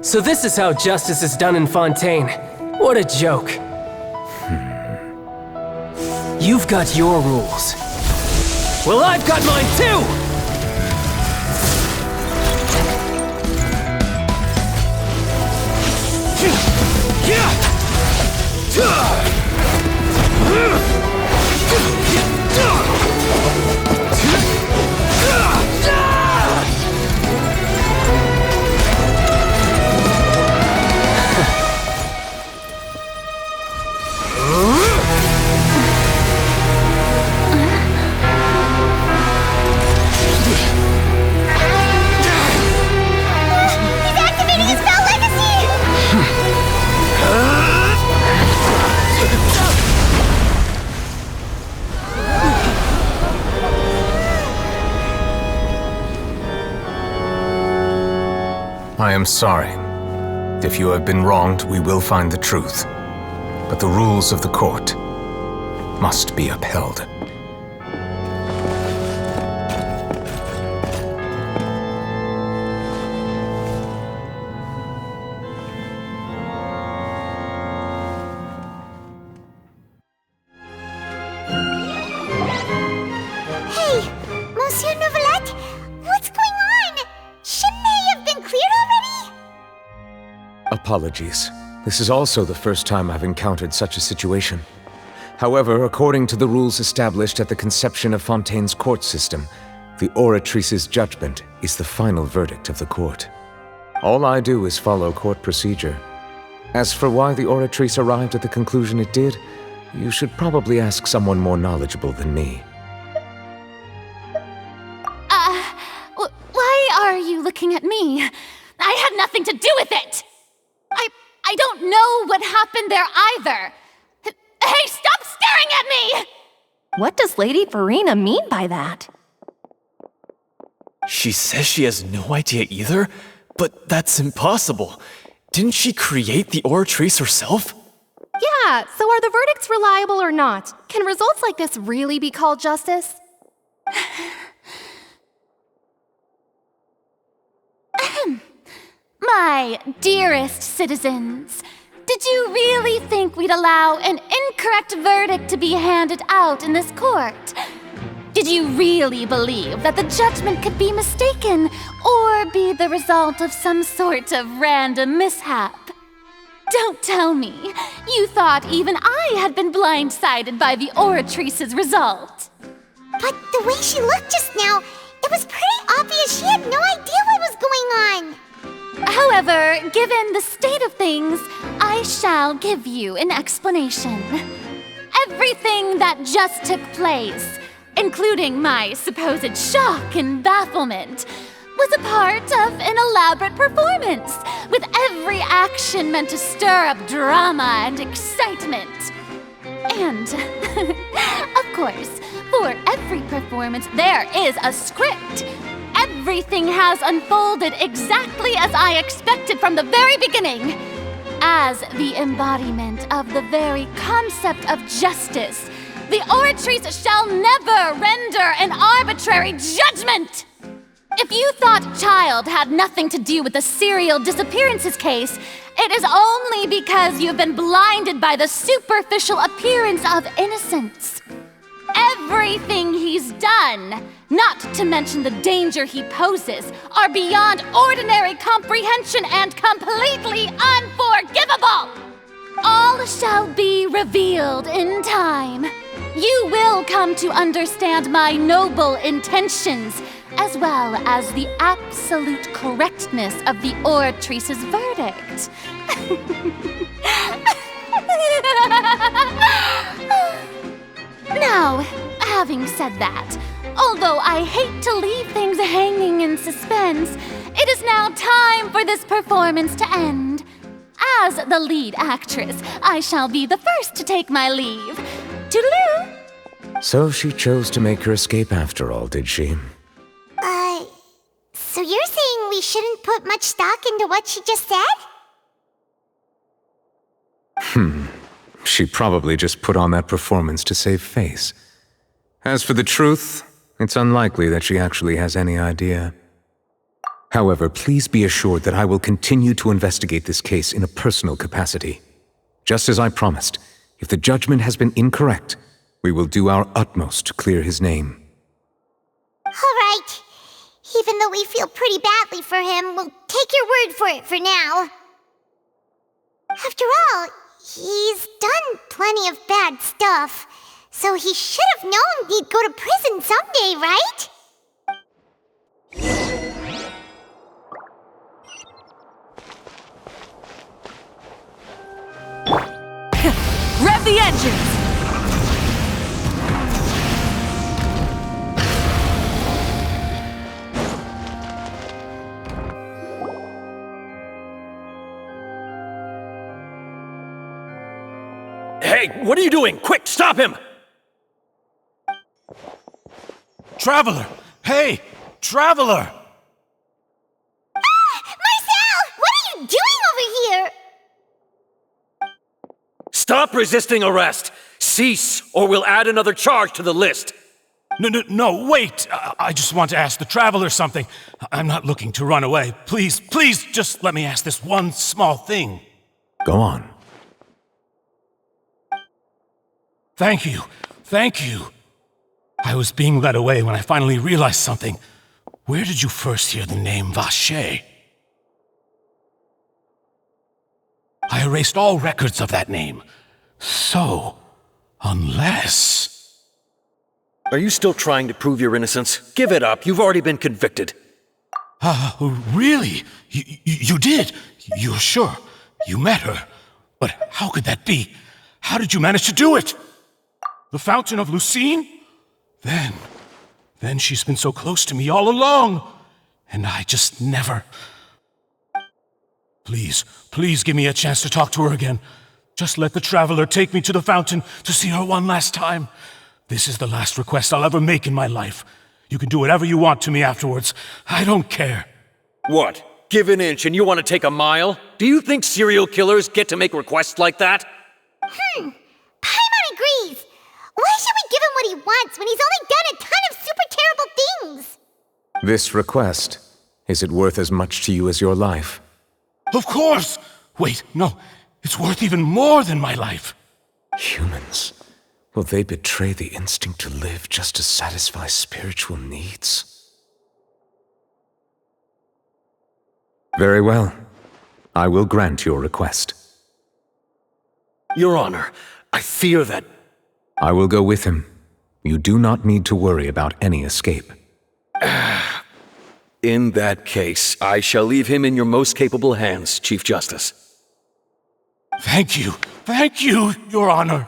So this is how justice is done in Fontaine. What a joke. You've got your rules. Well, I've got mine too! am sorry. If you have been wronged, we will find the truth. But the rules of the court must be upheld. Hey, Monsieur Novelette, what's going on? Shouldn't they have been cleared already? Apologies. This is also the first time I've encountered such a situation. However, according to the rules established at the conception of Fontaine's court system, the Oratrice's judgment is the final verdict of the court. All I do is follow court procedure. As for why the Oratrice arrived at the conclusion it did, you should probably ask someone more knowledgeable than me. Why are you looking at me? I had nothing to do with it! I don't know what happened there either! Hey, stop staring at me! What does Lady Farina mean by that? She says she has no idea either? But that's impossible. Didn't she create the Oratrice herself? Yeah, so are the verdicts reliable or not? Can results like this really be called justice? My dearest citizens, did you really think we'd allow an incorrect verdict to be handed out in this court? Did you really believe that the judgment could be mistaken or be the result of some sort of random mishap? Don't tell me you thought even I had been blindsided by the Oratrice's result. But the way she looked just now, it was pretty obvious she had no idea what was going on. However, given the state of things, I shall give you an explanation. Everything that just took place, including my supposed shock and bafflement, was a part of an elaborate performance, with every action meant to stir up drama and excitement. And, of course, for every performance, there is a script. Everything has unfolded exactly as I expected from the very beginning. As the embodiment of the very concept of justice, the Oratrice shall never render an arbitrary judgment! If you thought Child had nothing to do with the serial disappearances case, it is only because you've been blinded by the superficial appearance of innocence. Everything he's done, not to mention the danger he poses, are beyond ordinary comprehension and completely unforgivable! All shall be revealed in time. You will come to understand my noble intentions, as well as the absolute correctness of the Oratrice's verdict. Now, having said that, although I hate to leave things hanging in suspense, it is now time for this performance to end. As the lead actress, I shall be the first to take my leave. Toodaloo! So she chose to make her escape after all, did she? So you're saying we shouldn't put much stock into what she just said? She probably just put on that performance to save face. As for the truth, it's unlikely that she actually has any idea. However, please be assured that I will continue to investigate this case in a personal capacity. Just as I promised, if the judgment has been incorrect, we will do our utmost to clear his name. All right. Even though we feel pretty badly for him, we'll take your word for it for now. After all, he's done plenty of bad stuff, so he should have known he'd go to prison someday, right? Rev the engines! Hey, what are you doing? Quick, stop him! Traveler! Hey! Traveler! Marcel! Stop resisting arrest! Cease, or we'll add another charge to the list! No, wait! I just want to ask the Traveler something. I'm not looking to run away. Please, just let me ask this one small thing. Go on. Thank you. I was being led away when I finally realized something. Where did you first hear the name Vacher? I erased all records of that name. So, unless... Are you still trying to prove your innocence? Give it up. You've already been convicted. Really? You did? You're sure? You met her? But how could that be? How did you manage to do it? The Fountain of Lucine? Then she's been so close to me all along. And I just never... Please give me a chance to talk to her again. Just let the Traveler take me to the fountain to see her one last time. This is the last request I'll ever make in my life. You can do whatever you want to me afterwards. I don't care. What? Give an inch and you want to take a mile? Do you think serial killers get to make requests like that? Paimon agrees! Why should we give him what he wants when he's only done a ton of super terrible things? This request, is it worth as much to you as your life? Of course! Wait, no. It's worth even more than my life. Humans. Will they betray the instinct to live just to satisfy spiritual needs? Very well. I will grant your request. Your Honor, I fear that... I will go with him. You do not need to worry about any escape. In that case, I shall leave him in your most capable hands, Chief Justice. Thank you, Your Honor.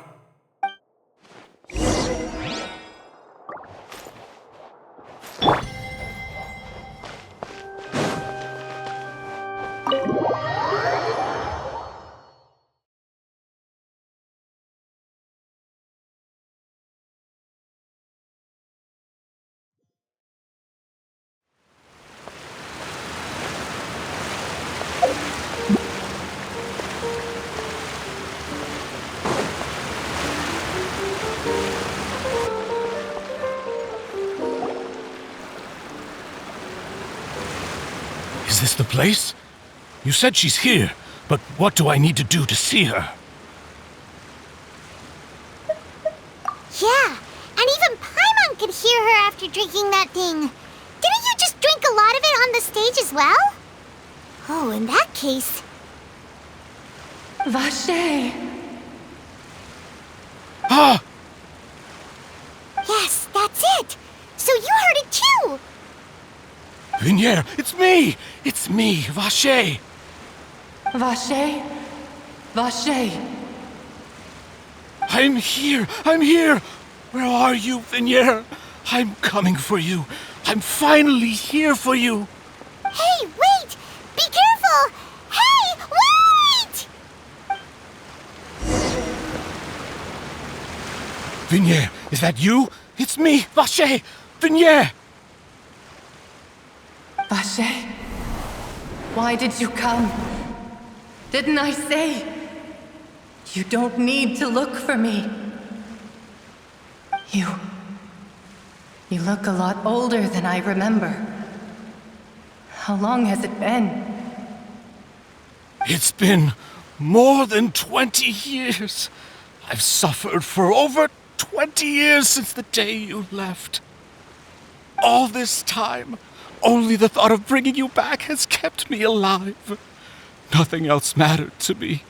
Is this the place? You said she's here, but what do I need to do to see her? Yeah, and even Paimon could hear her after drinking that thing. Didn't you just drink a lot of it on the stage as well? Oh, in that case... Vacher! Ah! Yes, that's it! So you heard it too! Vignier, it's me! It's me, Vacher! Vacher? Vacher! I'm here! Where are you, Vignier? I'm coming for you. I'm finally here for you. Hey, wait! Be careful! Hey, wait! Vignier, is that you? It's me, Vacher! Vignier! Vacher? Why did you come? Didn't I say? You don't need to look for me. You look a lot older than I remember. How long has it been? It's been more than 20 years. I've suffered for over 20 years since the day you left. All this time, only the thought of bringing you back has kept me alive. Nothing else mattered to me.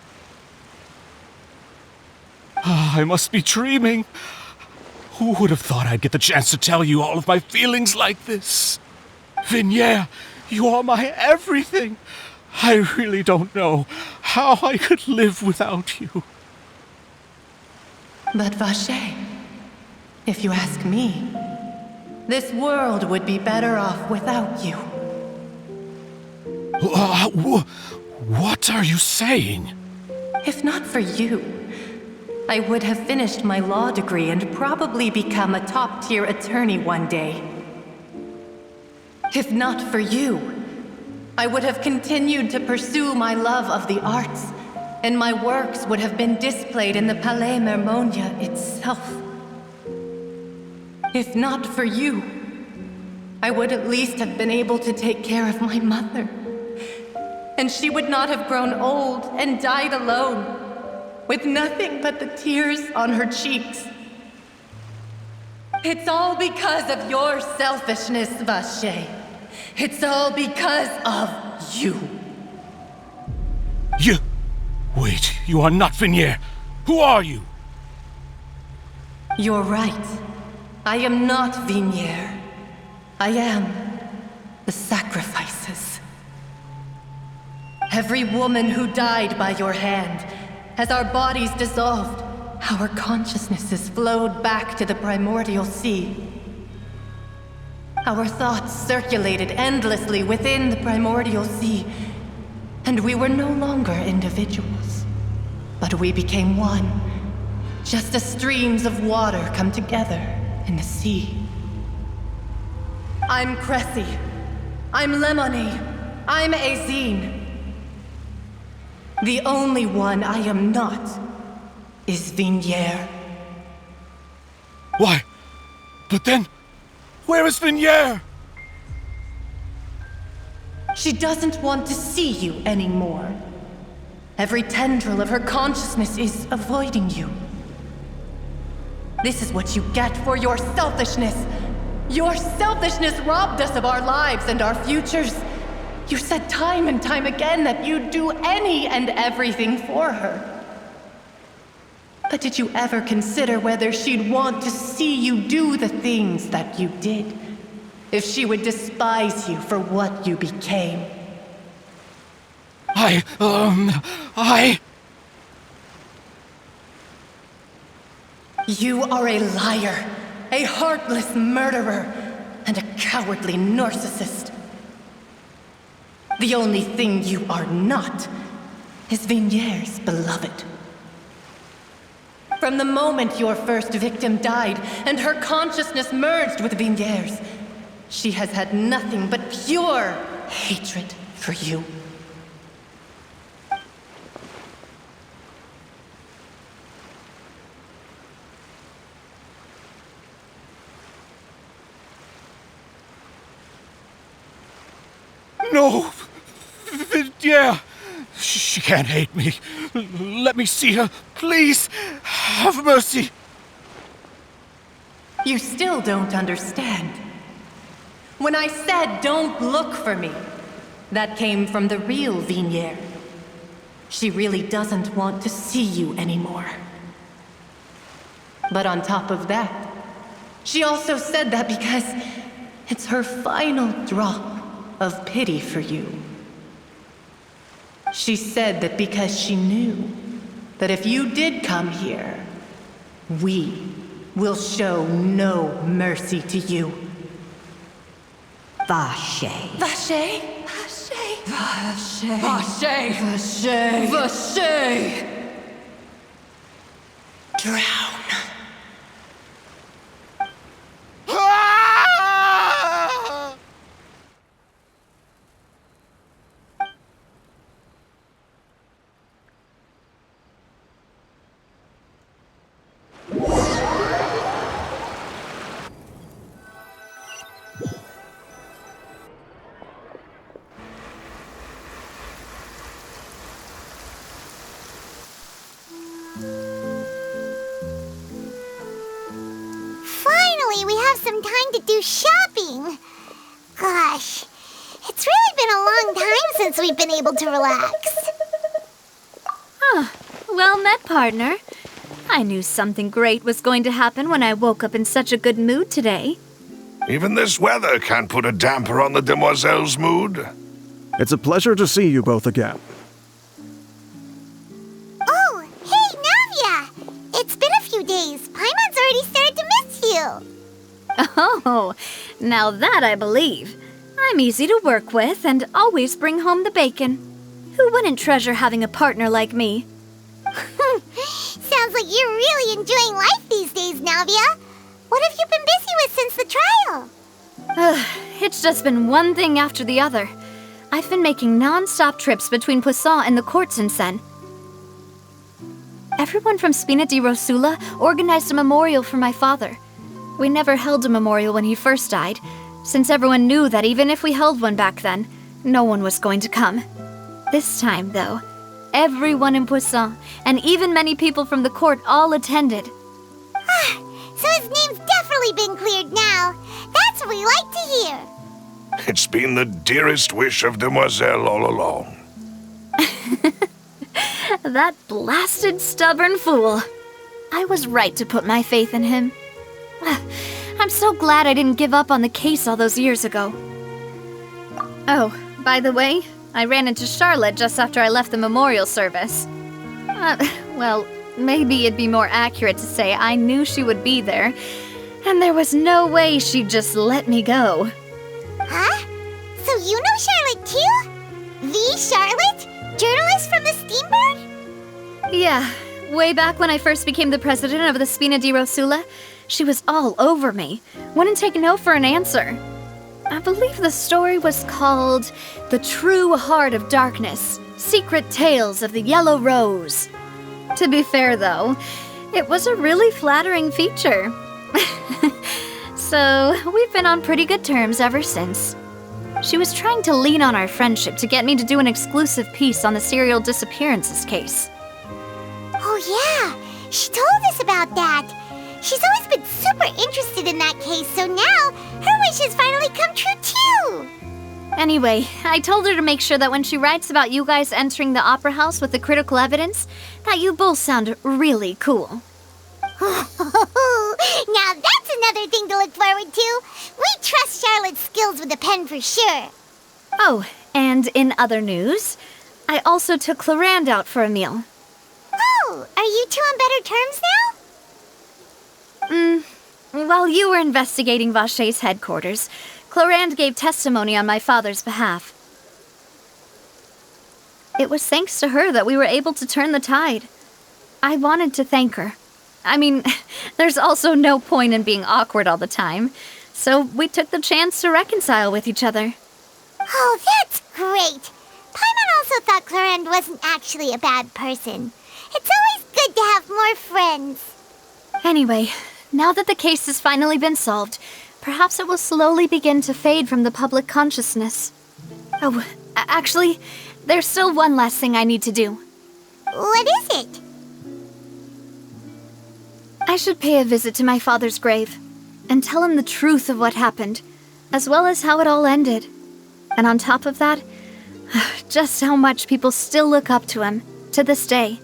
I must be dreaming. Who would have thought I'd get the chance to tell you all of my feelings like this? Vignier, you are my everything. I really don't know how I could live without you. But Vacher, if you ask me, this world would be better off without you. What are you saying? If not for you, I would have finished my law degree and probably become a top-tier attorney one day. If not for you, I would have continued to pursue my love of the arts and my works would have been displayed in the Palais Mermonia itself. If not for you, I would at least have been able to take care of my mother. And she would not have grown old and died alone, with nothing but the tears on her cheeks. It's all because of your selfishness, Vache. It's all because of you. Wait, you are not Vignier. Who are you? You're right. I am not Vignier. I am the sacrifices. Every woman who died by your hand, as our bodies dissolved, our consciousnesses flowed back to the primordial sea. Our thoughts circulated endlessly within the primordial sea, and we were no longer individuals, but we became one, just as streams of water come together in the sea. I'm Cressy. I'm Lemony. I'm Azine. The only one I am not is Vignier. Why? But then, where is Vignier? She doesn't want to see you anymore. Every tendril of her consciousness is avoiding you. This is what you get for your selfishness. Your selfishness robbed us of our lives and our futures. You said time and time again that you'd do any and everything for her. But did you ever consider whether she'd want to see you do the things that you did? If she would despise you for what you became? You are a liar, a heartless murderer, and a cowardly narcissist. The only thing you are not is Vignier's beloved. From the moment your first victim died and her consciousness merged with Vignier's, she has had nothing but pure hatred for you. No! Vignier! She can't hate me. Let me see her, please. Have mercy. You still don't understand. When I said don't look for me, that came from the real Vignier. She really doesn't want to see you anymore. But on top of that, she also said that because it's her final drop of pity for you. She said that because she knew that if you did come here, we will show no mercy to you. Vache. Vache? Vache? Vache. Vache. Vache. Vache. Drown. Finally, we have some time to do shopping. Gosh, it's really been a long time since we've been able to relax. Well met, partner. I knew something great was going to happen when I woke up in such a good mood today. Even this weather can't put a damper on the demoiselle's mood. It's a pleasure to see you both again. Oh, hey, Navia! It's been a few days. Paimon's already started to miss you. Oh, now that I believe. I'm easy to work with and always bring home the bacon. Who wouldn't treasure having a partner like me? Sounds like you're really enjoying life these days, Navia. What have you been busy with since the trial? It's just been one thing after the other. I've been making non-stop trips between Poisson and the courts in Seine. Everyone from Spina di Rosula organized a memorial for my father. We never held a memorial when he first died, since everyone knew that even if we held one back then, no one was going to come. This time, though, everyone in Poisson, and even many people from the court, all attended. So his name's definitely been cleared now. That's what we like to hear. It's been the dearest wish of Demoiselle all along. That blasted stubborn fool. I was right to put my faith in him. I'm so glad I didn't give up on the case all those years ago. Oh, by the way, I ran into Charlotte just after I left the memorial service. Well, maybe it'd be more accurate to say I knew she would be there, and there was no way she'd just let me go. Huh? So you know Charlotte too? The Charlotte? Journalist from the Steambird? Yeah, way back when I first became the president of the Spina di Rosula, she was all over me. Wouldn't take no for an answer. I believe the story was called The True Heart of Darkness, Secret Tales of the Yellow Rose. To be fair, though, it was a really flattering feature. So, we've been on pretty good terms ever since. She was trying to lean on our friendship to get me to do an exclusive piece on the serial disappearances case. Oh yeah, she told us about that. She's always been super interested in that case, so now her wish has finally come true too. Anyway, I told her to make sure that when she writes about you guys entering the opera house with the critical evidence, that you both sound really cool. Now that's another thing to look forward to. We trust Charlotte's skills with a pen for sure. Oh, and in other news, I also took Clarand out for a meal. Oh, are you two on better terms now? While you were investigating Vaché's headquarters, Clarand gave testimony on my father's behalf. It was thanks to her that we were able to turn the tide. I wanted to thank her. I mean, there's also no point in being awkward all the time, so we took the chance to reconcile with each other. Oh, that's great. Paimon also thought Clarand wasn't actually a bad person. It's always good to have more friends. Anyway, now that the case has finally been solved, perhaps it will slowly begin to fade from the public consciousness. Oh, actually, there's still one last thing I need to do. What is it? I should pay a visit to my father's grave and tell him the truth of what happened, as well as how it all ended. And on top of that, just how much people still look up to him to this day.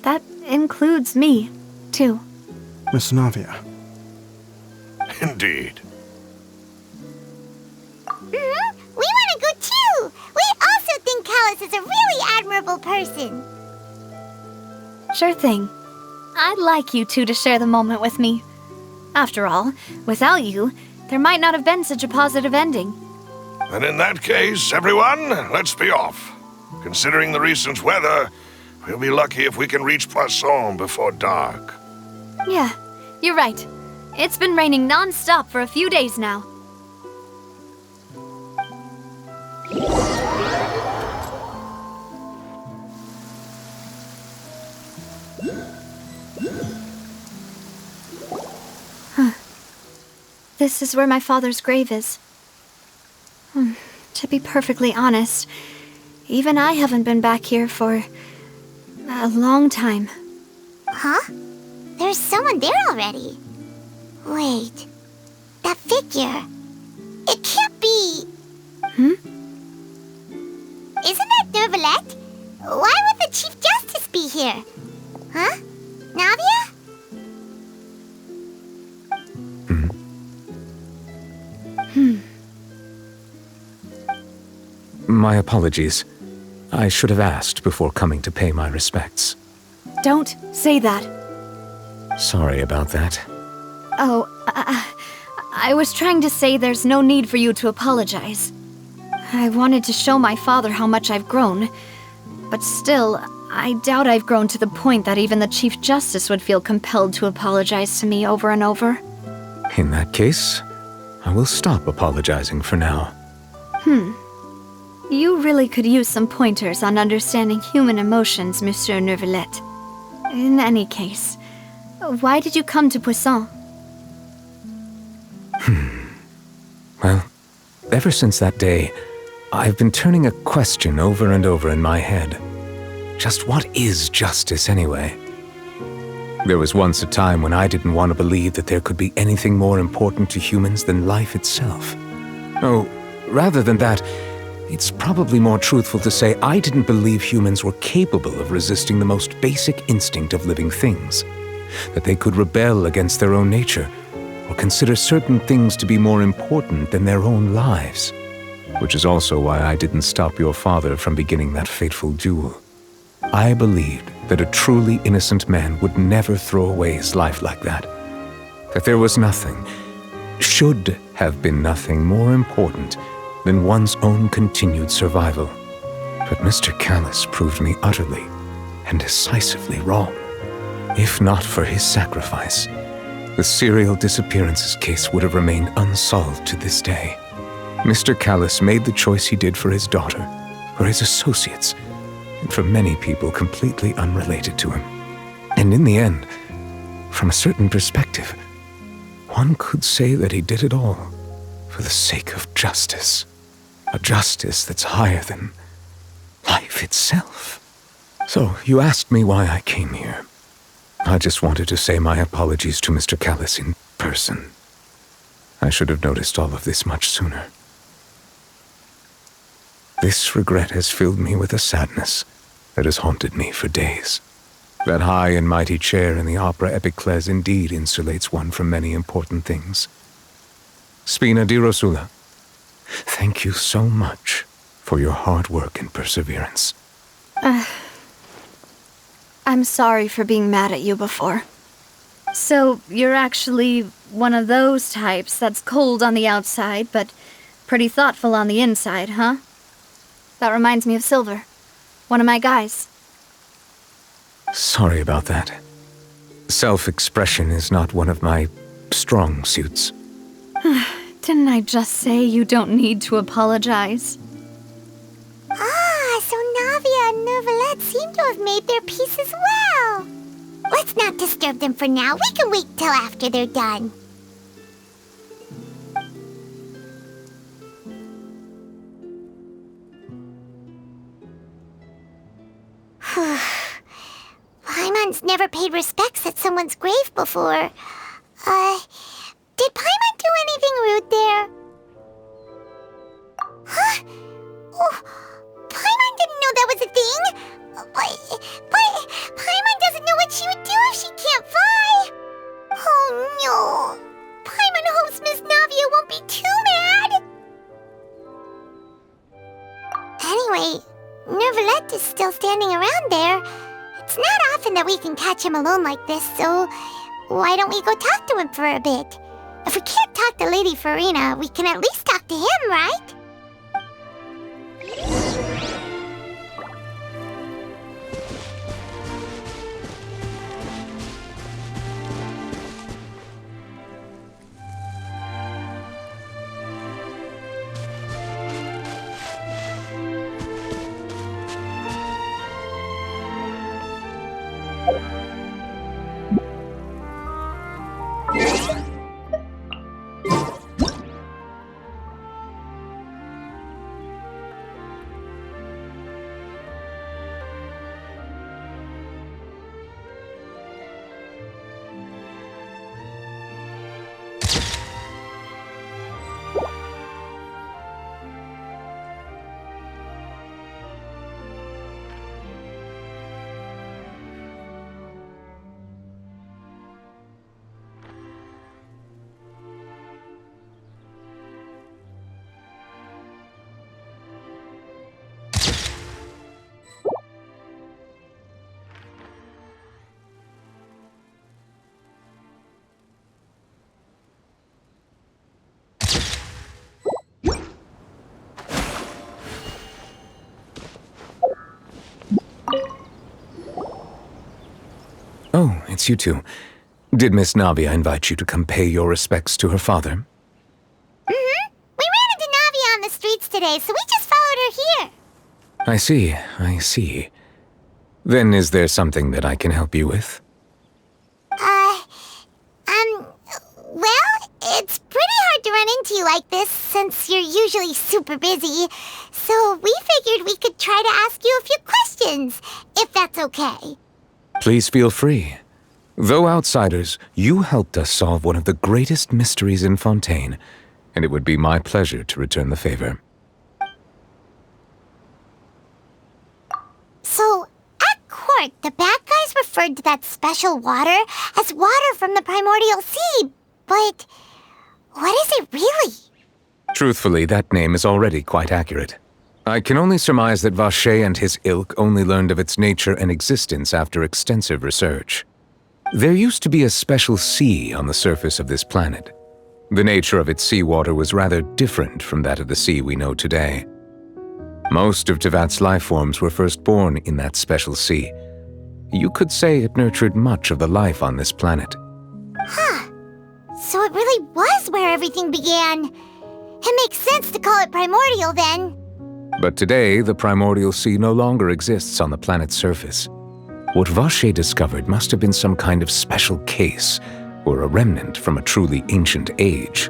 That includes me, too. Miss Navia. Indeed. We want to go too! We also think Callus is a really admirable person. Sure thing. I'd like you two to share the moment with me. After all, without you, there might not have been such a positive ending. And in that case, everyone, let's be off. Considering the recent weather, we'll be lucky if we can reach Poisson before dark. Yeah, you're right. It's been raining non-stop for a few days now. This is where my father's grave is. To be perfectly honest, even I haven't been back here for a long time. Huh? There's someone there already. Wait, that figure. It can't be. Isn't that Nervalette? Why would the Chief Justice be here? Huh? Navia? My apologies. I should have asked before coming to pay my respects. Don't say that. Sorry about that. Oh, I was trying to say there's no need for you to apologize. I wanted to show my father how much I've grown, but still, I doubt I've grown to the point that even the Chief Justice would feel compelled to apologize to me over and over. In that case, I will stop apologizing for now. You really could use some pointers on understanding human emotions, Monsieur Neuvillette. In any case, why did you come to Poisson? Well, ever since that day, I've been turning a question over and over in my head. Just what is justice anyway? There was once a time when I didn't want to believe that there could be anything more important to humans than life itself. Oh, rather than that, it's probably more truthful to say I didn't believe humans were capable of resisting the most basic instinct of living things. That they could rebel against their own nature, or consider certain things to be more important than their own lives. Which is also why I didn't stop your father from beginning that fateful duel. I believed that a truly innocent man would never throw away his life like that. That there was nothing, should have been nothing more important than one's own continued survival. But Mr. Callis proved me utterly and decisively wrong. If not for his sacrifice, the serial disappearances case would have remained unsolved to this day. Mr. Callis made the choice he did for his daughter, for his associates, and for many people completely unrelated to him. And in the end, from a certain perspective, one could say that he did it all for the sake of justice. A justice that's higher than life itself. So, you asked me why I came here. I just wanted to say my apologies to Mr. Callis in person. I should have noticed all of this much sooner. This regret has filled me with a sadness that has haunted me for days. That high and mighty chair in the Opera Epiclese indeed insulates one from many important things. Spina di Rosula, thank you so much for your hard work and perseverance. I'm sorry for being mad at you before. So, you're actually one of those types that's cold on the outside, but pretty thoughtful on the inside, huh? That reminds me of Silver, one of my guys. Sorry about that. Self-expression is not one of my strong suits. Didn't I just say you don't need to apologize? Ah, so Navia and Neuvillette seem to have made their peace as well. Let's not disturb them for now. We can wait till after they're done. Paimon's never paid respects at someone's grave before. Did Paimon do anything rude there? Huh? Oh, Paimon didn't know that was a thing. But Paimon doesn't know what she would do if she can't fly. Oh no. Paimon hopes Miss Navia won't be too mad. Anyway, Neuvillette is still standing around there. It's not often that we can catch him alone like this, so why don't we go talk to him for a bit? If we can't talk to Lady Farina, we can at least talk to him, right? Oh, it's you two. Did Miss Navia invite you to come pay your respects to her father? We ran into Navia on the streets today, so we just followed her here. I see. Then is there something that I can help you with? Well, it's pretty hard to run into you like this since you're usually super busy. So we figured we could try to ask you a few questions, if that's okay. Please feel free. Though outsiders, you helped us solve one of the greatest mysteries in Fontaine, and it would be my pleasure to return the favor. So, at court, the bad guys referred to that special water as water from the primordial sea, but what is it really? Truthfully, that name is already quite accurate. I can only surmise that Vacher and his ilk only learned of its nature and existence after extensive research. There used to be a special sea on the surface of this planet. The nature of its seawater was rather different from that of the sea we know today. Most of Tevat's life forms were first born in that special sea. You could say it nurtured much of the life on this planet. Huh. So it really was where everything began. It makes sense to call it primordial then. But today, the primordial sea no longer exists on the planet's surface. What Vacher discovered must have been some kind of special case, or a remnant from a truly ancient age.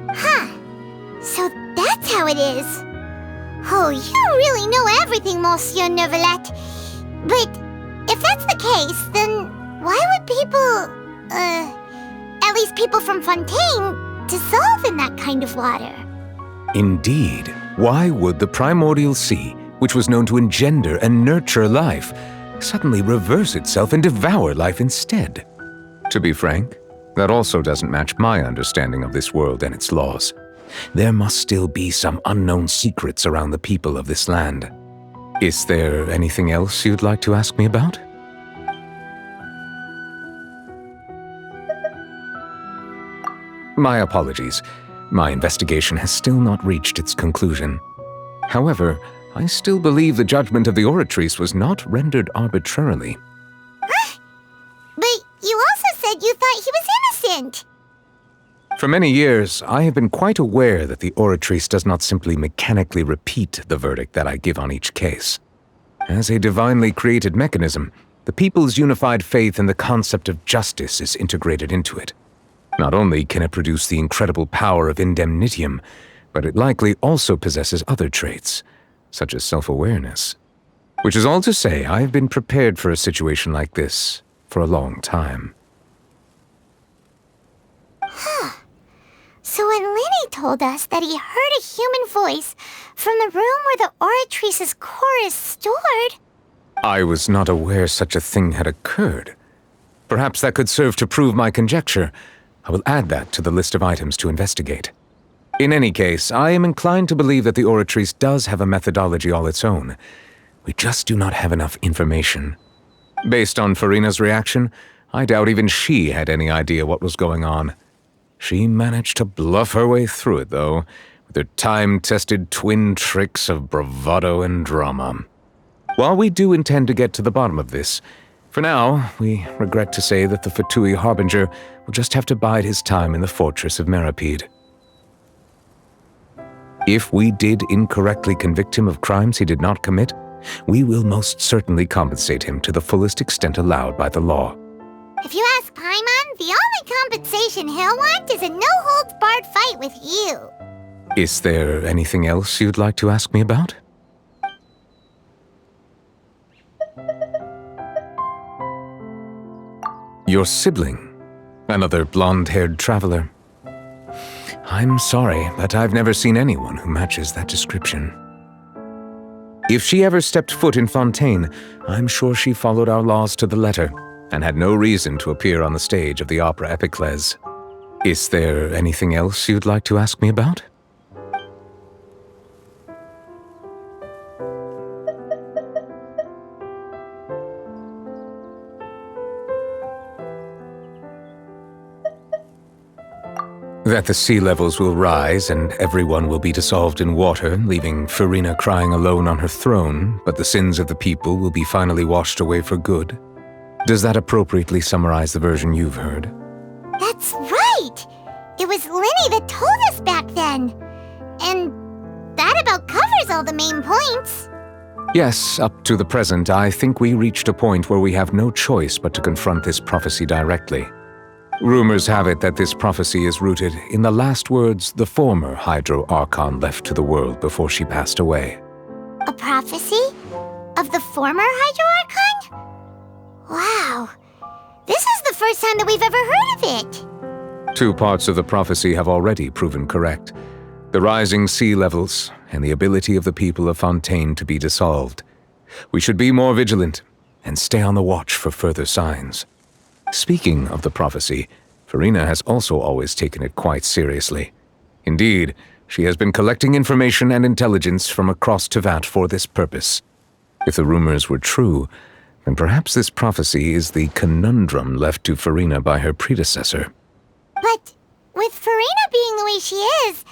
Huh. So that's how it is. Oh, you really know everything, Monsieur Neuvillette. But if that's the case, then why would people, at least people from Fontaine, dissolve in that kind of water? Indeed. Why would the primordial sea, which was known to engender and nurture life, suddenly reverse itself and devour life instead? To be frank, that also doesn't match my understanding of this world and its laws. There must still be some unknown secrets around the people of this land. Is there anything else you'd like to ask me about? My apologies. My investigation has still not reached its conclusion. However, I still believe the judgment of the Oratrice was not rendered arbitrarily. But you also said you thought he was innocent. For many years, I have been quite aware that the Oratrice does not simply mechanically repeat the verdict that I give on each case. As a divinely created mechanism, the people's unified faith in the concept of justice is integrated into it. Not only can it produce the incredible power of indemnitium, but it likely also possesses other traits, such as self-awareness. Which is all to say, I have been prepared for a situation like this for a long time. Huh. So when Lenny told us that he heard a human voice from the room where the Oratrice's core is stored... I was not aware such a thing had occurred. Perhaps that could serve to prove my conjecture. I will add that to the list of items to investigate. In any case, I am inclined to believe that the Oratrice does have a methodology all its own. We just do not have enough information. Based on Farina's reaction, I doubt even she had any idea what was going on. She managed to bluff her way through it, though, with her time-tested twin tricks of bravado and drama. While we do intend to get to the bottom of this, for now, we regret to say that the Fatui Harbinger will just have to bide his time in the fortress of Meripede. If we did incorrectly convict him of crimes he did not commit, we will most certainly compensate him to the fullest extent allowed by the law. If you ask Paimon, the only compensation he'll want is a no-holds-barred fight with you. Is there anything else you'd like to ask me about? Your sibling, another blonde-haired traveler. I'm sorry, but I've never seen anyone who matches that description. If she ever stepped foot in Fontaine, I'm sure she followed our laws to the letter, and had no reason to appear on the stage of the opera Epiclese. Is there anything else you'd like to ask me about? That the sea levels will rise and everyone will be dissolved in water, leaving Farina crying alone on her throne, but the sins of the people will be finally washed away for good. Does that appropriately summarize the version you've heard? That's right! It was Lenny that told us back then. And that about covers all the main points. Yes, up to the present, I think we reached a point where we have no choice but to confront this prophecy directly. Rumors have it that this prophecy is rooted in the last words the former Hydro Archon left to the world before she passed away. A prophecy? Of the former Hydro Archon? Wow. This is the first time that we've ever heard of it. 2 parts of the prophecy have already proven correct. The rising sea levels and the ability of the people of Fontaine to be dissolved. We should be more vigilant and stay on the watch for further signs. Speaking of the prophecy, Farina has also always taken it quite seriously. Indeed, she has been collecting information and intelligence from across Tevat for this purpose. If the rumors were true, then perhaps this prophecy is the conundrum left to Farina by her predecessor. But with Farina being the way she is,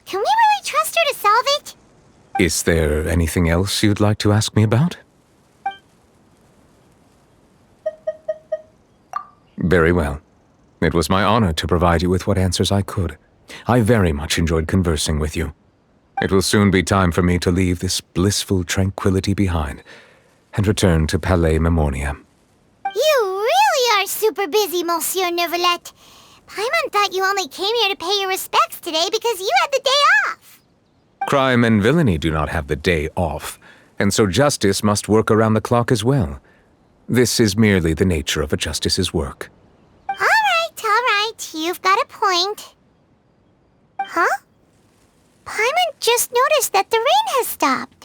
can we really trust her to solve it? Is there anything else you'd like to ask me about? Very well. It was my honor to provide you with what answers I could. I very much enjoyed conversing with you. It will soon be time for me to leave this blissful tranquility behind and return to Palais Memornia. You really are super busy, Monsieur Neuvillette. Paimon thought you only came here to pay your respects today because you had the day off. Crime and villainy do not have the day off, and so justice must work around the clock as well. This is merely the nature of a justice's work. All right. You've got a point. Huh? Paimon just noticed that the rain has stopped.